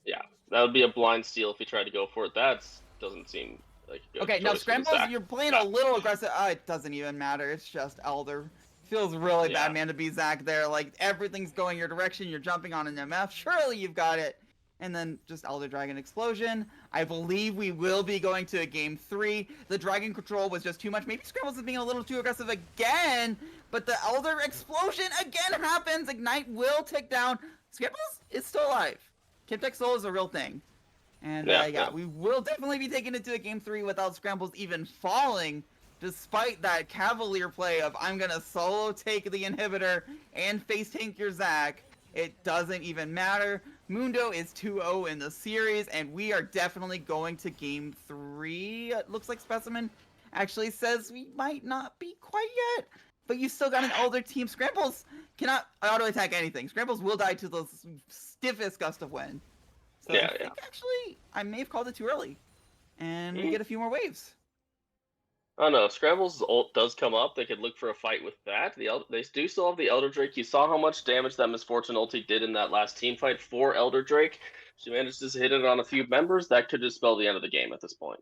Speaker 9: Yeah, that would be a blind steal if he tried to go for it. That doesn't seem like a good
Speaker 8: okay, now
Speaker 9: choice
Speaker 8: Scrambles, you're playing a little aggressive. It doesn't even matter. It's just Elder. Feels really bad, man, to be Zac there. Like, everything's going your direction. You're jumping on an MF. Surely you've got it. and then just Elder Dragon Explosion. I believe we will be going to a game 3. The Dragon Control was just too much. Maybe Scrambles is being a little too aggressive again, but the Elder Explosion again happens. Ignite will tick down. Scrambles is still alive. Kimtech Soul is a real thing. And yeah, we will definitely be taking it to a game 3 without Scrambles even falling, despite that Cavalier play of I'm gonna solo take the inhibitor and face tank your Zac. It doesn't even matter. Mundo is 2-0 in the series, and we are definitely going to game 3. It looks like Specimen actually says we might not be quite yet, but you still got an older team. Scrambles cannot auto attack anything. Scrambles will die to the stiffest gust of wind. So I think actually I may have called it too early, and we get a few more waves.
Speaker 9: Oh no, Scrambles' ult does come up. They could look for a fight with that. They do still have the Elder Drake. You saw how much damage that Misfortune ulti did in that last team fight for Elder Drake. She managed to hit it on a few members. That could just spell the end of the game at this point.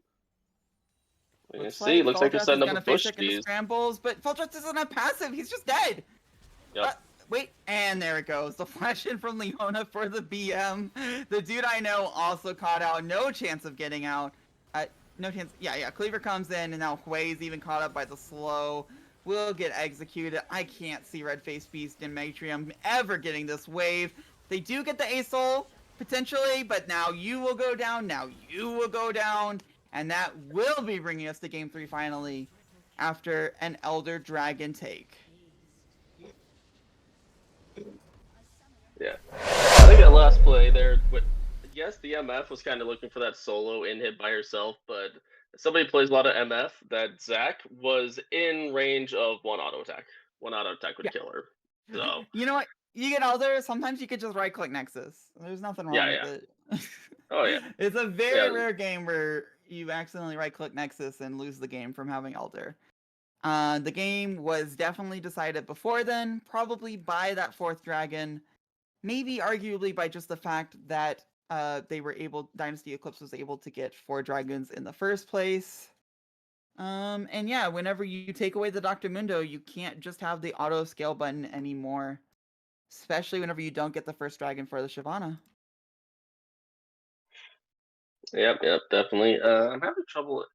Speaker 9: Looks like they're setting up a bush tease.
Speaker 8: Scrambles, but Fultress doesn't have passive. He's just dead.
Speaker 9: Yep.
Speaker 8: Wait, and there it goes. The flash in from Leona for the BM. The dude I know also caught out. No chance of getting out. No chance. Yeah. Cleaver comes in, and now Hui's even caught up by the slow. Will get executed. I can't see Red Face Beast and Matrium ever getting this wave. They do get the ASOL, potentially, but now you will go down. Now you will go down. And that will be bringing us to game 3 finally, after an Elder Dragon take.
Speaker 9: Yeah. I think that last play there, yes, the MF was kind of looking for that solo in-hit by herself, but if somebody plays a lot of MF, that Zac was in range of one auto attack. One auto attack would kill her. So
Speaker 8: you know what? You get Elder, sometimes you could just right-click Nexus. There's nothing wrong with it.
Speaker 9: Oh, yeah.
Speaker 8: It's a very rare game where you accidentally right-click Nexus and lose the game from having Elder. The game was definitely decided before then, probably by that 4th dragon. Maybe arguably by just the fact that Dynasty Eclipse was able to get 4 dragons in the first place. And yeah, whenever you take away the Dr. Mundo, you can't just have the auto scale button anymore. Especially whenever you don't get the first dragon for the Shyvana.
Speaker 9: Yep, definitely. I'm having trouble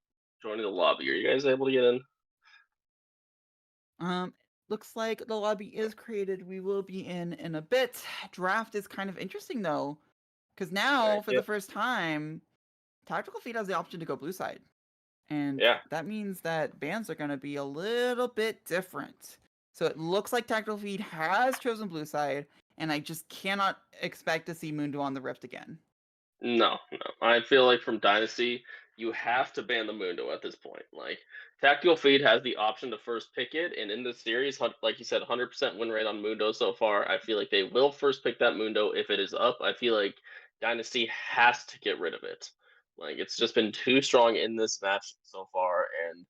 Speaker 9: joining the lobby. Are you guys able to get in?
Speaker 8: Looks like the lobby is created. We will be in a bit. Draft is kind of interesting though, because now for the first time, Tactical Feed has the option to go blue side, and that means that bans are going to be a little bit different. So it looks like Tactical Feed has chosen blue side, and I just cannot expect to see Mundo on the Rift again.
Speaker 9: No. I feel like from Dynasty, you have to ban the Mundo at this point. Like, Tactical Feed has the option to first pick it, and in this series, like you said, 100% win rate on Mundo so far. I feel like they will first pick that Mundo if it is up. I feel like Dynasty has to get rid of it. Like, it's just been too strong in this match so far, and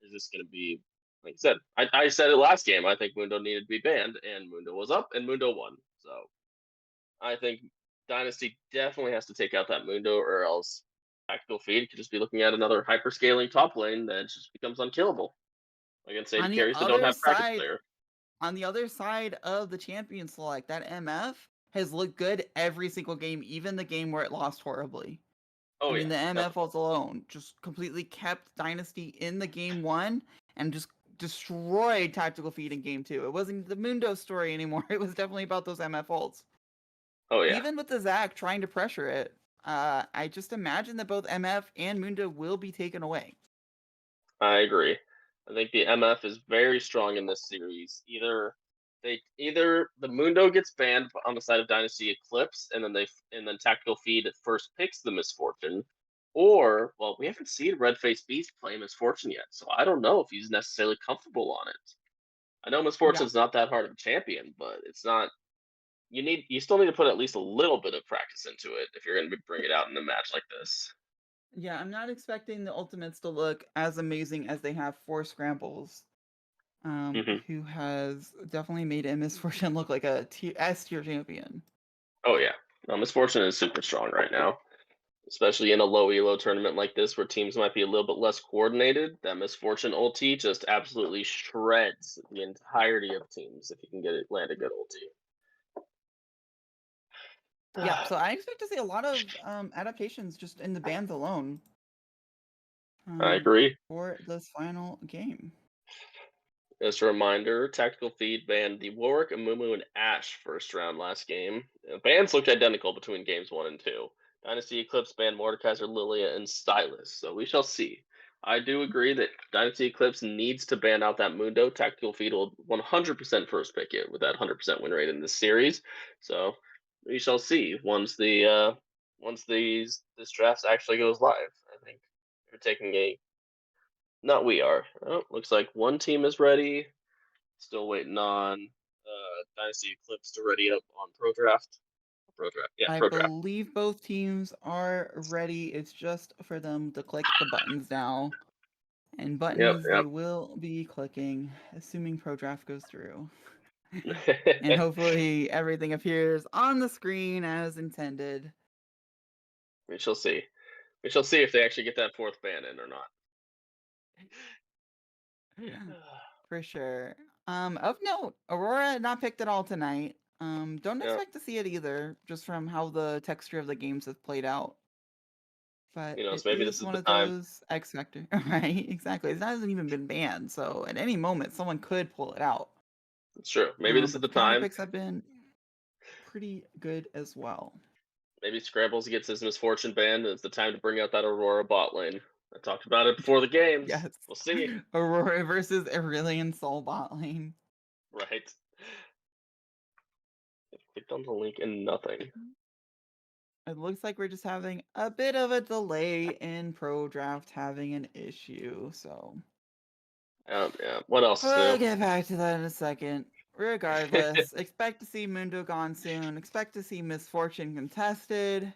Speaker 9: it's just going to be, like I said, I said it last game. I think Mundo needed to be banned, and Mundo was up, and Mundo won. So, I think Dynasty definitely has to take out that Mundo, or else Tactical Feed could just be looking at another hyperscaling top lane that just becomes unkillable against AD carries that don't have practice there.
Speaker 8: On the other side of the champion select, that MF has looked good every single game, even the game where it lost horribly. I mean, the MF alone just completely kept Dynasty in the game 1 and just destroyed Tactical Feed in game 2. It wasn't the Mundo story anymore. It was definitely about those MF ults.
Speaker 9: Oh yeah.
Speaker 8: Even with the Zac trying to pressure it, I just imagine that both MF and Mundo will be taken away.
Speaker 9: I agree. I think the MF is very strong in this series. Either the Mundo gets banned on the side of Dynasty Eclipse, and then Tactical Feed first picks the Misfortune, or we haven't seen Red Face Beast play Misfortune yet, so I don't know if he's necessarily comfortable on it. I know Misfortune's not that hard of a champion, but it's not. You still need to put at least a little bit of practice into it if you're going to bring it out in a match like this.
Speaker 8: Yeah, I'm not expecting the ultimates to look as amazing as they have for Scrambles, who has definitely made Misfortune look like a S tier champion.
Speaker 9: Oh yeah, Misfortune is super strong right now, especially in a low elo tournament like this where teams might be a little bit less coordinated. That Misfortune ulti just absolutely shreds the entirety of teams if you can land a good ulti.
Speaker 8: Yeah, so I expect to see a lot of adaptations just in the bands alone.
Speaker 9: I agree.
Speaker 8: For this final game.
Speaker 9: As a reminder, Tactical Feed banned the Warwick, Amumu, and Ash first round last game. Bans looked identical between games 1 and 2. Dynasty Eclipse banned Mordekaiser, Lilia, and Stylus, so we shall see. I do agree that Dynasty Eclipse needs to ban out that Mundo. Tactical Feed will 100% first pick it with that 100% win rate in this series. So we shall see once this draft actually goes live. I think we're taking a not we are. Oh, looks like one team is ready. Still waiting on Dynasty Eclipse to ready up on Pro Draft. Pro Draft, yeah,
Speaker 8: I
Speaker 9: Pro Draft.
Speaker 8: believe both teams are ready. It's just for them to click the buttons now. And buttons they will be clicking, assuming Pro Draft goes through. And hopefully everything appears on the screen as intended.
Speaker 9: We shall see. We shall see if they actually get that fourth ban in or not.
Speaker 8: For sure. Of note, Aurora not picked at all tonight. Don't expect to see it either, just from how the texture of the games have played out. But
Speaker 9: You know,
Speaker 8: it
Speaker 9: maybe this
Speaker 8: is
Speaker 9: is
Speaker 8: one
Speaker 9: the
Speaker 8: of
Speaker 9: time.
Speaker 8: those X Factor, right? Exactly. It hasn't even been banned, so at any moment someone could pull it out.
Speaker 9: It's true. Maybe this is
Speaker 8: But
Speaker 9: the
Speaker 8: the counter
Speaker 9: time.
Speaker 8: picks have been pretty good as well.
Speaker 9: Maybe Scrambles gets his Misfortune banned, and it's the time to bring out that Aurora bot lane. I talked about it before the games.
Speaker 8: Yes.
Speaker 9: We'll see.
Speaker 8: Aurora versus Aurelion Soul bot lane.
Speaker 9: Right. Clicked on the link and nothing.
Speaker 8: It looks like we're just having a bit of a delay in Pro Draft having an issue, so.
Speaker 9: Yeah. What else is
Speaker 8: We'll
Speaker 9: new?
Speaker 8: get back to that in a second. Regardless, expect to see Mundo gone soon. Expect to see Misfortune contested.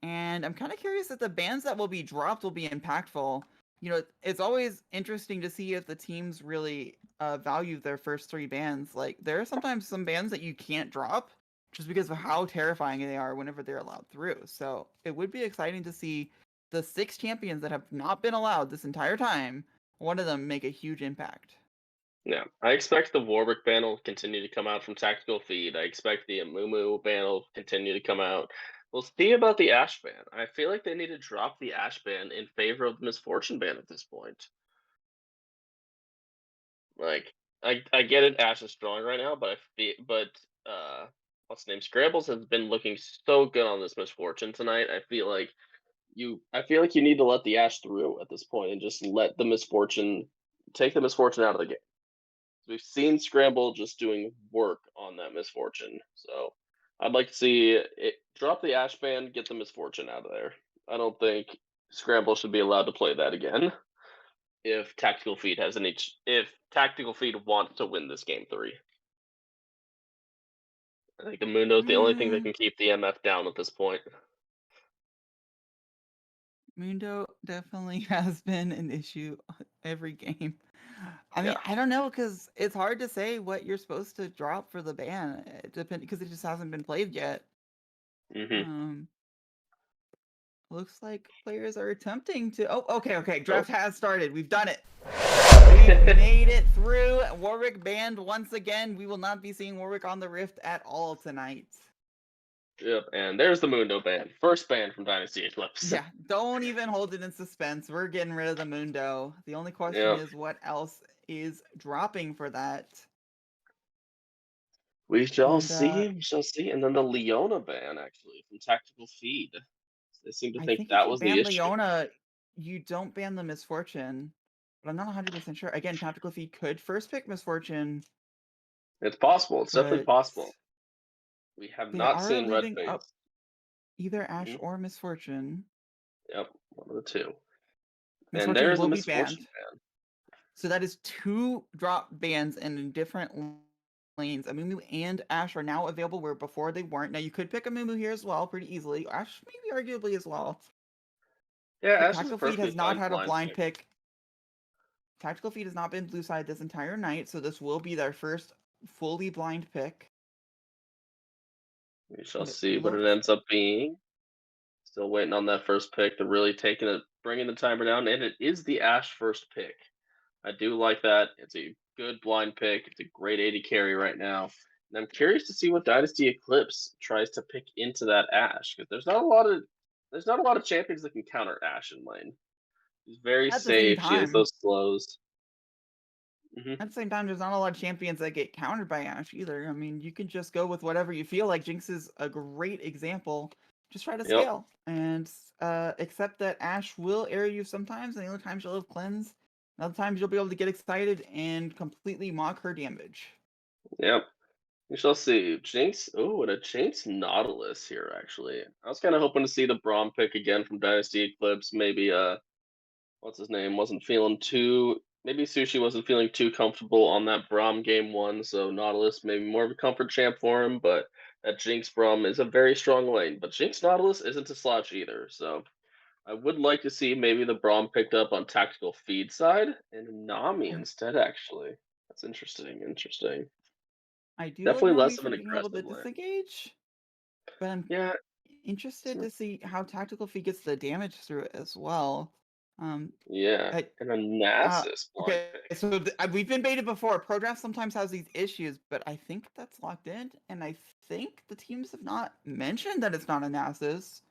Speaker 8: And I'm kind of curious if the bans that will be dropped will be impactful. You know, it's always interesting to see if the teams really value their first 3 bans. Like, there are sometimes some bans that you can't drop just because of how terrifying they are whenever they're allowed through. So it would be exciting to see the 6 champions that have not been allowed this entire time, one of them make a huge impact.
Speaker 9: Yeah, I expect the Warwick ban will continue to come out from Tactical Feed. I expect the Amumu ban will continue to come out. We'll see about the Ash ban. I feel like they need to drop the Ash ban in favor of the Misfortune ban at this point. Like, I get it, Ash is strong right now, but what's the name? Scrambles has been looking so good on this Misfortune tonight. I feel like you need to let the Ash through at this point and just let the Misfortune take the Misfortune out of the game. We've seen Scramble just doing work on that Misfortune. So I'd like to see it drop the Ash ban, get the Misfortune out of there. I don't think Scramble should be allowed to play that again. If Tactical Feed wants to win this game 3. I think the Mundo's the only thing that can keep the MF down at this point.
Speaker 8: Mundo definitely has been an issue every game. I mean, I don't know, because it's hard to say what you're supposed to drop for the ban, because it just hasn't been played yet. Looks like players are attempting to. Oh, okay. Draft has started. We've done it. We've made it through. Warwick banned once again. We will not be seeing Warwick on the Rift at all tonight.
Speaker 9: Yep, and there's the Mundo ban. First ban from Dynasty Eclipse.
Speaker 8: Yeah, don't even hold it in suspense. We're getting rid of the Mundo. The only question is what else is dropping for that.
Speaker 9: We shall see. We shall see. And then the Leona ban, actually, from Tactical Feed. They seem to think that was the issue.
Speaker 8: Leona, you don't ban the Misfortune, but I'm not 100% sure. Again, Tactical Feed could first pick Misfortune.
Speaker 9: It's possible. It's definitely possible. We have not seen red phase.
Speaker 8: Either Ash or Misfortune.
Speaker 9: Yep, one of the two.
Speaker 8: Misfortune
Speaker 9: and there's
Speaker 8: will
Speaker 9: a
Speaker 8: be
Speaker 9: Misfortune
Speaker 8: banned. So that is 2 drop bans in different lanes. Amumu and Ash are now available where before they weren't. Now you could pick Amumu here as well, pretty easily. Ash maybe arguably as well.
Speaker 9: Yeah, Ash
Speaker 8: Tactical Feed has not had a blind pick. Tactical Feed has not been blue side this entire night, so this will be their first fully blind pick.
Speaker 9: We shall see what it ends up being. Still waiting on that first pick. They're really bringing the timer down, and it is the Ash first pick. I do like that. It's a good blind pick. It's a great AD carry right now. And I'm curious to see what Dynasty Eclipse tries to pick into that Ashe, because there's not a lot of champions that can counter Ashe in lane. She's very
Speaker 8: At the same
Speaker 9: safe. She has
Speaker 8: time,
Speaker 9: those slows. Hmm.
Speaker 8: at the same time, there's not a lot of champions that get countered by Ashe either. I mean, you can just go with whatever you feel like. Jinx is a great example. Just try to
Speaker 9: Yep.
Speaker 8: scale and accept that Ashe will air you sometimes, and the other times you'll have cleanse. And other times you'll be able to get excited and completely mock her damage.
Speaker 9: Yep. We shall see. Jinx. Oh, and a Jinx Nautilus here, actually. I was kind of hoping to see the Braum pick again from Dynasty Eclipse. Maybe, what's his name? Wasn't feeling too. Maybe Sushi wasn't feeling too comfortable on that Braum game one, so Nautilus maybe more of a comfort champ for him, but that Jinx Braum is a very strong lane. But Jinx Nautilus isn't a slouch either, so I would like to see maybe the Braum picked up on tactical feed side and Nami instead, actually. That's interesting. Interesting.
Speaker 8: I do like
Speaker 9: Definitely
Speaker 8: Nami
Speaker 9: less of
Speaker 8: for
Speaker 9: an
Speaker 8: being able to
Speaker 9: aggressive lane.
Speaker 8: disengage, but I'm
Speaker 9: Yeah,
Speaker 8: interested to see how tactical feed gets the damage through it as well.
Speaker 9: yeah.
Speaker 8: I,
Speaker 9: And a Nasus blind
Speaker 8: okay,
Speaker 9: pick.
Speaker 8: so we've been baited before. Pro Draft sometimes has these issues, but I think that's locked in, and I think the teams have not mentioned that it's not a Nasus.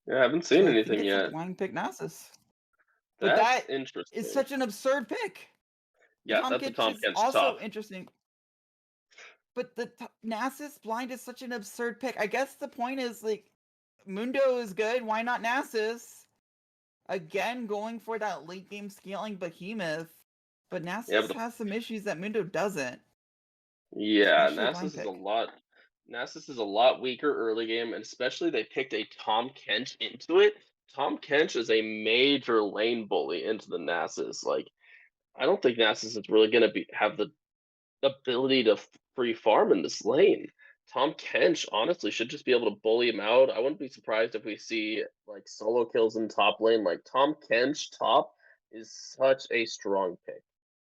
Speaker 9: Yeah, I haven't
Speaker 8: So
Speaker 9: seen
Speaker 8: I think
Speaker 9: anything
Speaker 8: it's a
Speaker 9: yet.
Speaker 8: blind pick Nasus. But
Speaker 9: That's
Speaker 8: that is
Speaker 9: interesting.
Speaker 8: such an absurd pick. The
Speaker 9: Yeah,
Speaker 8: Tom
Speaker 9: that's a
Speaker 8: Kitsch
Speaker 9: Tom
Speaker 8: is
Speaker 9: Kench
Speaker 8: also
Speaker 9: top.
Speaker 8: interesting. But the Nasus blind is such an absurd pick. I guess the point is like Mundo is good. Why not Nasus? Again, going for that late game scaling behemoth. But
Speaker 9: Yeah,
Speaker 8: Nasus
Speaker 9: but
Speaker 8: has some issues that Mundo doesn't.
Speaker 9: yeah,
Speaker 8: Especially blind pick.
Speaker 9: Nasus is a lot weaker early game, and especially they picked a Tom Kench into it. Tom Kench is a major lane bully into the Nasus. Like, I don't think Nasus is really gonna have the ability to free farm in this lane. Tom Kench honestly should just be able to bully him out. I wouldn't be surprised if we see like solo kills in top lane. Like Tom Kench top is such a strong pick.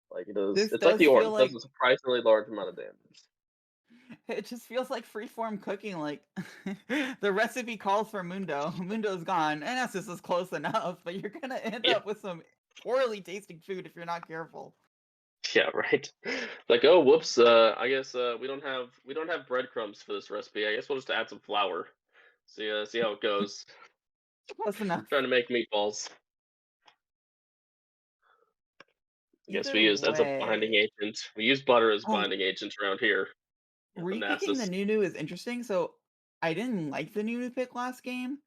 Speaker 9: Like it does,
Speaker 8: This
Speaker 9: it's like
Speaker 8: does
Speaker 9: the Ornn.
Speaker 8: feel
Speaker 9: It does
Speaker 8: like
Speaker 9: a surprisingly large amount of damage.
Speaker 8: it just feels like freeform cooking. Like the recipe calls for Mundo. Mundo's gone. And Nasus is close enough, but you're gonna end
Speaker 9: Yeah,
Speaker 8: up with some poorly tasting food if you're not careful.
Speaker 9: yeah, right. Like, oh, whoops. I guess we don't have breadcrumbs for this recipe. I guess we'll just add some flour. See how it goes.
Speaker 8: Close enough.
Speaker 9: Trying to make meatballs. I guess we
Speaker 8: Either
Speaker 9: use that's a binding
Speaker 8: way.
Speaker 9: agent. We use butter as
Speaker 8: Oh,
Speaker 9: binding agent around here. Yeah, the
Speaker 8: re-picking the
Speaker 9: Nasus.
Speaker 8: Nunu is interesting. So I didn't like the Nunu pick last game.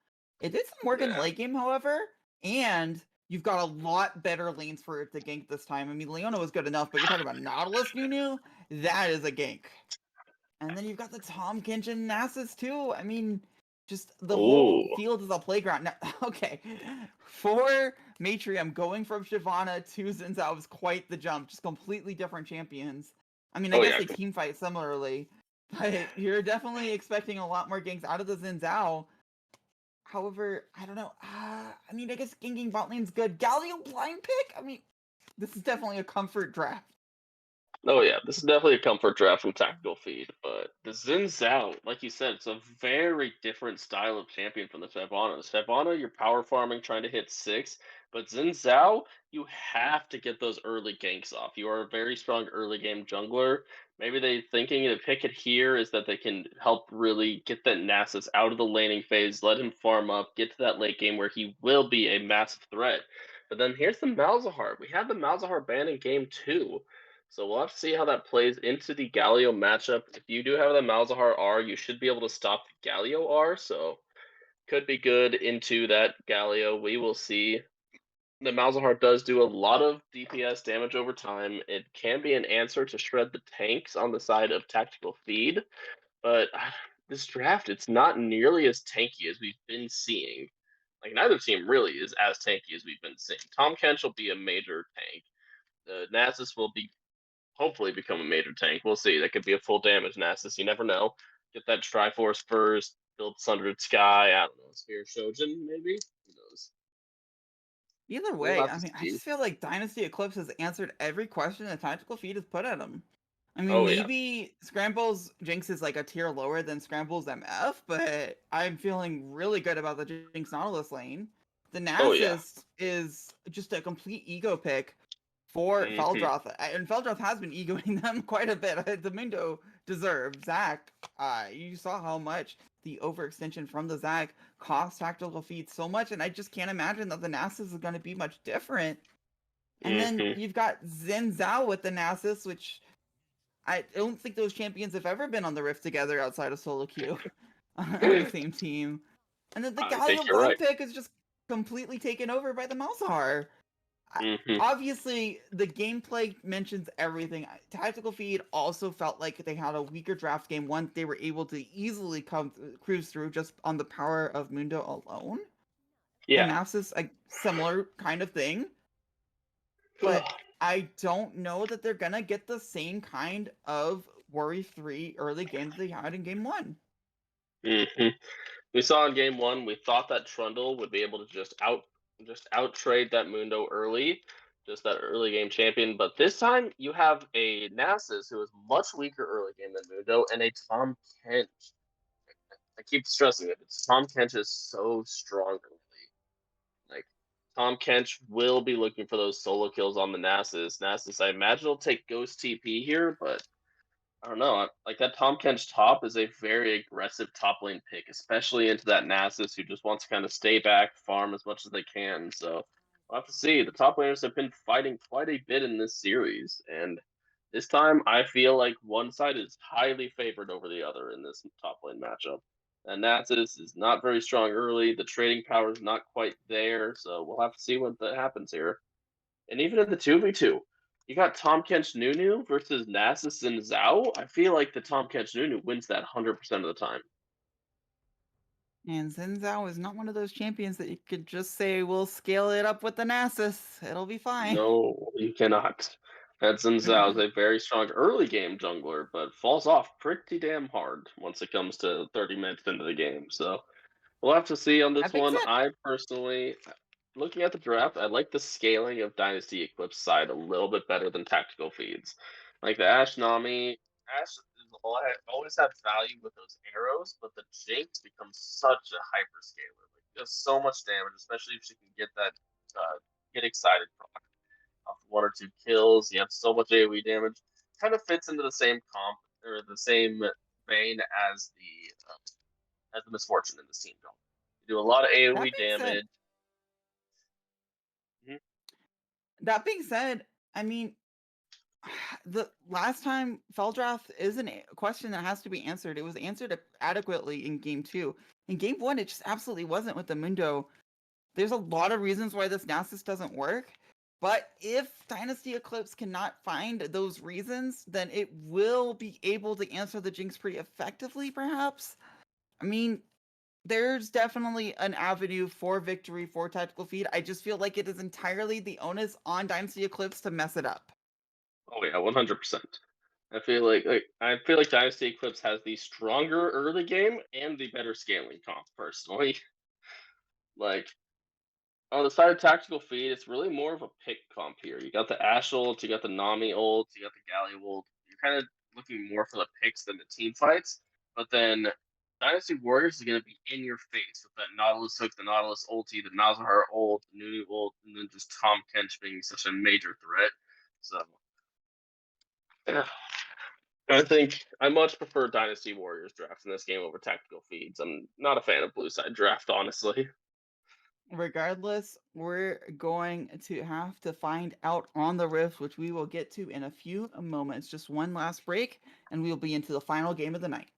Speaker 8: It did some work in the
Speaker 9: Yeah.
Speaker 8: late game, however, and you've got a lot better lanes for it to gank this time. I mean, Leona was good enough, but you're talking about Nautilus Nunu? That is a gank. And then you've got the Tom Kenshin Nasus too. I mean, just the
Speaker 9: Ooh.
Speaker 8: whole field is a playground. Now, okay, for Matri, I'm going from Shyvana to Zinzao was quite the jump. Just completely different champions. I mean, I
Speaker 9: Oh
Speaker 8: guess
Speaker 9: yeah.
Speaker 8: they team fight similarly, but you're definitely expecting a lot more ganks out of the Zinzao. However, I don't know. I mean, I guess ganking bot lane's good. Galio blind pick? I mean, this is definitely a comfort draft.
Speaker 9: Oh yeah, this is definitely a comfort draft from Tactical Feed, but the Xin Zhao, like you said, it's a very different style of champion from the Shyvana. Shyvana, you're power farming, trying to hit 6, but Xin Zhao, you have to get those early ganks off. You are a very strong early game jungler. Maybe they thinking to pick it here is that they can help really get that Nasus out of the laning phase, let him farm up, get to that late game where he will be a massive threat. But then here's the Malzahar. We had the Malzahar ban in game 2. So we'll have to see how that plays into the Galio matchup. If you do have the Malzahar R, you should be able to stop the Galio R, so could be good into that Galio. We will see. The Malzahar does do a lot of DPS damage over time. It can be an answer to shred the tanks on the side of Tactical Feed, but this draft, it's not nearly as tanky as we've been seeing. Like, neither team really is as tanky as we've been seeing. Tom Kench will be a major tank. Nasus will be hopefully become a major tank. We'll see. That could be a full damage Nasus. You never know. Get that Triforce first, build Sundered Sky. I don't know. Spear Shojin, maybe? Who knows?
Speaker 8: Either
Speaker 9: We'll
Speaker 8: way,
Speaker 9: have
Speaker 8: I
Speaker 9: to
Speaker 8: mean, I
Speaker 9: see.
Speaker 8: just feel like Dynasty Eclipse has answered every question the tactical feed has put at him. I mean,
Speaker 9: Oh, yeah.
Speaker 8: maybe Scramble's Jinx is like a tier lower than Scramble's MF, but I'm feeling really good about the Jinx Nautilus lane. The
Speaker 9: Oh, yeah.
Speaker 8: Nasus is just a complete ego pick. for Feldroth, and Feldroth has been egoing them quite a bit. The Mundo deserved. Zach, you saw how much the overextension from the Zach cost tactical feeds so much, and I just can't imagine that the Nasus is going to be much different. And then you've got Zen Zhao with the Nasus, which I don't think those champions have ever been on the Rift together outside of solo queue on the same team. And then the Galio Bond pick is just completely taken over by the Malzahar. Obviously, the gameplay mentions everything. Tactical Feed also felt like they had a weaker draft game one. They were able to easily cruise through just on the power of Mundo alone.
Speaker 9: Yeah.
Speaker 8: The Nasus, a similar kind of thing. But I don't know that they're going to get the same kind of Worry 3 early game that they had in game one.
Speaker 9: We saw in game one, we thought that Trundle would be able to just out trade that Mundo early, just that early game champion. But this time you have a Nasus who is much weaker early game than Mundo, and a Tom Kench. I keep stressing it. Tom Kench is so strong early. Like Tom Kench will be looking for those solo kills on the Nasus. Nasus, I imagine, will take Ghost TP here, but I don't know. Like that Tom Kench top is a very aggressive top lane pick, especially into that Nasus who just wants to kind of stay back, farm as much as they can. So we'll have to see. The top laners have been fighting quite a bit in this series, and this time I feel like one side is highly favored over the other in this top lane matchup. And Nasus is not very strong early. The trading power is not quite there, so we'll have to see what happens here. And even in the 2v2, you got Tom Kench Nunu versus Nasus and Zhao. I feel like the Tom Kench Nunu wins that 100% of the time.
Speaker 8: And Zen Zhao is not one of those champions that you could just say, we'll scale it up with the Nasus. It'll be fine.
Speaker 9: No, you cannot. That Zen Zhao is a very strong early game jungler, but falls off pretty damn hard once it comes to 30 minutes into the game. So we'll have to see on this one. I personally, looking at the draft, I like the scaling of Dynasty Eclipse side a little bit better than tactical feeds. Like the Ashe Nami, Ashe always had value with those arrows, but the Jinx becomes such a hyperscaler. Like does so much damage, especially if she can get that get excited proc off one or two kills. You have so much AoE damage. Kind of fits into the same comp or the same vein as the Misfortune in this team. You do a lot of AoE damage.
Speaker 8: That being said, I mean, the last time Feldroth is a question that has to be answered. It was answered adequately in game two. In game one, it just absolutely wasn't with the Mundo. There's a lot of reasons why this Nasus doesn't work, but if Dynasty Eclipse cannot find those reasons, then it will be able to answer the Jinx pretty effectively, perhaps. I mean, there's definitely an avenue for victory for tactical feed. I just feel like it is entirely the onus on Dynasty Eclipse to mess it up.
Speaker 9: Oh yeah, 100%. I feel like Dynasty Eclipse has the stronger early game and the better scaling comp personally. Like on the side of tactical feed, it's really more of a pick comp here. You got the Ashe ult, you got the Nami ult, you got the Galio ult. You're kind of looking more for the picks than the team fights. But then Dynasty Warriors is going to be in your face with that Nautilus hook, the Nautilus ulti, the Malzahar ult, the Nunu ult, and then just Tom Kench being such a major threat. So I think I much prefer Dynasty Warriors draft in this game over tactical feeds. I'm not a fan of blue side draft, honestly.
Speaker 8: Regardless, we're going to have to find out on the Rift, which we will get to in a few moments. Just one last break, and we'll be into the final game of the night.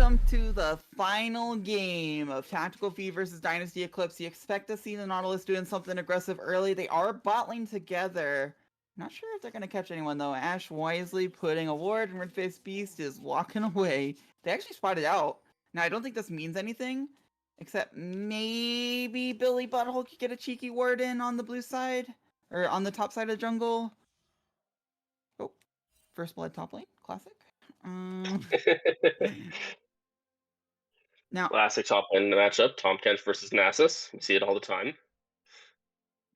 Speaker 8: welcome to the final game of Tactical Feed versus Dynasty Eclipse. You expect to see the Nautilus doing something aggressive early. They are bottling together. Not sure if they're going to catch anyone, though. Ash wisely putting a ward, and Red-Faced Beast is walking away. They actually spotted out. Now, I don't think this means anything, except maybe Billy Butthole could get a cheeky ward in on the blue side, or on the top side of the jungle. Oh, first blood top lane. Classic. Now,
Speaker 9: Classic top lane matchup: Tom Kench versus Nasus. You see it all the time.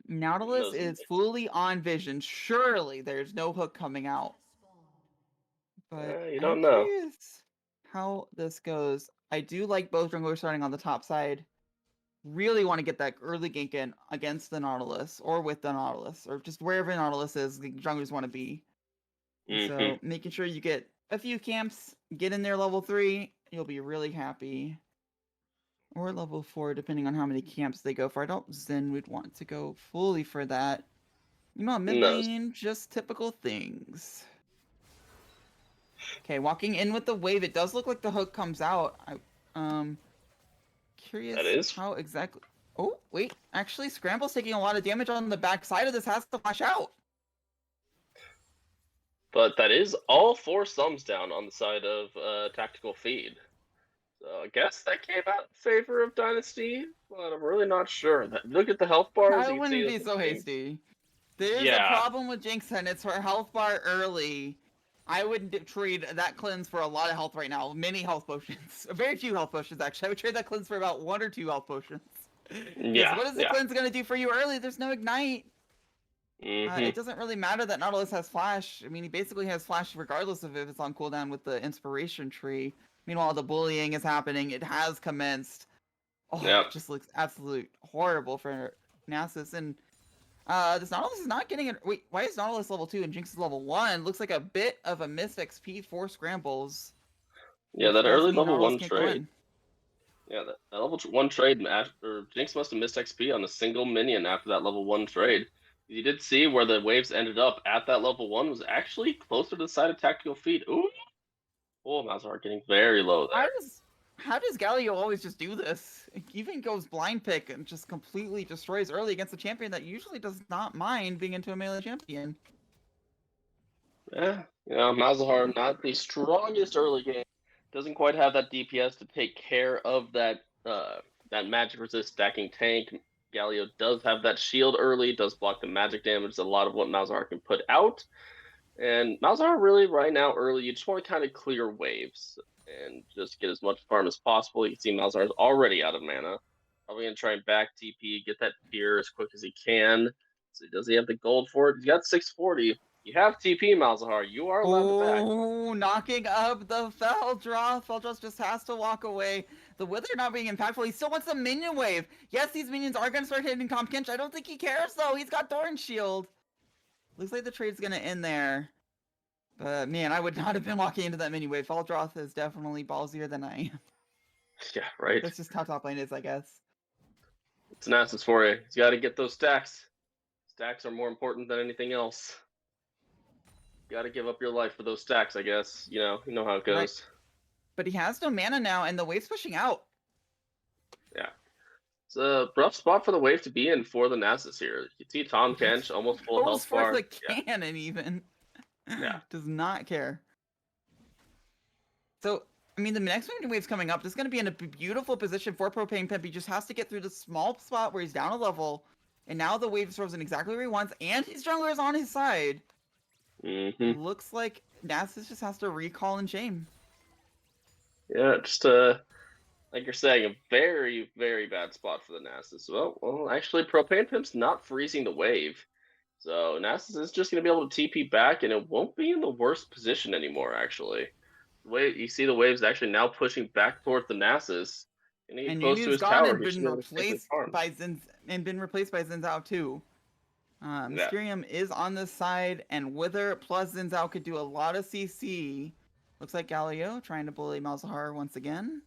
Speaker 8: Nautilus is fully on vision. Surely there's no hook coming out. But
Speaker 9: You don't
Speaker 8: I'm
Speaker 9: know.
Speaker 8: curious how this goes. I do like both junglers starting on the top side. Really want to get that early gank in against the Nautilus, or with the Nautilus, or just wherever Nautilus is, the junglers want to be. So making sure you get a few camps, get in there level 3, you'll be really happy. Or level 4, depending on how many camps they go for. I don't Zen would want to go fully for that. You know, mid lane, just typical things. Okay, walking in with the wave. It does look like the hook comes out. Curious how exactly. Oh, wait. Actually, Scramble's taking a lot of damage on the back side of this. Has to flash out.
Speaker 9: But that is all 4 sums down on the side of Tactical Feed. So I guess that came out in favor of Dynasty, but I'm really not sure. Look at the health bars.
Speaker 8: I wouldn't be so hasty. There's a problem with Jinx, and it's her health bar early. I wouldn't trade that cleanse for a lot of health right now. Many health potions. Very few health potions, actually. I would trade that cleanse for about 1 or 2 health potions.
Speaker 9: Yeah.
Speaker 8: What is the cleanse going to do for you early? There's no ignite. It doesn't really matter that Nautilus has flash. I mean, he basically has flash regardless of if it's on cooldown with the inspiration tree. Meanwhile, the bullying is happening. It has commenced. Oh, it just looks absolute horrible for Nasus. And this Nautilus is not getting it. Wait, why is Nautilus level 2 and Jinx is level 1? Looks like a bit of a missed XP for Scrambles.
Speaker 9: Yeah, that early level 1 trade. Yeah, that level 1 trade, or Jinx must have missed XP on a single minion after that level 1 trade. You did see where the waves ended up at that level 1 was actually closer to the side of Tactical Feed. Ooh! Oh, Malzahar getting very low there.
Speaker 8: How does Galio always just do this? He even goes blind pick and just completely destroys early against a champion that usually does not mind being into a melee champion.
Speaker 9: Yeah, you know, Malzahar not the strongest early game. Doesn't quite have that DPS to take care of that that magic resist stacking tank. Galio does have that shield early, does block the magic damage, a lot of what Malzahar can put out. And Malzahar really right now early, you just want to kind of clear waves and just get as much farm as possible. You can see Malzahar is already out of mana. Probably going to try and back TP, get that tier as quick as he can. So does he have the gold for it? He's got 640. You have TP, Malzahar. You are allowed to back.
Speaker 8: Oh, knocking up the Feldroth. Feldroth just has to walk away. The Wither not being impactful. He still wants the minion wave. Yes, these minions are going to start hitting Tom Kench. I don't think he cares, though. He's got Thorn Shield. Looks like the trade's going to end there. But, man, I would not have been walking into that minion wave. Feldroth is definitely ballsier than I am.
Speaker 9: Yeah, right.
Speaker 8: That's just how top lane is, I guess.
Speaker 9: It's Nasus for you. He's got to get those stacks. Stacks are more important than anything else. Got to give up your life for those stacks, I guess. You know how it goes. Right.
Speaker 8: But he has no mana now, and the wave's pushing out.
Speaker 9: Yeah. It's a rough spot for the wave to be in for the Nasus here. You see Tom Kench, almost full health bar.
Speaker 8: For the cannon, even.
Speaker 9: Yeah.
Speaker 8: Does not care. So, I mean, the next wave's coming up. This is going to be in a beautiful position for Propane Pimp. He just has to get through the small spot where he's down a level. And now the wave throws in exactly where he wants, and his jungler is on his side. Looks like Nasus just has to recall and shame.
Speaker 9: Yeah, just like you're saying, a very, very bad spot for the Nasus. Well, actually, Propane Pimp's not freezing the wave. So Nasus is just going to be able to TP back, and it won't be in the worst position anymore, actually. The way you see the waves actually now pushing back towards the Nasus. And close to his tower.
Speaker 8: And been replaced by Xin Zhao too. Mysterium is on this side, and Wither plus Xin Zhao could do a lot of CC. Looks like Galio trying to bully Malzahar once again.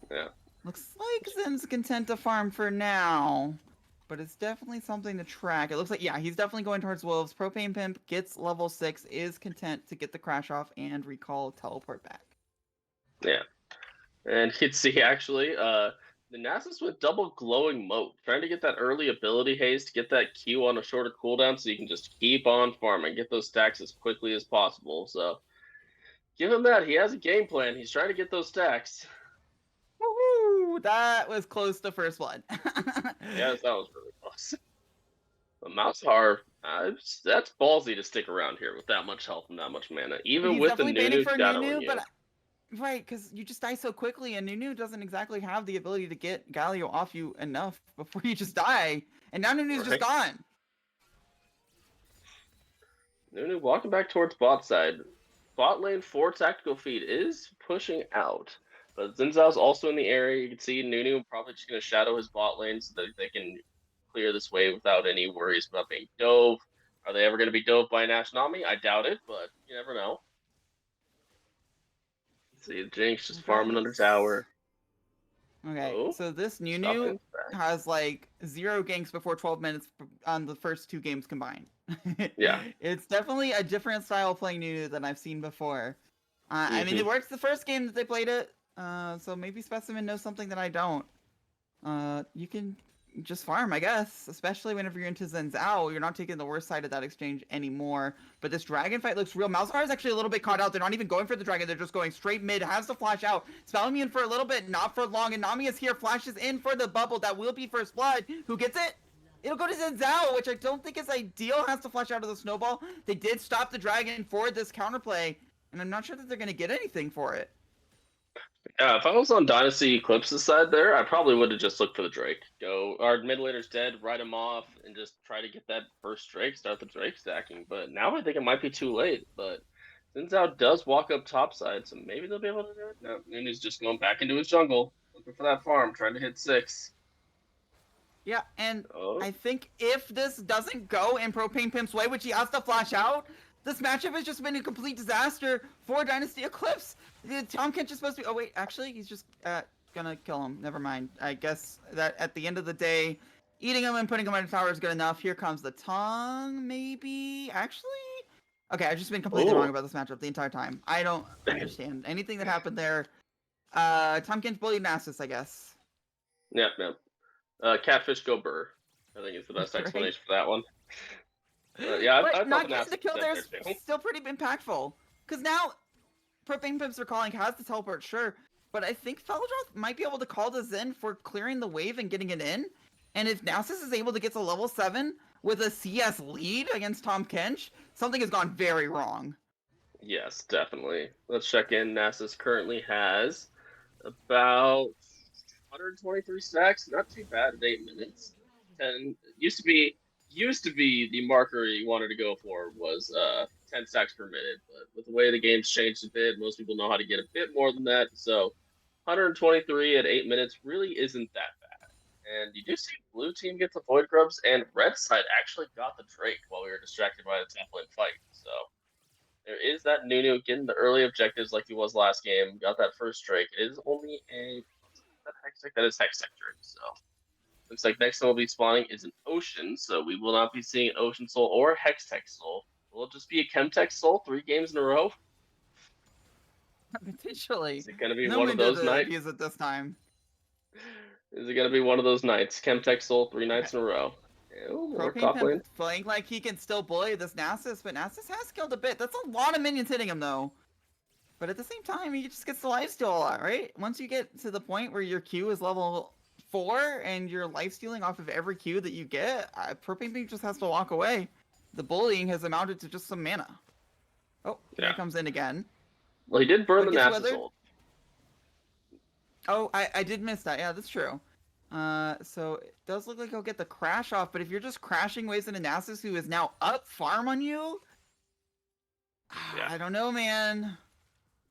Speaker 9: Yeah.
Speaker 8: Looks like Zen's content to farm for now, but it's definitely something to track. It looks like, yeah, he's definitely going towards Wolves. Propane Pimp gets level 6, is content to get the crash off and recall teleport back.
Speaker 9: Yeah. And you can see actually, the Nasus went double glowing moat, trying to get that early ability haste, get that Q on a shorter cooldown so you can just keep on farming, get those stacks as quickly as possible. So give him that. He has a game plan. He's trying to get those stacks.
Speaker 8: Woohoo! That was close to first blood.
Speaker 9: Yes, that was really close. But Mousehar, that's ballsy to stick around here with that much health and that much mana, even
Speaker 8: He's
Speaker 9: with the
Speaker 8: definitely banning
Speaker 9: Nunu
Speaker 8: for
Speaker 9: shadowing
Speaker 8: Nunu,
Speaker 9: you.
Speaker 8: but right, because you just die so quickly, and Nunu doesn't exactly have the ability to get Galio off you enough before you just die. And now Nunu's just gone.
Speaker 9: Nunu walking back towards bot side. Bot lane for tactical feed is pushing out. But Xin Zhao's also in the area. You can see Nunu probably just going to shadow his bot lane so that they can clear this wave without any worries about being dove. Are they ever going to be dove by Nash Nami? I doubt it, but you never know. See, Jinx just farming under tower.
Speaker 8: Okay, so this Nunu has like 0 ganks before 12 minutes on the first 2 games combined.
Speaker 9: Yeah.
Speaker 8: It's definitely a different style of playing Nunu than I've seen before. I mean, it works the first game that they played it, so maybe Specimen knows something that I don't. You can just farm, I guess, especially whenever you're into Xin Zhao. You're not taking the worst side of that exchange anymore. But this dragon fight looks real. Malzahar is actually a little bit caught out. They're not even going for the dragon. They're just going straight mid. Has to flash out. Spell immune for a little bit, not for long. And Nami is here, flashes in for the bubble. That will be first blood. Who gets it? It'll go to Xin Zhao, which I don't think is ideal. Has to flash out of the snowball. They did stop the dragon for this counterplay, and I'm not sure that they're going to get anything for it.
Speaker 9: Yeah, if I was on Dynasty Eclipse's side there, I probably would have just looked for the Drake. Go, our mid laner's dead, write him off, and just try to get that first Drake, start the Drake stacking. But now I think it might be too late. But Xin Zhao does walk up top side, so maybe they'll be able to do it. No, Nunu's just going back into his jungle, looking for that farm, trying to hit 6.
Speaker 8: Yeah, and I think if this doesn't go in Propane Pimp's way, which he has to flash out, this matchup has just been a complete disaster for Dynasty Eclipse. Tom Kench is supposed to be... Oh, wait, actually, he's just gonna kill him. Never mind. I guess that at the end of the day, eating him and putting him on the tower is good enough. Here comes the tongue, maybe? Actually? Okay, I've just been completely wrong about this matchup the entire time. I don't understand anything that happened there. Tom Kench bullied Nasus, I guess.
Speaker 9: Yep. Catfish go burr. I think it's the best explanation for that one. Yeah, I
Speaker 8: not getting the kill there is still pretty impactful. Because now, Propane Pimps are calling, has the teleport, sure. But I think Feldroth might be able to call this in for clearing the wave and getting it in. And if Nasus is able to get to level 7 with a CS lead against Tom Kench, something has gone very wrong.
Speaker 9: Yes, definitely. Let's check in. Nasus currently has about 123 stacks. Not too bad at 8 minutes. 10 used to be the marker you wanted to go for was 10 stacks per minute, but with the way the game's changed a bit, most people know how to get a bit more than that. So 123 at 8 minutes really isn't that bad. And you do see blue team get the Void Grubs, and red side actually got the Drake while we were distracted by the top lane fight. So there is that Nunu getting the early objectives like he was last game. Got that first Drake. It is only a that is Hextech Drake. So looks like next time we'll be spawning is an Ocean. So we will not be seeing an Ocean Soul or Hextech Soul. Will it just be a Chemtech Soul 3 games in a row?
Speaker 8: Potentially.
Speaker 9: Is it going to be one of those nights?
Speaker 8: Use it this time.
Speaker 9: Is it going to be one of those nights? Chemtech Soul 3 nights in a row.
Speaker 8: Propane playing like he can still bully this Nasus, but Nasus has killed a bit. That's a lot of minions hitting him though. But at the same time, he just gets the lifesteal a lot, right? Once you get to the point where your Q is level 4 and you're lifestealing off of every Q that you get, Propane just has to walk away. The bullying has amounted to just some mana. Oh, here he comes in again.
Speaker 9: Well, he did burn the Nasus ult.
Speaker 8: Oh, I did miss that. Yeah, that's true. So it does look like he'll get the crash off, but if you're just crashing waves into Nasus, who is now up farm on you, I don't know, man.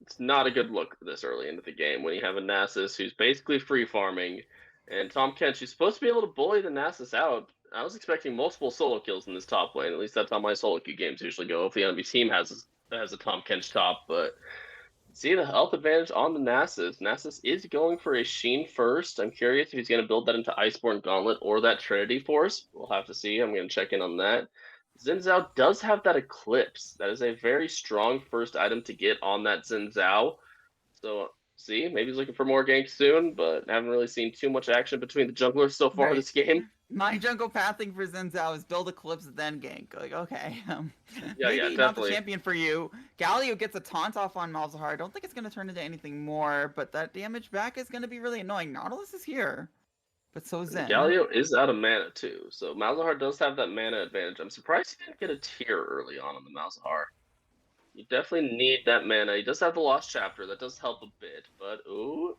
Speaker 9: It's not a good look this early into the game when you have a Nasus who's basically free farming, and Tom Kench, who's supposed to be able to bully the Nasus out. I was expecting multiple solo kills in this top lane. At least that's how my solo queue games usually go if the enemy team has a Tom Kench top, but see the health advantage on the Nasus. Nasus is going for a Sheen first. I'm curious if he's going to build that into Iceborne Gauntlet or that Trinity Force. We'll have to see. I'm going to check in on that. Xin Zhao does have that Eclipse. That is a very strong first item to get on that Xin Zhao. So see, maybe he's looking for more ganks soon, but haven't really seen too much action between the junglers so far this game.
Speaker 8: My jungle pathing for Xin Zhao is build Eclipse, then gank. Like, okay, maybe not
Speaker 9: definitely.
Speaker 8: the champion for you. Galio gets a taunt off on Malzahar. I don't think it's going to turn into anything more, but that damage back is going to be really annoying. Nautilus is here, but so is Zen.
Speaker 9: Galio is out of mana too, so Malzahar does have that mana advantage. I'm surprised he didn't get a tier early on the Malzahar. You definitely need that mana. He does have the Lost Chapter, that does help a bit, but ooh.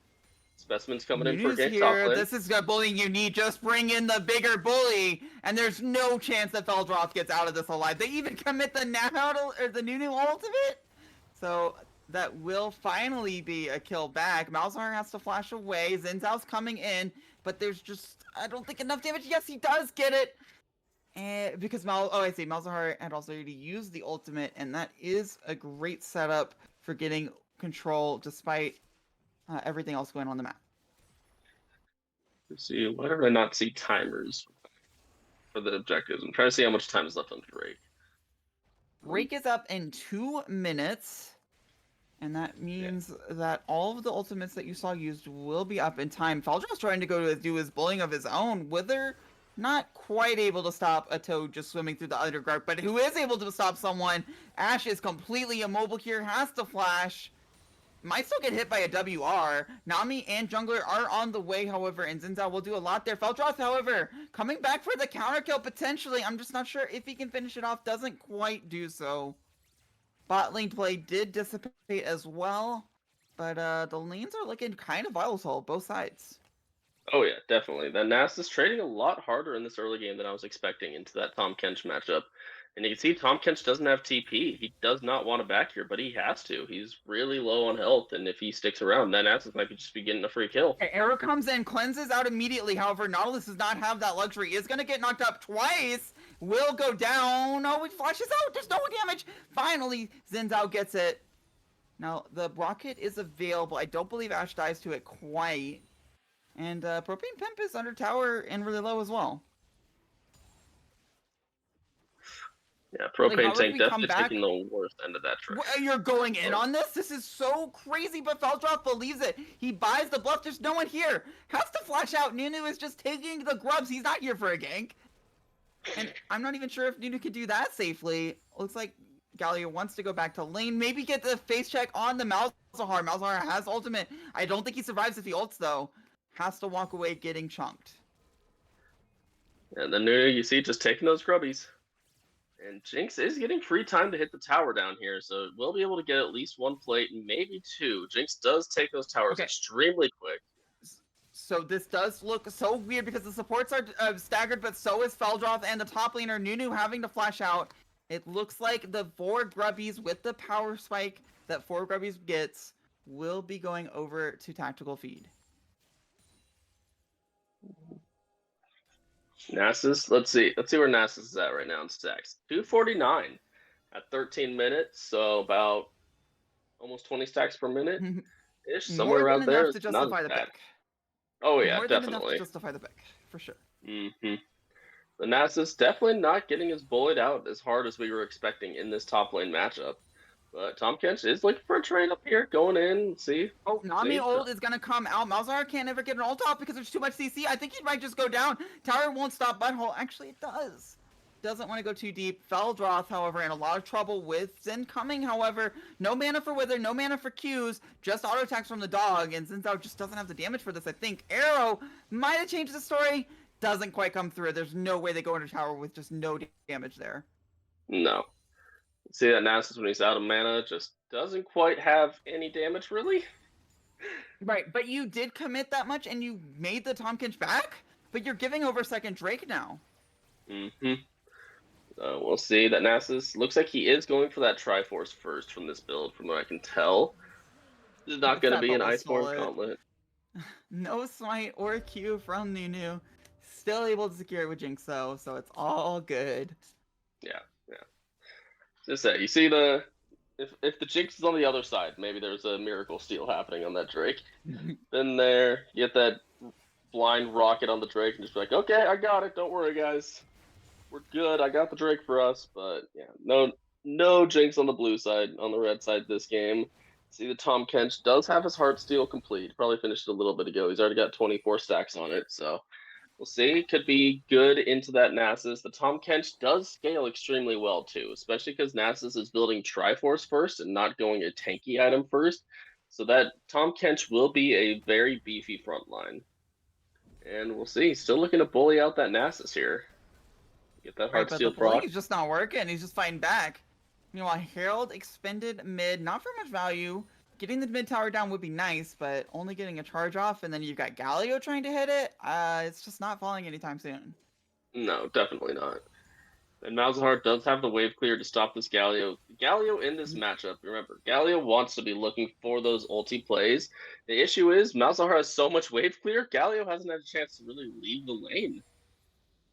Speaker 9: Specimen's coming in for gank top lane.
Speaker 8: This is the bullying you need. Just bring in the bigger bully, and there's no chance that Feldroth gets out of this alive. They even commit the Nunu ultimate, so that will finally be a kill back. Malzahar has to flash away. Xin Zhao's coming in, but there's just, I don't think, enough damage. Yes, he does get it, and because Malzahar had also already used the ultimate, and that is a great setup for getting control despite everything else going on the map.
Speaker 9: Let's see, why did I not see timers for the objectives? I'm trying to see how much time is left on Drake.
Speaker 8: Drake is up in 2 minutes, and that means that all of the ultimates that you saw used will be up in time. Feldroth's trying to do his bullying of his own. Wither not quite able to stop a Toad just swimming through the underground, but who is able to stop someone? Ash is completely immobile here, has to flash. Might still get hit by a WR. Nami and Jungler are on the way, however, and Xin Zhao will do a lot there. Feldroth, however, coming back for the counter kill potentially. I'm just not sure if he can finish it off. Doesn't quite do so. Bot lane play did dissipate as well, but the lanes are looking kind of volatile, both sides.
Speaker 9: Oh yeah, definitely. That Nass is trading a lot harder in this early game than I was expecting into that Tahm Kench matchup. And you can see Tahm Kench doesn't have TP. He does not want to back here, but he has to. He's really low on health, and if he sticks around, then Nasus might just be getting a free kill.
Speaker 8: Okay, Arrow comes in, cleanses out immediately. However, Nautilus does not have that luxury. Is going to get knocked up twice. Will go down. Oh, he flashes out. There's no damage. Finally, Xin Zhao gets it. Now, the rocket is available. I don't believe Ash dies to it quite. And Propane Pimp is under tower and really low as well.
Speaker 9: Yeah, Propane Tank definitely taking the worst end of that trick.
Speaker 8: You're going in on this? This is so crazy, but Feldroth believes it. He buys the bluff. There's no one here. Has to flash out. Nunu is just taking the grubs. He's not here for a gank. And I'm not even sure if Nunu can do that safely. Looks like Galio wants to go back to lane. Maybe get the face check on the Malzahar. Malzahar has ultimate. I don't think he survives if he ults, though. Has to walk away getting chunked.
Speaker 9: And then Nunu, you see, just taking those grubbies. And Jinx is getting free time to hit the tower down here, so we'll be able to get at least one plate, maybe two. Jinx does take those towers extremely quick.
Speaker 8: So this does look so weird because the supports are staggered, but so is Feldroth and the top laner Nunu having to flash out. It looks like the 4 grubbies with the power spike that 4 grubbies gets will be going over to tactical feed.
Speaker 9: Nasus, let's see where Nasus is at right now in stacks. 249 at 13 minutes, so about almost 20 stacks per minute ish, somewhere around there.
Speaker 8: Enough to justify the pick.
Speaker 9: Oh yeah,
Speaker 8: More
Speaker 9: definitely.
Speaker 8: Than enough to justify the pick, for sure.
Speaker 9: The Nasus definitely not getting as bullied out as hard as we were expecting in this top lane matchup. But Tahm Kench is looking for a trade up here, going in, see.
Speaker 8: Oh, Nami ult is going to come out. Malzahar can't ever get an ult off because there's too much CC. I think he might just go down. Tower won't stop Butthole. Actually, it does. Doesn't want to go too deep. Feldroth, however, in a lot of trouble with Zen coming, however. No mana for Wither, no mana for Qs, just auto attacks from the dog, and Xin Zhao just doesn't have the damage for this, I think. Arrow might have changed the story. Doesn't quite come through. There's no way they go into tower with just no damage there.
Speaker 9: No. See that Nasus when he's out of mana just doesn't quite have any damage, really.
Speaker 8: Right, but you did commit that much and you made the Tahm Kench back? But you're giving over second Drake now.
Speaker 9: We'll see that Nasus looks like he is going for that Triforce first from this build, from what I can tell. This is not going to be an Iceborne Gauntlet.
Speaker 8: No smite or Q from Nunu. Still able to secure it with Jinx though, so it's all good.
Speaker 9: Yeah. Just say, you see if the Jinx is on the other side, maybe there's a miracle steal happening on that Drake. Then there, you get that blind rocket on the Drake and just be like, okay, I got it. Don't worry, guys. We're good. I got the Drake for us. But yeah, no Jinx on the blue side, on the red side this game. See, the Tom Kench does have his heart steal complete. Probably finished it a little bit ago. He's already got 24 stacks on it, so we'll see. Could be good into that Nasus. The Tom Kench does scale extremely well too, especially because Nasus is building Triforce first and not going a tanky item first. So that Tom Kench will be a very beefy front line. And we'll see. Still looking to bully out that Nasus here. Get that heart
Speaker 8: But
Speaker 9: steal
Speaker 8: the
Speaker 9: proc.
Speaker 8: bully's just not working. He's just fighting back. Meanwhile, Herald expended mid, not for much value. Getting the mid tower down would be nice, but only getting a charge off, and then you've got Galio trying to hit it. It's just not falling anytime soon.
Speaker 9: No, definitely not. And Malzahar does have the wave clear to stop this Galio. Galio in this matchup, remember, Galio wants to be looking for those ulti plays. The issue is Malzahar has so much wave clear, Galio hasn't had a chance to really leave the lane.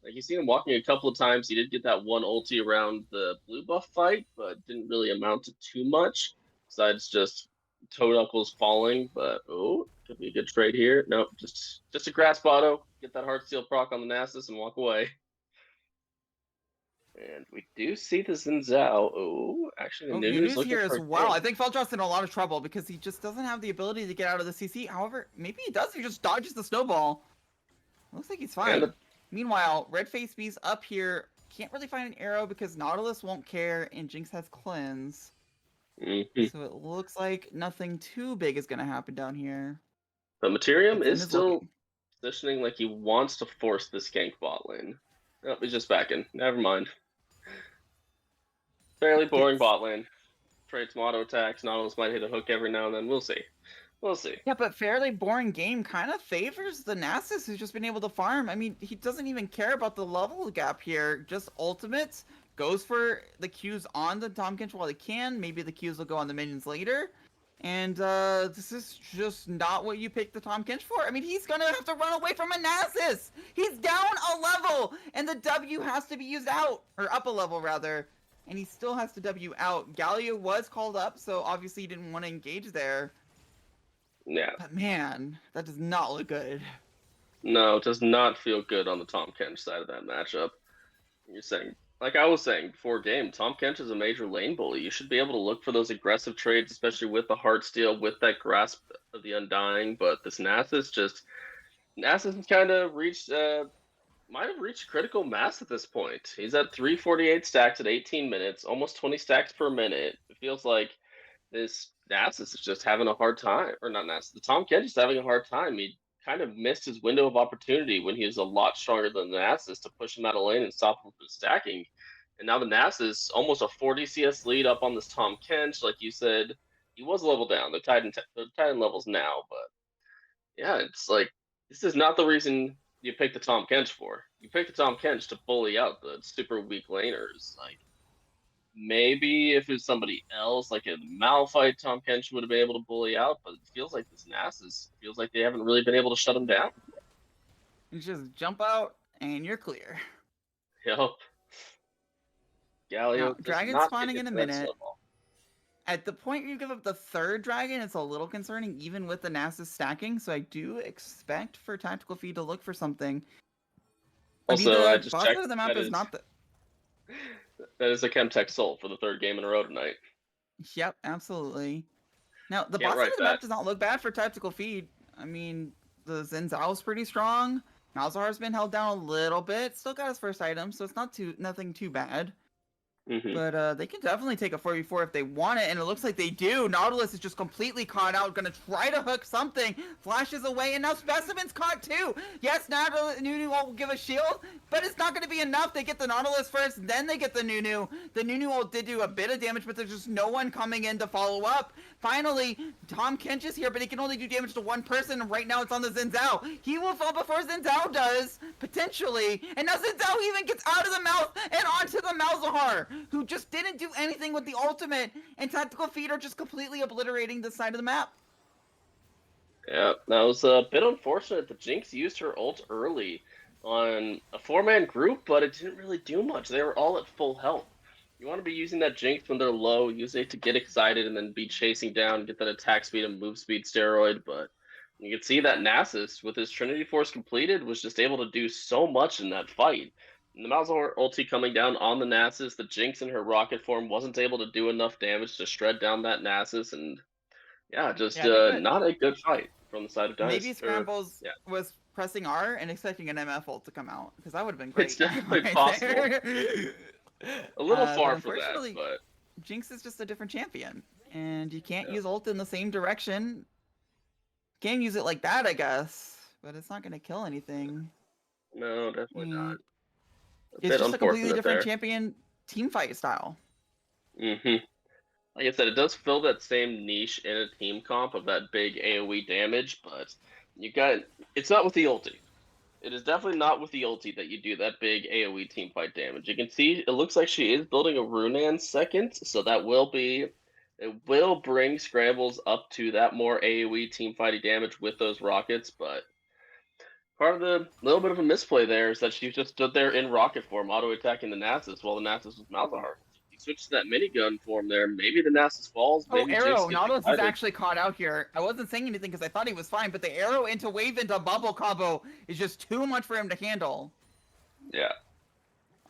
Speaker 9: Like, you see him walking a couple of times. He did get that one ulti around the blue buff fight, but didn't really amount to too much, besides just toe knuckles falling. But, oh, could be a good trade here. Nope, just a grasp auto. Get that heart steal proc on the Nasus and walk away. And we do see the Xin Zhao. Oh, actually, the
Speaker 8: Nunu's
Speaker 9: looking
Speaker 8: here as
Speaker 9: for
Speaker 8: well. I
Speaker 9: him.
Speaker 8: think Feldra's in a lot of trouble because he just doesn't have the ability to get out of the CC. However, maybe he does. He just dodges the snowball. Looks like he's fine. Meanwhile, Red Face Beast up here can't really find an arrow because Nautilus won't care and Jinx has cleanse. So it looks like nothing too big is going to happen down here.
Speaker 9: But Materium
Speaker 8: But
Speaker 9: is
Speaker 8: Zen is
Speaker 9: still
Speaker 8: looking.
Speaker 9: positioning like he wants to force this gank bot lane. Nope, he's just backing. Never mind. Fairly boring bot lane. Trade some auto attacks. Nautilus might hit a hook every now and then. We'll see. We'll see.
Speaker 8: Yeah, but fairly boring game kind of favors the Nasus who's just been able to farm. I mean, he doesn't even care about the level gap here. Just ultimates, goes for the Qs on the Tahm Kench while he can. Maybe the Qs will go on the minions later. And this is just not what you picked the Tahm Kench for. I mean, he's gonna have to run away from a Nasus. He's down a level, and the W has to be used out, or up a level rather. And he still has to W out. Galio was called up, so obviously he didn't want to engage there.
Speaker 9: Yeah.
Speaker 8: But man, that does not look good.
Speaker 9: No, it does not feel good on the Tahm Kench side of that matchup. You're saying, like I was saying before game, Tahm Kench is a major lane bully. You should be able to look for those aggressive trades, especially with the heart steal, with that grasp of the Undying. But this Nasus has kind of reached, might have reached critical mass at this point. He's at 348 stacks at 18 minutes, almost 20 stacks per minute. It feels like this Nasus is just having a hard time, or not Nasus, the Tahm Kench is having a hard time. He kind of missed his window of opportunity when he was a lot stronger than the Nasus to push him out of lane and stop him from stacking. And now the Nasus, almost a 40 CS lead up on this Tahm Kench. Like you said, he was a level down. They're tied in levels now, but yeah, it's like, this is not the reason you picked the Tahm Kench for. You picked the Tahm Kench to bully out the super weak laners. Like, maybe if it was somebody else, like a Malphite, Tahm Kench would have been able to bully out, but it feels like this Nasus feels like they haven't really been able to shut him down.
Speaker 8: You just jump out and you're clear.
Speaker 9: Yep. Galio.
Speaker 8: Now, dragon spawning in a minute. At the point you give up the third dragon, it's a little concerning, even with the Nasus stacking. So I do expect for Tactical Feed to look for something.
Speaker 9: Also, I just checked.
Speaker 8: The map is not the.
Speaker 9: That is a Chemtech Soul for the third game in a row tonight.
Speaker 8: Yep, absolutely. Now, the
Speaker 9: Can't
Speaker 8: boss side
Speaker 9: write
Speaker 8: of the
Speaker 9: that.
Speaker 8: map does not look bad for Tactical Feed. I mean, the Xin Zhao's pretty strong. Malzahar's been held down a little bit. Still got his first item, so it's nothing too bad. But they can definitely take a 4v4 if they want it, and it looks like they do. Nautilus is just completely caught out, gonna try to hook something. Flashes away, and now Specimen's caught too. Yes, Nunu will give a shield, but it's not gonna be enough. They get the Nautilus first, then they get the Nunu. The Nunu did do a bit of damage, but there's just no one coming in to follow up. Finally, Tahm Kench is here, but he can only do damage to one person, and right now it's on the Xin Zhao. He will fall before Xin Zhao does, potentially, and now Xin Zhao even gets out of the mouth and onto the Malzahar, who just didn't do anything with the ultimate, and Tactical Feed are just completely obliterating this side of the map.
Speaker 9: Yeah, that was a bit unfortunate that Jinx used her ult early on a 4-man group, but it didn't really do much. They were all at full health. You want to be using that Jinx when they're low, use it to get excited and then be chasing down, get that attack speed and move speed steroid, but you can see that Nasus, with his Trinity Force completed, was just able to do so much in that fight. And the Malzahar ulti coming down on the Nasus, the Jinx in her rocket form wasn't able to do enough damage to shred down that Nasus, and Yeah, just
Speaker 8: Yeah,
Speaker 9: not a good fight from the side of Dynasty.
Speaker 8: maybe Scrambles
Speaker 9: yeah.
Speaker 8: was pressing R and expecting an MF ult to come out, because that would have been
Speaker 9: It's
Speaker 8: great.
Speaker 9: definitely
Speaker 8: right
Speaker 9: possible.
Speaker 8: there.
Speaker 9: A little
Speaker 8: But
Speaker 9: far for that,
Speaker 8: unfortunately,
Speaker 9: but
Speaker 8: Jinx is just a different champion, and you can't
Speaker 9: Yeah.
Speaker 8: use ult in the same direction. Can use it like that, I guess, but it's not going to kill anything.
Speaker 9: no, definitely not. A
Speaker 8: It's
Speaker 9: bit
Speaker 8: just a completely
Speaker 9: unfortunate
Speaker 8: different
Speaker 9: there.
Speaker 8: champion team fight style.
Speaker 9: Mm-hmm. Like I said, it does fill that same niche in a team comp of that big AoE damage, but it's not with the ulti. It is definitely not with the ulti that you do that big AoE team fight damage. You can see it looks like she is building a Runan second, so it will bring Scrambles up to that more AoE team fighting damage with those rockets, but part of the little bit of a misplay there is that she just stood there in rocket form, auto attacking the Nasus while the Nasus was Malzahar. He switched to that minigun form there. Maybe the Nasus falls.
Speaker 8: Oh,
Speaker 9: Maybe
Speaker 8: arrow!
Speaker 9: Jinx gets
Speaker 8: Nautilus is
Speaker 9: excited.
Speaker 8: actually caught out here. I wasn't saying anything because I thought he was fine, but the arrow into wave into bubble combo is just too much for him to handle.
Speaker 9: Yeah.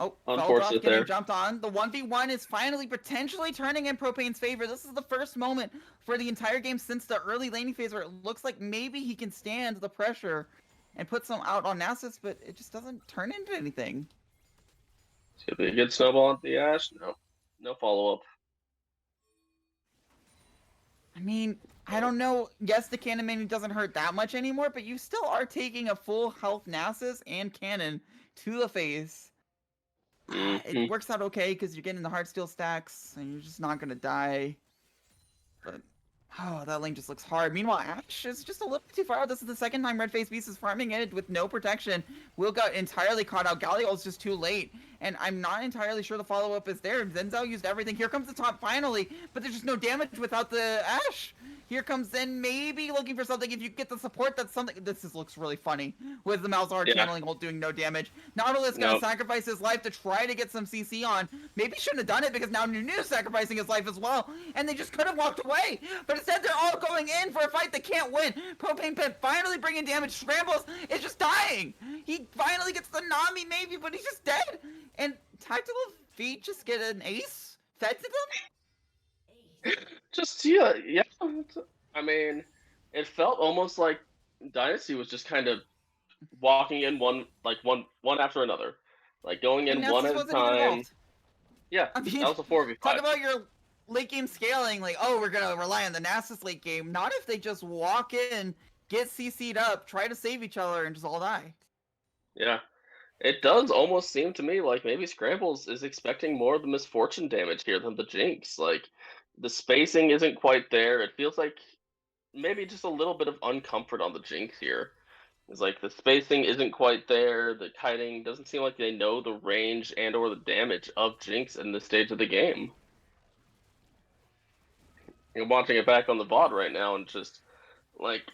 Speaker 8: Oh,
Speaker 9: Unfortunate
Speaker 8: Feldroff getting
Speaker 9: there.
Speaker 8: jumped on. The 1v1 is finally potentially turning in Propane's favor. This is the first moment for the entire game since the early laning phase where it looks like maybe he can stand the pressure and put some out on Nasus, but it just doesn't turn into anything.
Speaker 9: It's gonna be a good snowball at the Ash. No follow-up.
Speaker 8: I mean, I don't know. Yes, the cannon menu doesn't hurt that much anymore, but you still are taking a full health Nasus and cannon to the face. It works out okay because you're getting the Heartsteel stacks and you're just not going to die. But, oh, that lane just looks hard. Meanwhile, Ash is just a little bit too far out. This is the second time Red Face Beast is farming it with no protection. Will got entirely caught out. Galio's just too late. And I'm not entirely sure the follow-up is there. Zenzel used everything. Here comes the top finally, but there's just no damage without the Ash. Here comes Zen, maybe looking for something. If you get the support, that's something. Looks really funny with the Malzahar channeling ult doing no damage. Nautilus gonna sacrifice his life to try to get some CC on. Maybe shouldn't have done it because now Nunu's sacrificing his life as well. And they just could have walked away. But instead they're all going in for a fight they can't win. Propane Pet finally bringing damage. Scrambles is just dying. He finally gets the Nami maybe, but he's just dead. And Tactical Feet just get an ace fed to them?
Speaker 9: Just yeah. I mean, it felt almost like Dynasty was just kind of walking in one after another, like going in one at a time. Yeah, I mean, that was a 4v5.
Speaker 8: Talk about your late game scaling, like, oh, we're gonna rely on the Nasus late game. Not if they just walk in, get CC'd up, try to save each other, and just all die.
Speaker 9: Yeah. It does almost seem to me like maybe Scrambles is expecting more of the misfortune damage here than the Jinx. Like, the spacing isn't quite there. It feels like maybe just a little bit of uncomfort on the Jinx here. It's like the spacing isn't quite there. The kiting doesn't seem like they know the range and or the damage of Jinx in this stage of the game. You're watching it back on the VOD right now and just, like,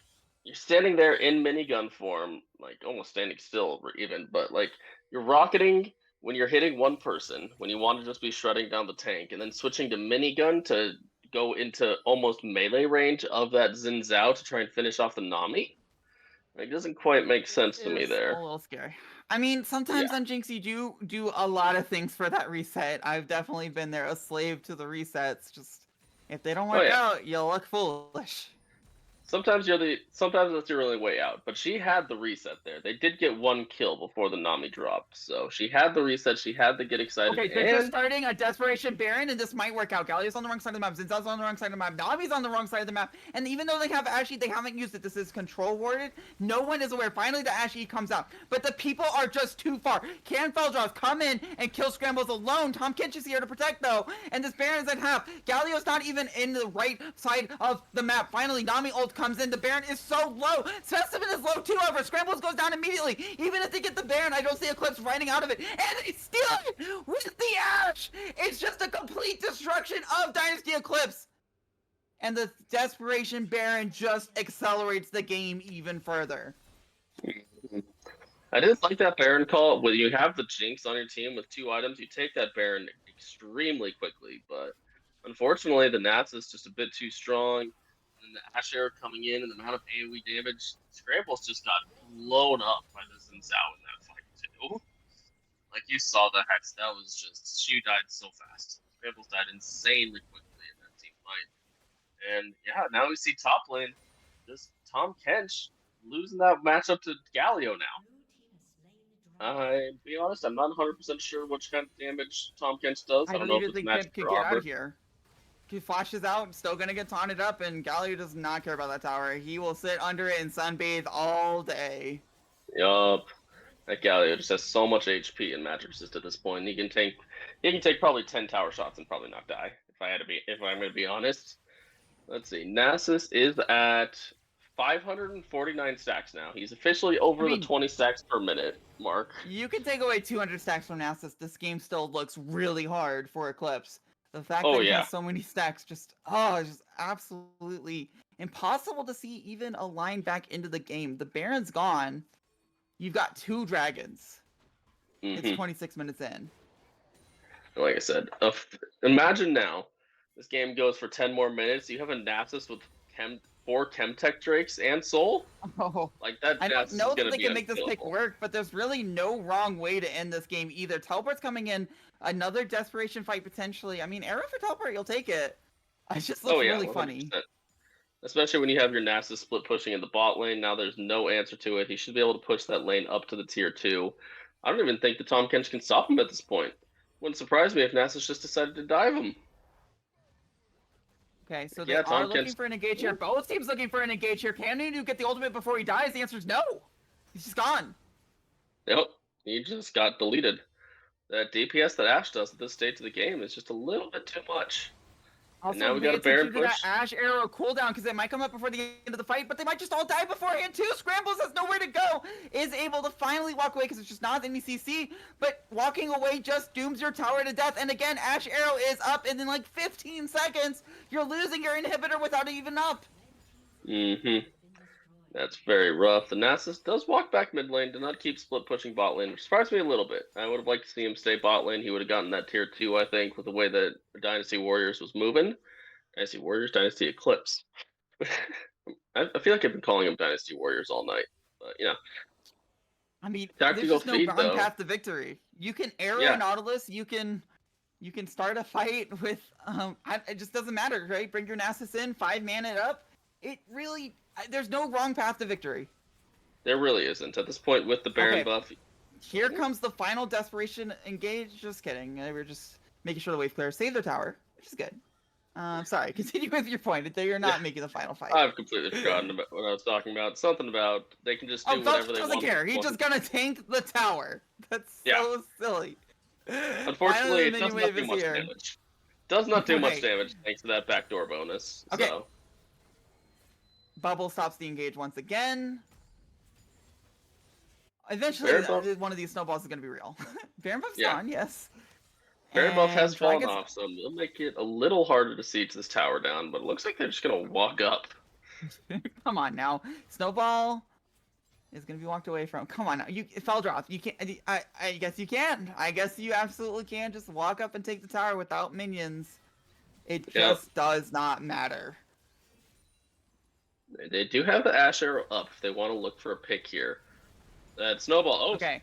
Speaker 9: you're standing there in minigun form, like almost standing still even, but like you're rocketing when you're hitting one person, when you want to just be shredding down the tank, and then switching to minigun to go into almost melee range of that Xin Zhao to try and finish off the Nami. It doesn't quite make sense to me there.
Speaker 8: A little scary. I mean, sometimes on Jinx you do a lot of things for that reset. I've definitely been there, a slave to the resets. Just if they don't work out, you look foolish.
Speaker 9: Sometimes that's your only way out. But she had the reset there. They did get one kill before the Nami dropped, so she had the reset. She had to get excited.
Speaker 8: Okay, they're starting a Desperation Baron, and this might work out. Galio's on the wrong side of the map. Zinzal's on the wrong side of the map. Nami's on the wrong side of the map. And even though they haven't used it. This is control warded. No one is aware. Finally, the Ashe comes out, but the people are just too far. Can Feldroff come in and kill Scrambles alone? Tom Kinch is here to protect though, and this Baron's at half. Galio's not even in the right side of the map. Finally, Nami ult comes in. The Baron is so low. Specimen is low too, however. Scrambles goes down immediately. Even if they get the Baron, I don't see Eclipse riding out of it. And they steal it with the Ashe. It's just a complete destruction of Dynasty Eclipse. And the Desperation Baron just accelerates the game even further.
Speaker 9: I did like that Baron call. When you have the Jinx on your team with 2 items, you take that Baron extremely quickly. But unfortunately, the Nats is just a bit too strong. And the Ashe arrow coming in and the amount of AoE damage, Scrambles just got blown up by the Xin Zhao in that fight too. Like you saw that was just, she died so fast. Scrambles died insanely quickly in that team fight. And yeah, now we see top lane, just Tom Kench losing that matchup to Galio now. To be honest, I'm not 100% sure which kind of damage Tom Kench does. I don't know if it's magic
Speaker 8: could
Speaker 9: or
Speaker 8: get out
Speaker 9: armor.
Speaker 8: of here. He flashes out, still gonna get taunted up, and Galio does not care about that tower. He will sit under it and sunbathe all day.
Speaker 9: Yup. That Galio just has so much HP and magic resist at this point. He can take probably 10 tower shots and probably not die. If I'm gonna be honest. Let's see. Nasus is at 549 stacks now. He's officially over the 20 stacks per minute mark.
Speaker 8: You can take away 200 stacks from Nasus. This game still looks really hard for Eclipse. The fact that he has so many stacks it's just absolutely impossible to see even a line back into the game. The Baron's gone. You've got 2 dragons. It's 26 minutes in.
Speaker 9: Like I said, imagine now this game goes for 10 more minutes. You have a Nasus with 4 Chemtech Drakes and Soul.
Speaker 8: Oh,
Speaker 9: like that.
Speaker 8: I don't know that they can make this pick work, but there's really no wrong way to end this game either. Teleport's coming in, another desperation fight potentially. I mean, arrow for teleport, you'll take it. It just looks really
Speaker 9: 100%.
Speaker 8: funny.
Speaker 9: Especially when you have your Nasus split pushing in the bot lane. Now there's no answer to it. He should be able to push that lane up to the tier 2. I don't even think the Tom Kench can stop him at this point. Wouldn't surprise me if Nasus just decided to dive him.
Speaker 8: Okay, so they are looking for an engage here. Both teams looking for an engage here. Can Nunu get the ultimate before he dies? The answer is no. He's just gone.
Speaker 9: Yep, he just got deleted. That DPS that Ashe does at this stage of the game is just a little bit too much.
Speaker 8: Also,
Speaker 9: and now we got a Baron push.
Speaker 8: That Ashe arrow cooldown because it might come up before the end of the fight, but they might just all die beforehand too. Scrambles has nowhere to go. Is able to finally walk away because it's just not any CC, but walking away just dooms your tower to death. And again, Ashe arrow is up, and in like 15 seconds, you're losing your inhibitor without it even up.
Speaker 9: That's very rough. The Nasus does walk back mid lane, did not keep split pushing bot lane, which surprised me a little bit. I would have liked to see him stay bot lane. He would have gotten that tier 2, I think, with the way that Dynasty Warriors was moving. Dynasty Warriors, Dynasty Eclipse. I feel like I've been calling them Dynasty Warriors all night, but
Speaker 8: I mean,
Speaker 9: tactical
Speaker 8: there's just no path to victory. You can arrow Nautilus, you can start a fight with it just doesn't matter, right? Bring your Nasus in, 5 mana it up. It really there's no wrong path to victory.
Speaker 9: There really isn't. At this point with the Baron buff.
Speaker 8: Here comes the final desperation engage. Just kidding. We're just making sure the wave players save their tower, which is good. Sorry, continue with your point. You're not making the final fight.
Speaker 9: I've completely forgotten about what I was talking about. Something about they can just do whatever they want.
Speaker 8: Doesn't care. He's just gonna tank the tower. That's so silly.
Speaker 9: Unfortunately, it does not do much damage. Does not do much damage thanks to that backdoor bonus.
Speaker 8: Okay.
Speaker 9: So.
Speaker 8: Bubble stops the engage once again. Eventually, one of these snowballs is going to be real. Baron buff's gone, yes.
Speaker 9: Baron buff has fallen off, so it'll make it a little harder to siege this tower down, but it looks like they're just going to walk up.
Speaker 8: Come on now. Snowball is going to be walked away from. Come on now. Feldroth, you can't. I guess you can. I guess you absolutely can just walk up and take the tower without minions. It just does not matter.
Speaker 9: They do have the Ashe arrow up if they want to look for a pick here. That Snowball. Oh, okay.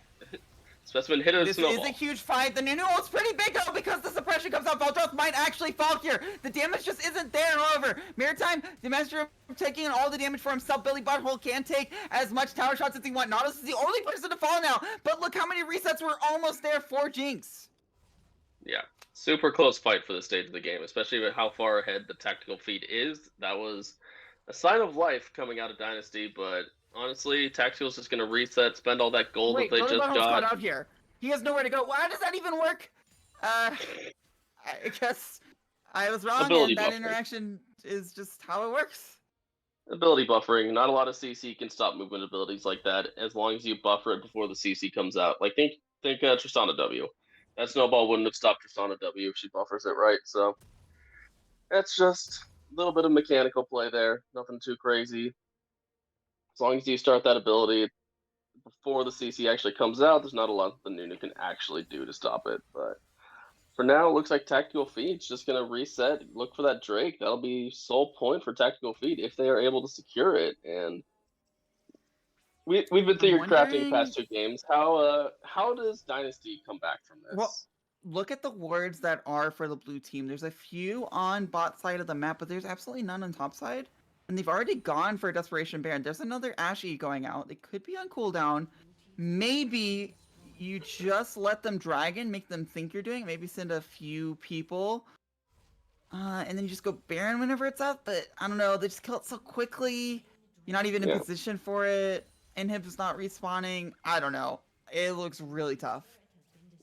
Speaker 9: Specimen hit a Snowball.
Speaker 8: This is a huge fight. The Nunu ult's pretty big though because the suppression comes out. Feldroth might actually fall here. The damage just isn't there, however. Maritime, the Master taking all the damage for himself. Billy Butthole can take as much tower shots as he wants. Nautilus is the only person to fall now. But look how many resets were almost there for Jinx.
Speaker 9: Yeah. Super close fight for the stage of the game, especially with how far ahead the tactical feed is. That was a sign of life coming out of Dynasty, but honestly, Tactical's just going to reset, spend all that gold that they just got.
Speaker 8: Out here. He has nowhere to go. Why does that even work? I guess I was wrong, and that interaction is just how it works.
Speaker 9: Ability buffering. Not a lot of CC can stop movement abilities like that, as long as you buffer it before the CC comes out. Like, think Tristana W. That Snowball wouldn't have stopped Tristana W if she buffers it right, so that's just a little bit of mechanical play there. Nothing too crazy. As long as you start that ability before the CC actually comes out, there's not a lot that the Nunu can actually do to stop it. But for now, it looks like Tactical Feed's just going to reset, look for that Drake. That'll be sole point for Tactical Feed if they are able to secure it. And we've been theory crafting the past 2 games. How does Dynasty come back from this?
Speaker 8: Well, look at the wards that are for the blue team. There's a few on bot side of the map, but there's absolutely none on top side. And they've already gone for Desperation Baron. There's another Ashy going out. They could be on cooldown. Maybe you just let them dragon, make them think you're doing it. Maybe send a few people. And then you just go Baron whenever it's up. But I don't know. They just kill it so quickly. You're not even in position for it. Inhib's not respawning. I don't know. It looks really tough.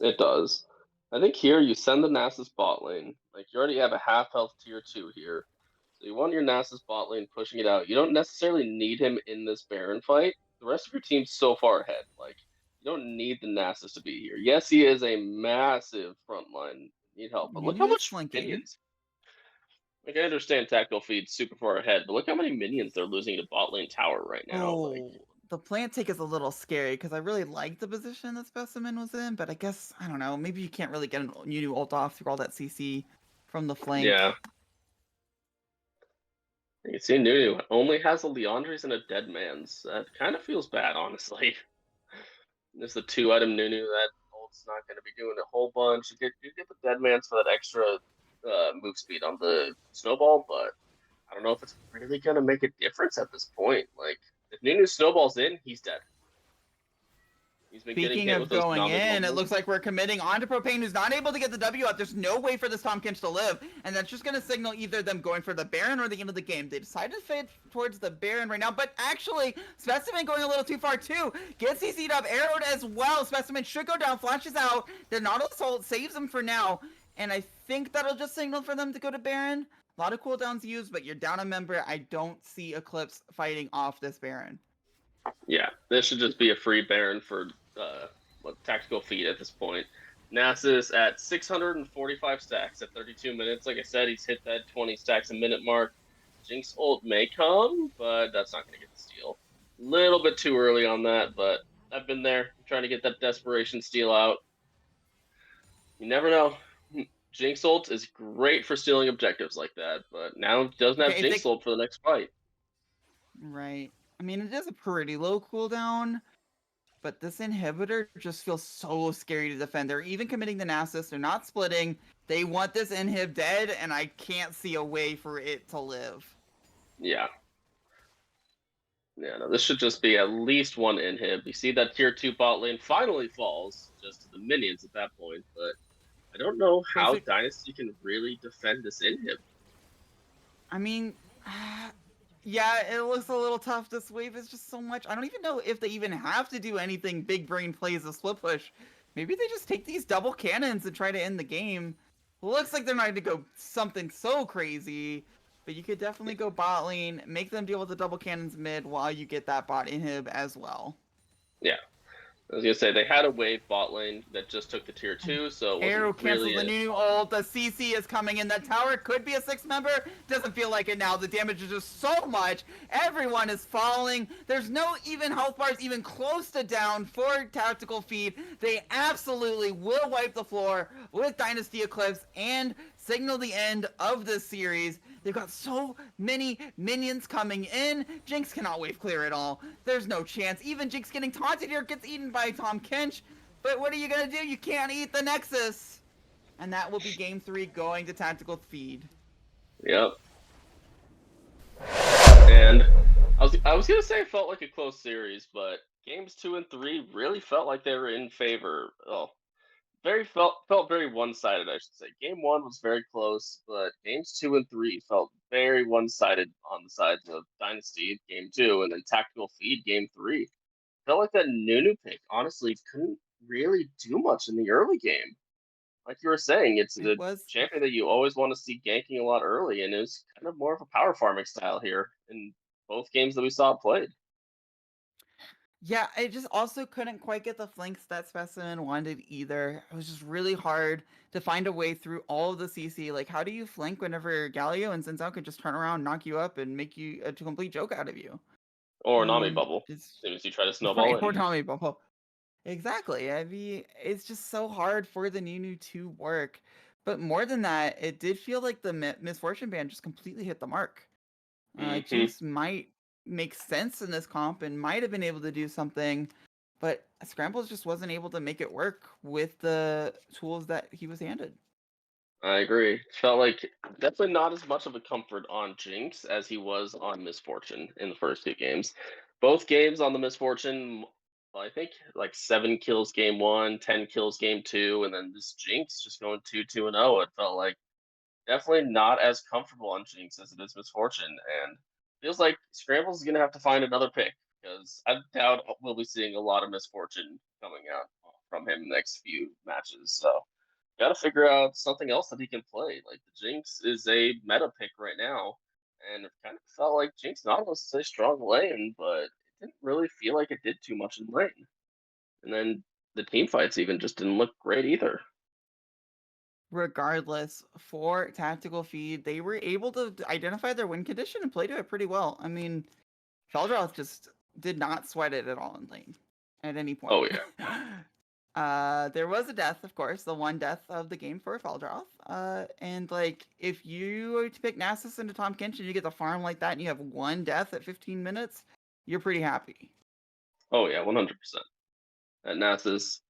Speaker 9: It does. I think here you send the Nasus bot lane. Like, you already have a half health tier 2 here. So you want your Nasus bot lane pushing it out. You don't necessarily need him in this Baron fight. The rest of your team's so far ahead. Like, you don't need the Nasus to be here. Yes, he is a massive frontline. Need help. But look how much minions. Like, I understand tactical feed's super far ahead, but look how many minions they're losing to bot lane tower right now. Like,
Speaker 8: the plant take is a little scary because I really like the position that Specimen was in, but I guess, I don't know, maybe you can't really get a new ult off through all that CC from the flank.
Speaker 9: Yeah. You can see Nunu only has a Leandre's and a Dead Man's. That kind of feels bad, honestly. There's the 2-item Nunu. That ult's not going to be doing a whole bunch. You get the Dead Man's for that extra move speed on the Snowball, but I don't know if it's really going to make a difference at this point. Like, if Nunu snowballs in, he's dead. He's been
Speaker 8: Speaking of going in, it looks like we're committing onto Propane, who's not able to get the W out. There's no way for this Tahm Kench to live, and that's just going to signal either them going for the Baron or the end of the game. They decided to fade towards the Baron right now, but actually, Specimen going a little too far too. Gets CC'd up, arrowed as well. Specimen should go down, flashes out. The Nautilus ult saves him for now, and I think that'll just signal for them to go to Baron. A lot of cooldowns used, but you're down a member. I don't see Eclipse fighting off this Baron.
Speaker 9: Yeah, this should just be a free Baron for tactical feed at this point. Nasus at 645 stacks at 32 minutes. Like I said, he's hit that 20 stacks a minute mark. Jinx ult may come, but that's not going to get the steal. Little bit too early on that, but I've been there trying to get that desperation steal out. You never know. Jinx ult is great for stealing objectives like that, but now it doesn't have Jinx ult for the next fight.
Speaker 8: Right. I mean, it is a pretty low cooldown, but this inhibitor just feels so scary to defend. They're even committing the Nasus. They're not splitting. They want this inhib dead, and I can't see a way for it to live.
Speaker 9: Yeah. Yeah, no, this should just be at least one inhib. You see that tier 2 bot lane finally falls just to the minions at that point, but I don't know how Dynasty can really defend this inhib.
Speaker 8: I mean, yeah, it looks a little tough. This wave is just so much. I don't even know if they even have to do anything big brain plays a split push. Maybe they just take these double cannons and try to end the game. Looks like they're not going to go something so crazy, but you could definitely go bot lane, make them deal with the double cannons mid while you get that bot inhib as well.
Speaker 9: Yeah. I was going to say, they had a wave bot lane that just took the tier 2, so it
Speaker 8: Arrow cancels
Speaker 9: really
Speaker 8: the new ult. The CC is coming in. That tower could be a 6-member. Doesn't feel like it now. The damage is just so much. Everyone is falling. There's no even health bars even close to down for tactical feed. They absolutely will wipe the floor with Dynasty Eclipse and signal the end of this series. They've got so many minions coming in. Jinx cannot wave clear at all. There's no chance. Even Jinx getting taunted here gets eaten by Tahm Kench. But what are you going to do? You can't eat the Nexus. And that will be game 3 going to tactical feed.
Speaker 9: Yep. And I was going to say it felt like a close series, but games 2 and 3 really felt like they were in favor. Felt very one-sided, I should say. Game 1 was very close, but games 2 and 3 felt very one-sided on the sides of Dynasty game 2, and then tactical feed game 3. Felt like that Nunu pick honestly couldn't really do much in the early game. Like you were saying, it's the champion that you always want to see ganking a lot early, and it was kind of more of a power farming style here in both games that we saw played.
Speaker 8: Yeah, I just also couldn't quite get the flanks that Specimen wanted either. It was just really hard to find a way through all of the CC. Like, how do you flank whenever Galio and Sensao could just turn around, knock you up, and make you a complete joke out of you?
Speaker 9: Or Nami Bubble, as soon as you try to snowball it.
Speaker 8: Or Nami Bubble. Exactly. I mean, it's just so hard for the Nunu to work. But more than that, it did feel like the Misfortune Band just completely hit the mark. Jinx might make sense in this comp and might have been able to do something, but Scrambles just wasn't able to make it work with the tools that he was handed.
Speaker 9: I agree. Felt like definitely not as much of a comfort on Jinx as he was on Misfortune in the first 2 games. Both games on the Misfortune, I think like 7 kills game 1, 10 kills game 2, and then this Jinx just going 2-2-0. It felt like definitely not as comfortable on Jinx as it is Misfortune, and feels like Scrambles is gonna have to find another pick because I doubt we'll be seeing a lot of Misfortune coming out from him next few matches. So got to figure out something else that he can play. Like the Jinx is a meta pick right now, and it kind of felt like Jinx Nautilus is a strong lane, but it didn't really feel like it did too much in lane. And then the team fights even just didn't look great either.
Speaker 8: Regardless, for Tactical Feed, they were able to identify their win condition and play to it pretty well. I mean, Feldroth just did not sweat it at all in lane at any point.
Speaker 9: Oh yeah.
Speaker 8: There was a death, of course, the one death of the game for Feldroth. And like, if you were to pick Nasus into Tom Kench and you get the farm like that and you have one death at 15 minutes, you're pretty happy.
Speaker 9: Oh yeah, 100%. That Nasus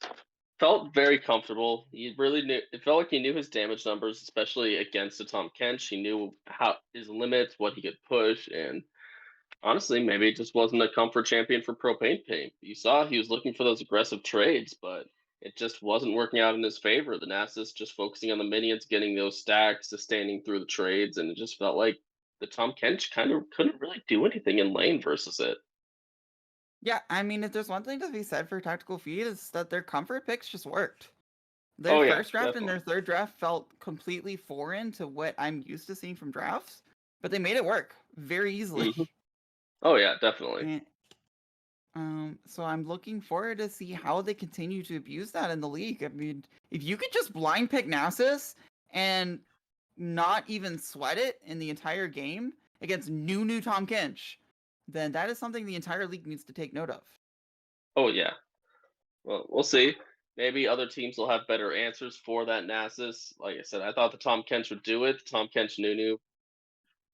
Speaker 9: felt very comfortable. He really knew. It felt like he knew his damage numbers, especially against the Tom Kench. He knew how his limits, what he could push, and honestly, maybe it just wasn't a comfort champion for Propane Paint. You saw he was looking for those aggressive trades, but it just wasn't working out in his favor. The Nasus just focusing on the minions, getting those stacks, sustaining through the trades, and it just felt like the Tom Kench kind of couldn't really do anything in lane versus it.
Speaker 8: Yeah, I mean, if there's one thing to be said for Tactical Feed, is that their comfort picks just worked. Their
Speaker 9: Oh yeah,
Speaker 8: first draft and their
Speaker 9: definitely.
Speaker 8: third draft felt completely foreign to what I'm used to seeing from drafts, but they made it work very easily.
Speaker 9: Mhm. Oh yeah, definitely.
Speaker 8: So I'm looking forward to see how they continue to abuse that in the league. I mean, if you could just blind pick Nasus and not even sweat it in the entire game against new Tom Kench, then that is something the entire league needs to take note of.
Speaker 9: Oh yeah. Well, we'll see. Maybe other teams will have better answers for that Nasus. Like I said, I thought the Tom Kench would do it. Tom Kench Nunu,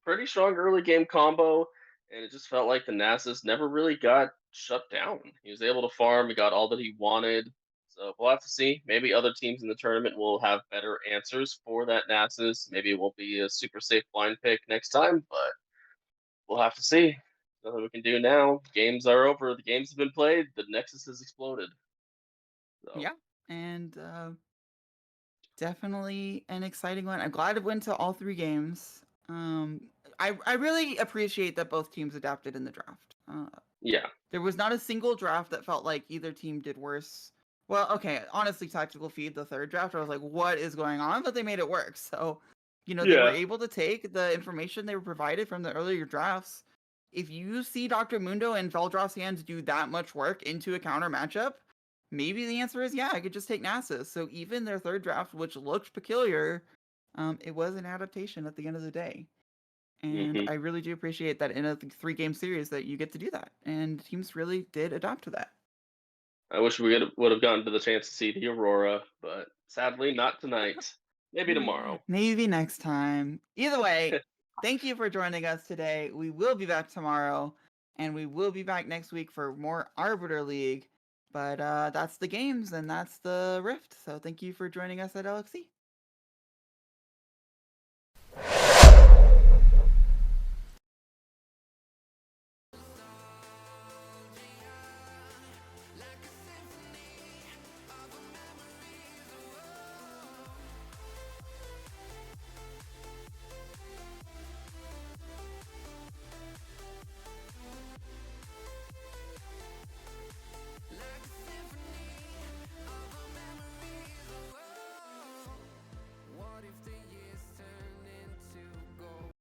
Speaker 9: pretty strong early game combo, and it just felt like the Nasus never really got shut down. He was able to farm, he got all that he wanted. So we'll have to see. Maybe other teams in the tournament will have better answers for that Nasus. Maybe it won't be a super safe blind pick next time, but we'll have to see. Nothing we can do now. Games are over. The games have been played. The Nexus has exploded. So.
Speaker 8: Yeah, and definitely an exciting one. I'm glad it went to all 3 games. I really appreciate that both teams adapted in the draft.
Speaker 9: Yeah.
Speaker 8: There was not a single draft that felt like either team did worse. Well, okay, honestly, Tactical Feed, the third draft, I was like, what is going on? But they made it work. So, they were able to take the information they were provided from the earlier drafts. If you see Dr. Mundo and Veldroth's hands do that much work into a counter matchup, maybe the answer is, yeah, I could just take Nasus. So even their third draft, which looked peculiar, it was an adaptation at the end of the day. And I really do appreciate that in a 3-game series that you get to do that. And teams really did adopt to that.
Speaker 9: I wish we would have gotten to the chance to see the Aurora, but sadly not tonight. Maybe tomorrow.
Speaker 8: Maybe next time. Either way, thank you for joining us today. We will be back tomorrow, and we will be back next week for more Arbiter League. But that's the games, and that's the Rift. So thank you for joining us at LXC.